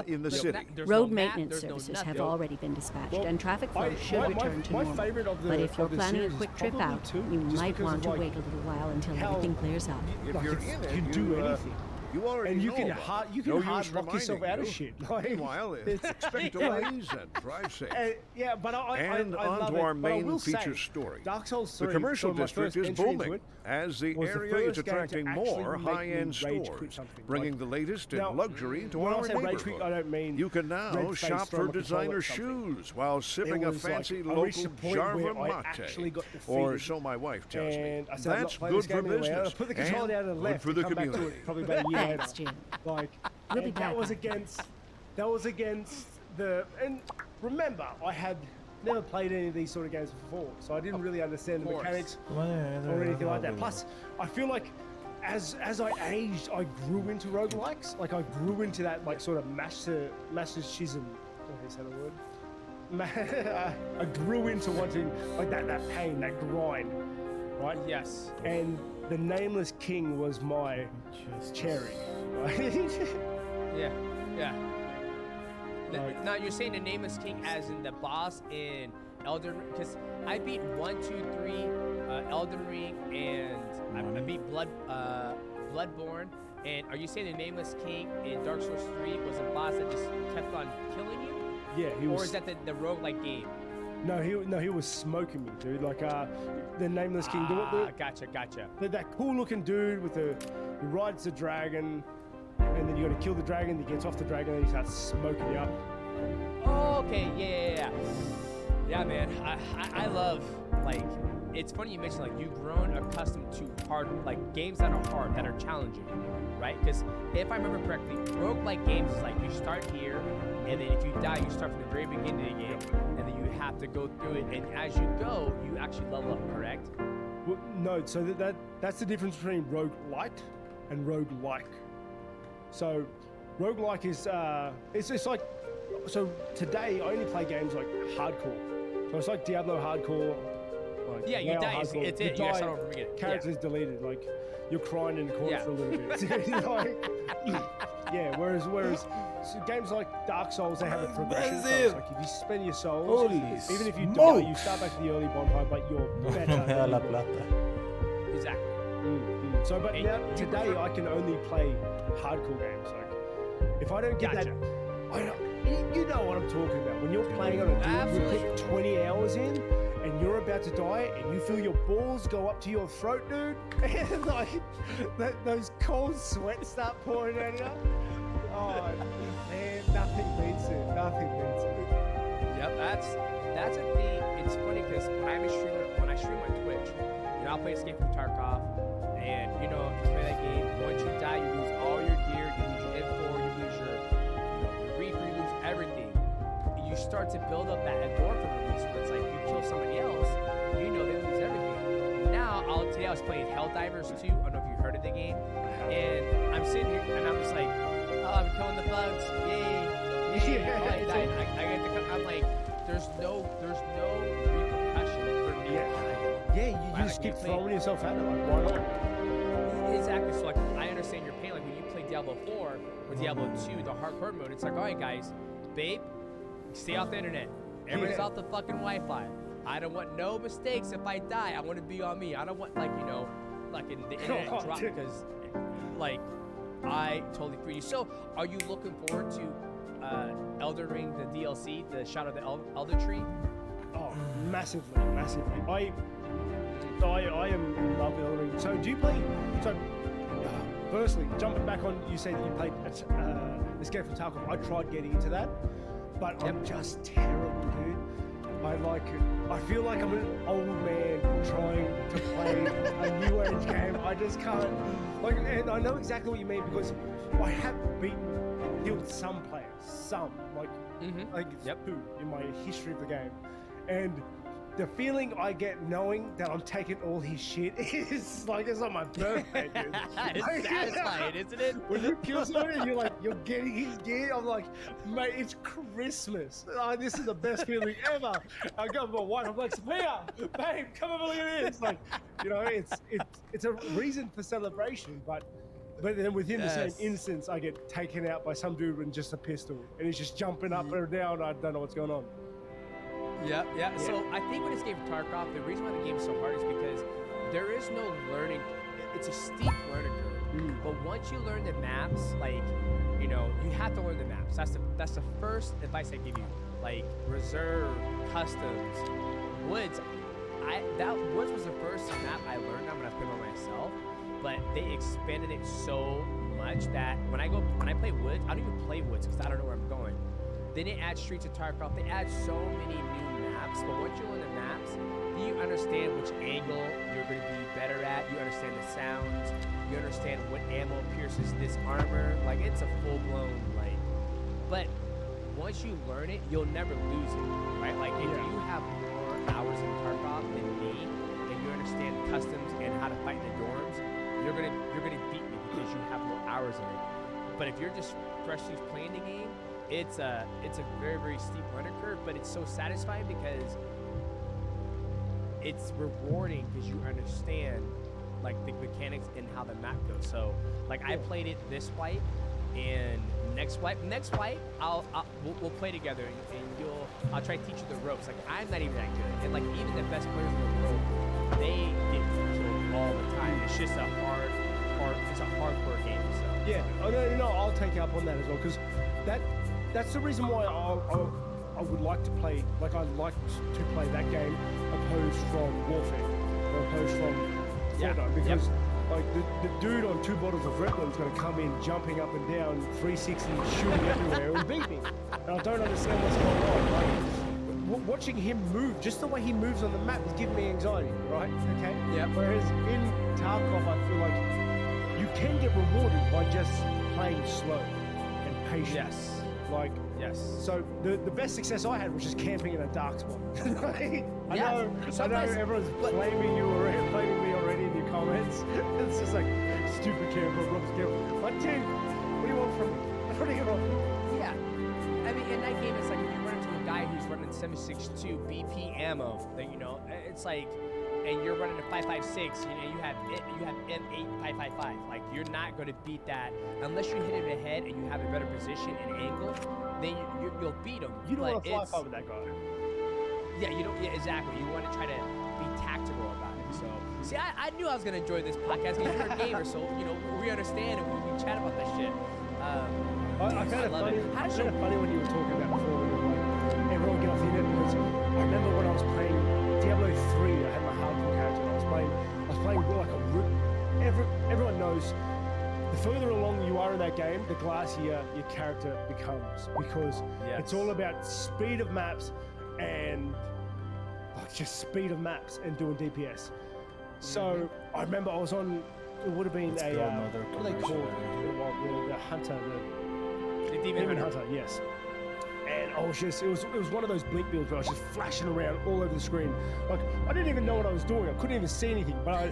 in the city. Road maintenance services have already been dispatched, and traffic flow should return to normal. But if you're planning a quick trip out, you might want to wait a little while until everything clears up. If you're in it, you can do anything. You already and you know can about hard it. you can No hard use lock yourself reminding out of you. shit. Like, Meanwhile, expect delays and drive safe. Yeah, but I And love on to it, our but I main will feature say, story. Dark Souls 3, The commercial so my district first is entry into booming it as the was the area is first game to attracting actually more make me high-end rage stores, quit something. bringing Like, the latest now, in luxury to when our I say rage quit, neighborhood. I don't mean You can now red-faced shop throwing for a controller designer at something. shoes while sipping It a was like, fancy I local reached a point Jarva where I mate, actually got or defeated. so my wife tells me. And I said, I'm not That's playing good this for game anymore. business I put the controller and down and good left for the and come back to community. it probably about a year later. Thanks, Jim. Like, We'll be and back. that was against the, and remember, I had never played any of these sort of games before, so I didn't really understand the mechanics or anything like that. Plus, I feel like as I aged, I grew into roguelikes. Like, I grew into that, like, sort of masochism. Is that a word? I grew into wanting, like, that pain, that grind, right? Yes. And the Nameless King was my cherry, right? Yeah. Now you're saying the Nameless King as in the boss in Elden Ring? Because I beat 1, 2, 3, Elden Ring, and I beat Bloodborne. And are you saying the Nameless King in Dark Souls 3 was a boss that just kept on killing you? Yeah, he was. Or is that the roguelike game? No, he was smoking me, dude. Like, the Nameless King. Gotcha. That cool looking dude with he rides the dragon, and then you got to kill the dragon. He gets off the dragon, and he starts smoking you up. Oh, okay, yeah. Yeah, man. I love, like, it's funny you mentioned, like, you've grown accustomed to hard, like, games that are hard, that are challenging, right? Because if I remember correctly, roguelike games is like you start here, and then if you die, you start from the very beginning of the game, and then you have to go through it, and as you go, you actually level up, correct? Well, no, so that's the difference between roguelite and roguelike. So roguelike is it's like, so today I only play games like hardcore. So it's like Diablo hardcore. Like yeah, you die. Hardcore. It's it. You gotta start over again. Character's deleted. Like you're crying in the corner for a little bit. Like, yeah. Whereas so games like Dark Souls, they have a progression. So it's like if you spend your souls, even if you die, you start back to the early bonfire, but you're better. La plata. Exactly. So, but now today I can only play hardcore games. Like if I don't get that, you know what I'm talking about. When you're playing on a dude, you put 20 hours in, and you're about to die, and you feel your balls go up to your throat, dude, and like those cold sweats start pouring out of you. Oh man, nothing beats it. Nothing beats it. Yep, that's a thing. It's funny because when I stream on Twitch, you know, I'll play Escape from Tarkov, and you know, if you play that game, once you die, you lose all your gear, you lose your M4, you lose your reaper, you lose everything. You start to build up that endorphin release where it's like you kill somebody else, you know they lose everything. Now, today I was playing Helldivers 2, I don't know if you heard of the game, and I'm sitting here and I'm just like, oh, I'm killing the bugs, yay. I died. I get to come, I'm like, there's no repercussion for me. Yeah, you just keep throwing yourself at it, like, why not? Exactly, so like, I understand your pain, like when you play Diablo 4 or Diablo 2, the hardcore mode, it's like, alright guys, babe, stay off the internet. Everybody's off the fucking Wi-Fi. I don't want no mistakes if I die. I want to be on me. I don't want, like, you know, like in the internet drop because, like, I totally free you. So, are you looking forward to Elden Ring, the DLC, the Shadow of the Elder Tree? Oh, massively. I am in love with Elden Ring. So, do you play? So, firstly, jumping back on, you said you played Escape from Tarkov. I tried getting into that. But I'm just terrible, dude. I feel like I'm an old man trying to play a new age game. I just can't. Like, and I know exactly what you mean because I have killed some players, two in my history of the game, and the feeling I get knowing that I'm taking all his shit is like it's on my birthday, dude. It's satisfying, isn't it? When you kill somebody and you're getting his gear, I'm like, mate, it's Christmas. Oh, this is the best feeling ever. I go to my wife, I'm like, Sophia, babe, come over, look at this. Like, you know, it's a reason for celebration, but then within the same instance, I get taken out by some dude with just a pistol, and he's just jumping up and down. I don't know what's going on. Yeah. So I think when Escape from Tarkov, the reason why the game is so hard is because there is no learning. It's a steep learning curve. But once you learn the maps, like, you know, you have to learn the maps. That's the first advice I give you. Like reserve, customs, woods. That woods was the first map I learned on when I played by myself. But they expanded it so much that when I play woods, I don't even play woods because I don't know where I'm going. They didn't add Streets of Tarkov. They add so many new maps. But once you learn the maps, then you understand which angle you're going to be better at. You understand the sounds. You understand what ammo pierces this armor. Like, it's a full-blown, like... But once you learn it, you'll never lose it, right? Like, if you have more hours in Tarkov than me, and you understand customs and how to fight in the dorms, you're gonna beat me because you have more hours in it. But if you're just freshly playing the game, it's a very, very steep learning curve, but it's so satisfying because it's rewarding because you understand like the mechanics and how the map goes. So like I played it this wipe and next wipe we'll play together and I'll try to teach you the ropes. Like I'm not even that good, and like even the best players in the world, they get killed all the time. It's just it's a hardcore game. So yeah, no, I'll take you up on that as well because that's the reason why I would like to play, like I like to play that game opposed from Warfare, or opposed from Fortnite, because like the dude on 2 bottles of Red Bull is going to come in jumping up and down, 360, shooting everywhere and beat me. And I don't understand what's going on. Like, watching him move, just the way he moves on the map is giving me anxiety, right? Okay? Yeah. Whereas in Tarkov, I feel like you can get rewarded by just playing slow and patient. Yes. Like, yes. So the best success I had was just camping in a dark spot. I know everyone's blaming me already in your comments. It's just like, stupid camper, Rob's camper. But dude, what do you want from me? What do you want? Yeah. I mean, in that game, it's like if you run into a guy who's running 7.62 BP ammo, then, you know, it's like, and you're running a 5.56, you know, you have M8 5.55. Like, you're not going to beat that unless you hit him in the head and you have a better position and angle. Then you'll beat him. You don't want to fly fight with that guy. Yeah, you don't. Yeah, exactly. You want to try to be tactical about it. So, see, I knew I was going to enjoy this podcast because you're a gamer, so you know we understand and we chat about that shit. I kind of funny when you were talking about before. When you were like, everyone get off the internet because I remember when I was playing Diablo 3. I had my hardcore character. I was playing like a root. Everyone knows. The further along you are in that game, the glassier your character becomes because it's all about speed of maps and like just speed of maps and doing DPS. So I remember I was on. It would have been what are they called? The hunter, the demon hunter. Yes. And I was just, it was one of those blink builds where I was just flashing around all over the screen. Like, I didn't even know what I was doing. I couldn't even see anything, but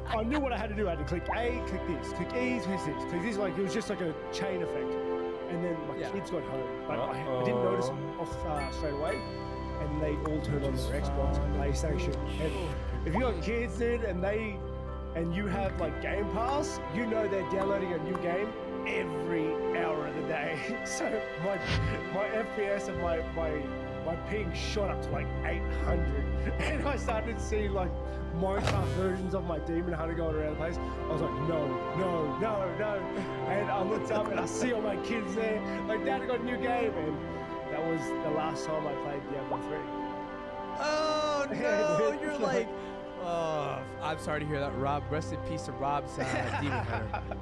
I knew what I had to do. I had to click A, click this, click E, click this, click this. Like, it was just like a chain effect. And then my kids got home, but I didn't notice them off straight away. And they all turned on their Xbox and PlayStation. And if you got kids, dude, and you have like Game Pass, you know they're downloading a new game every hour of the day. So my FPS and my ping shot up to like 800, and I started seeing like Minecraft versions of my Demon Hunter going around the place. I was like, no, and I looked up and I see all my kids there. Like, Dad, I got a new game, and that was the last time I played Diablo 3. Oh no, you're like, oh, I'm sorry to hear that, Rob. Rest in peace to Rob's Demon Hunter.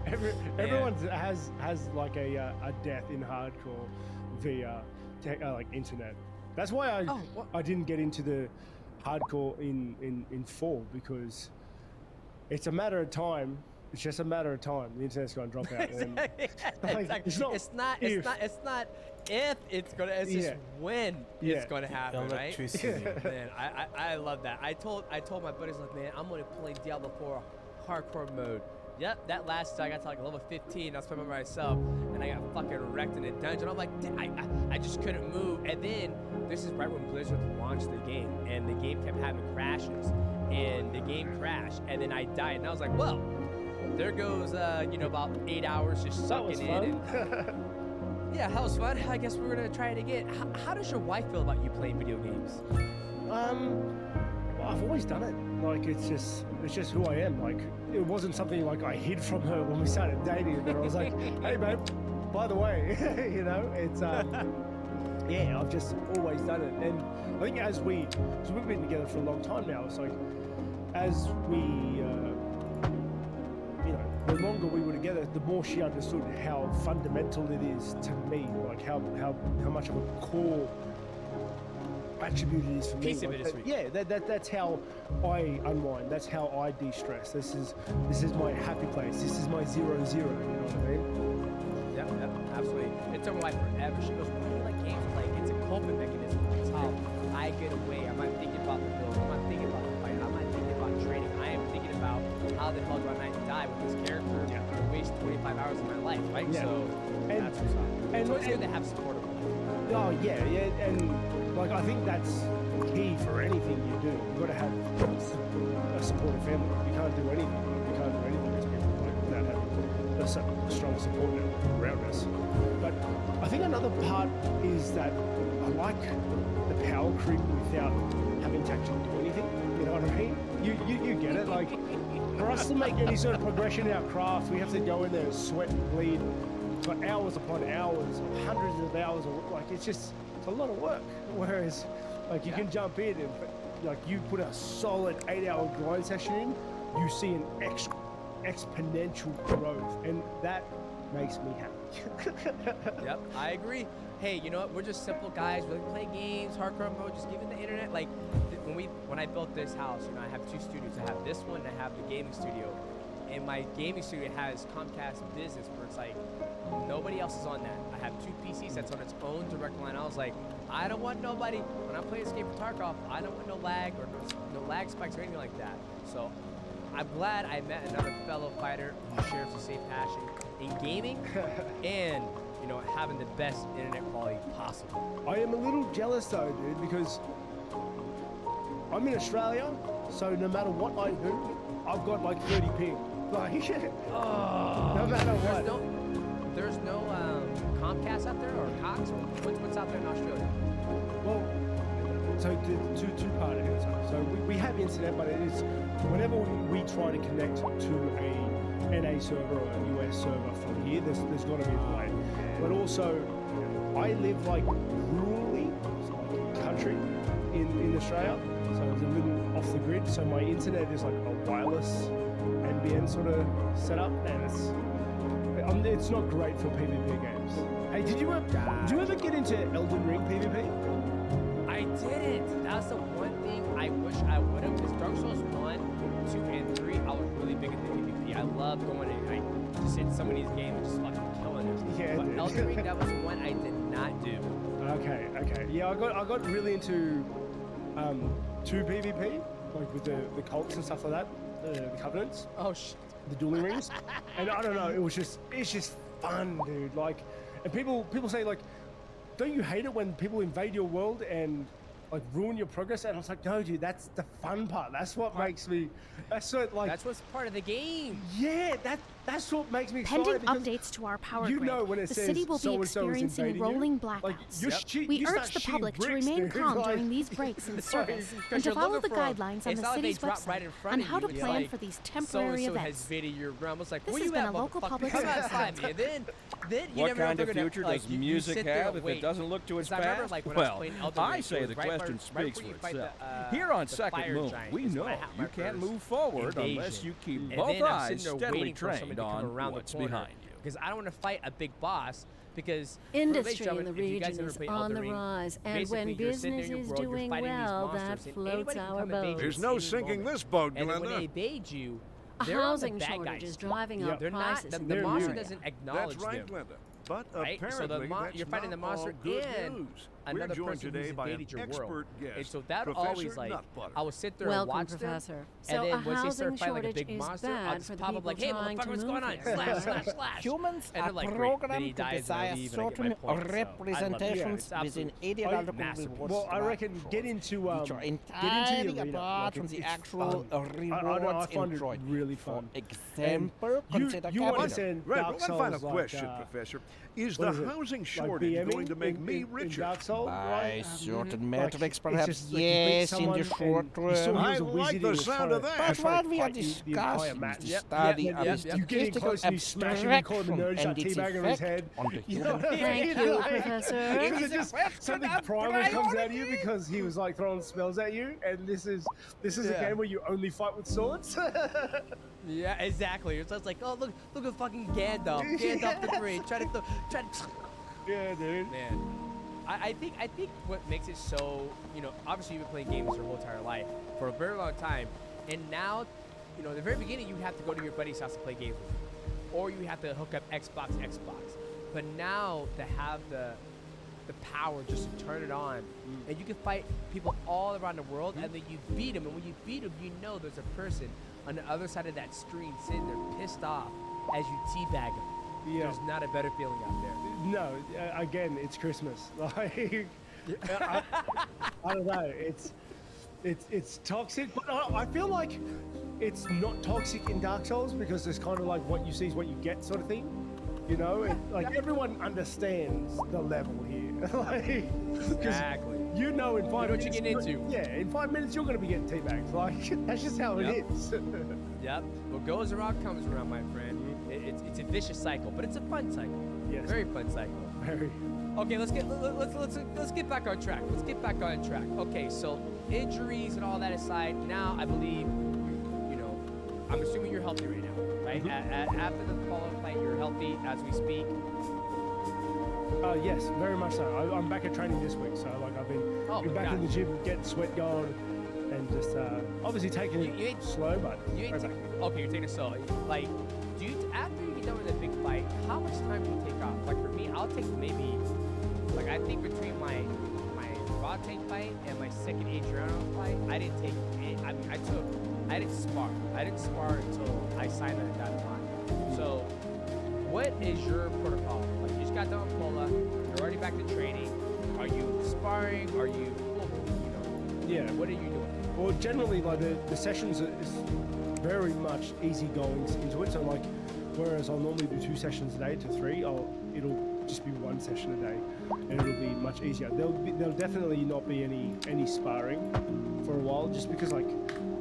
Everyone has like a death in hardcore via like internet. That's why I didn't get into the hardcore in 4 because it's a matter of time. It's just a matter of time. The internet's going to drop out. Exactly. Like, it's not if it's going to. It's just when it's going to happen, right? Man, I love that. I told my buddies, like, man, I'm going to play Diablo 4 hardcore mode. Yep, that last I got to like level 15. I was playing by myself, and I got fucking wrecked in a dungeon. I'm like, I just couldn't move. And then this is right when Blizzard launched the game, and the game kept having crashes, and the game crashed, and then I died, and I was like, well, there goes about 8 hours just sucking in. And, yeah, that was fun. I guess we're gonna try it again. How does your wife feel about you playing video games? Well, I've always done it. Like, it's just who I am. Like, it wasn't something like I hid from her when we started dating, but I was like, hey babe, by the way, you know, it's yeah, I've just always done it. And I think so we've been together for a long time now. It's like, as we the longer we were together, the more she understood how fundamental it is to me, like how much of a core attribute it is for me. Piece of it is yeah, that's how I unwind. That's how I de-stress. This is my happy place. This is my 0-0. You know what I mean? Yeah, absolutely. It's her wife forever. She goes, "Why do you like games?" Like, it's a coping mechanism. It's how I get away. I'm not thinking about the build. I'm not thinking about the fight. I'm not thinking about training. I am thinking about how the hell do I not die with this character and waste 25 hours of my life, right? Yeah. So that's what's up. And so it's good to have support of life. Oh yeah, and like I think that's key for anything you do. You've got to have a supportive family. You can't do anything. You can't do anything as people without having a strong support network around us. But I think another part is that I like the power creep without having to actually do anything. You know what I mean? You get it. Like, for us to make any sort of progression in our craft, we have to go in there and sweat and bleed for hours upon hours, hundreds of hours of work. Like, it's a lot of work. Whereas, like, you can jump in and, like, you put a solid 8-hour grind session in, you see an exponential growth, and that makes me happy. Yep, I agree. Hey, you know what? We're just simple guys. We play games, hardcore mode, just give it the internet. Like when I built this house, you know, I have 2 studios. I have this one and I have the gaming studio. And my gaming studio has Comcast Business, where it's like nobody else is on that. I have 2 PCs that's on its own direct line. I was like, I don't want nobody when I'm playing Escape from Tarkov. I don't want no lag or no lag spikes or anything like that. So I'm glad I met another fellow fighter who shares the same passion in gaming and, you know, having the best internet quality possible. I am a little jealous though, dude, because I'm in Australia, so no matter what I do, I've got like 30 ping. Like, no matter what. There's no Comcast out there or Cox? Or what's out there in Australia? Well, so two-part answer. So we have internet, but it is whenever we try to connect to a NA server or a US server from here, there's got to be a delay. But also, I live like rurally, so like country in Australia, so it's a little off the grid. So my internet is like a wireless NBN sort of setup, and it's not great for PvP games. Hey, did you ever get into Elden Ring PvP? I didn't. That's the one thing I wish I would have. Because Dark Souls 1, 2, and 3, I was really big into PvP. I love going in and just in some of these games and just fucking killing it. Yeah, but Elden Ring, that was one I did not do. Okay. Yeah, I got really into 2 PvP, like with the cults and stuff like that, the covenants. Oh shit. The dueling rings, and I don't know, it's just fun, dude. Like, and people say like, don't you hate it when people invade your world and like ruin your progress? And I was like, no, dude, that's the fun part. That's what makes me. That's what's part of the game. Yeah, that's what makes me excited. Pending updates to our power grid, when it the says city will be experiencing rolling blackouts. Like, we urge the public to remain calm during these breaks in service and to follow the guidelines on the city's website on how to plan for these temporary events. This has been a local public service. What kind of future does music have if it doesn't look to its past? Well, I say the question speaks for itself. Here on Second Moon, we know you can't move forward unless you keep both eyes steadily trained on what's behind you. Because I don't want to fight a big boss. Because industry in the region is on the rise, and when business is doing well, that floats our boat. There's no sinking this boat, Glenda. And when they evade you, a housing shortage is driving up prices. The monster doesn't acknowledge them. That's right, Glenda. But apparently, so you're fighting the monster and another person who's invaded your world. And so that always like, I would sit there and watch Professor. them, so and then once they start fighting like a big monster, I'll just pop up like, hey, motherfucker, what's going on? Slash. Humans are programmed to desire certain representations within ideological rewards. Well, I reckon get into which are entirely apart from the actual rewards enjoyed. Really fun. For example, consider capitalism. Right, one final question, Professor. Is the housing shortage going to make me richer? By certain metrics, perhaps, yes, in the short term. I like the sound of that. But what we are discussing is the study of the statistical abstraction and its effect on the human. Thank you, Professor. Is it just something primal comes at you because he was like throwing spells at you, and this is a game where you only fight with swords? Yeah, exactly. It's just like, oh, look at fucking Gandalf the Great, try to. Yeah, dude. Man, I think what makes it so, you know, obviously you've been playing games your whole entire life for a very long time, and now, you know, in the very beginning you have to go to your buddy's house to play games with him, or you have to hook up Xbox. But now to have the power just to turn it on, and you can fight people all around the world, and then you beat them, and when you beat them, you know there's a person on the other side of that screen sitting there pissed off as you teabag them. Yeah. There's not a better feeling out there. No, again, it's Christmas. Like, I don't know. It's toxic, but I feel like it's not toxic in Dark Souls because it's kind of like what you see is what you get sort of thing. You know, like everyone understands the level here. Like, exactly. You know, in 5 minutes, what you're getting into. Yeah, in 5 minutes you're going to be getting teabagged. Like, that's just how it is. Yep. What goes around comes around, my friend. It's a vicious cycle, but it's a fun cycle. Yes. Very fun cycle. Very. Okay, let's get back on track. Okay, so injuries and all that aside, now I believe you know, I'm assuming you're healthy right now, right? After the follow fight, you're healthy as we speak. Yes, very much so. I'm back at training this week, so like I've been back in the gym, getting sweat going, and just obviously taking it slow, but okay, you're taking it slow. Like, do you after you get done with a big fight, how much time do you take off? Like for me, I'll take maybe, like I think between my raw tank fight and my second Adriano fight, I didn't take it. I mean, I didn't spar. I didn't spar until I signed on the dotted line. So, what is your protocol? Like, you just got done with Pola, you're already back to training. Are you sparring? Are you, Yeah. What are you doing? Well, generally, like the sessions is very much easy going into it. So, like, whereas I'll normally do 2 sessions a day to 3, it'll just be 1 session a day, and it'll be much easier. There'll definitely not be any sparring for a while, just because like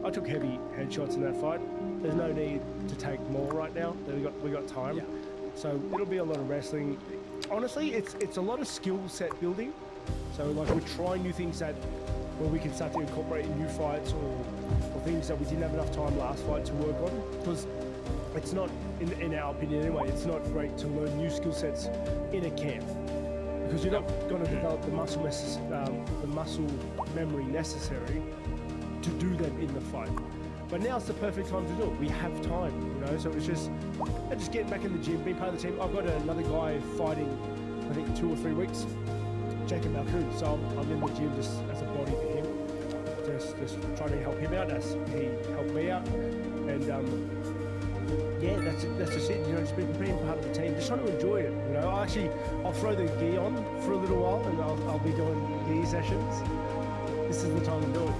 I took heavy headshots in that fight. There's no need to take more right now. We got time, so it'll be a lot of wrestling. Honestly, it's a lot of skill set building. So like we're trying new things where we can start to incorporate in new fights or things that we didn't have enough time last fight to work on, because it's not, in our opinion anyway, it's not great to learn new skill sets in a camp, because you're not going to develop the muscle memory necessary to do them in the fight. But now it's the perfect time to do it. We have time, so it's just getting back in the gym, being part of the team. I've got another guy fighting, I think 2 or 3 weeks, Jacob Malcoon, so I'm in the gym just as a body for him, just trying to help him out as he helped me out, and yeah, that's just it. Just being part of the team, just trying to enjoy it. I'll throw the gi on for a little while, and I'll be doing gi sessions. This is the time to do it.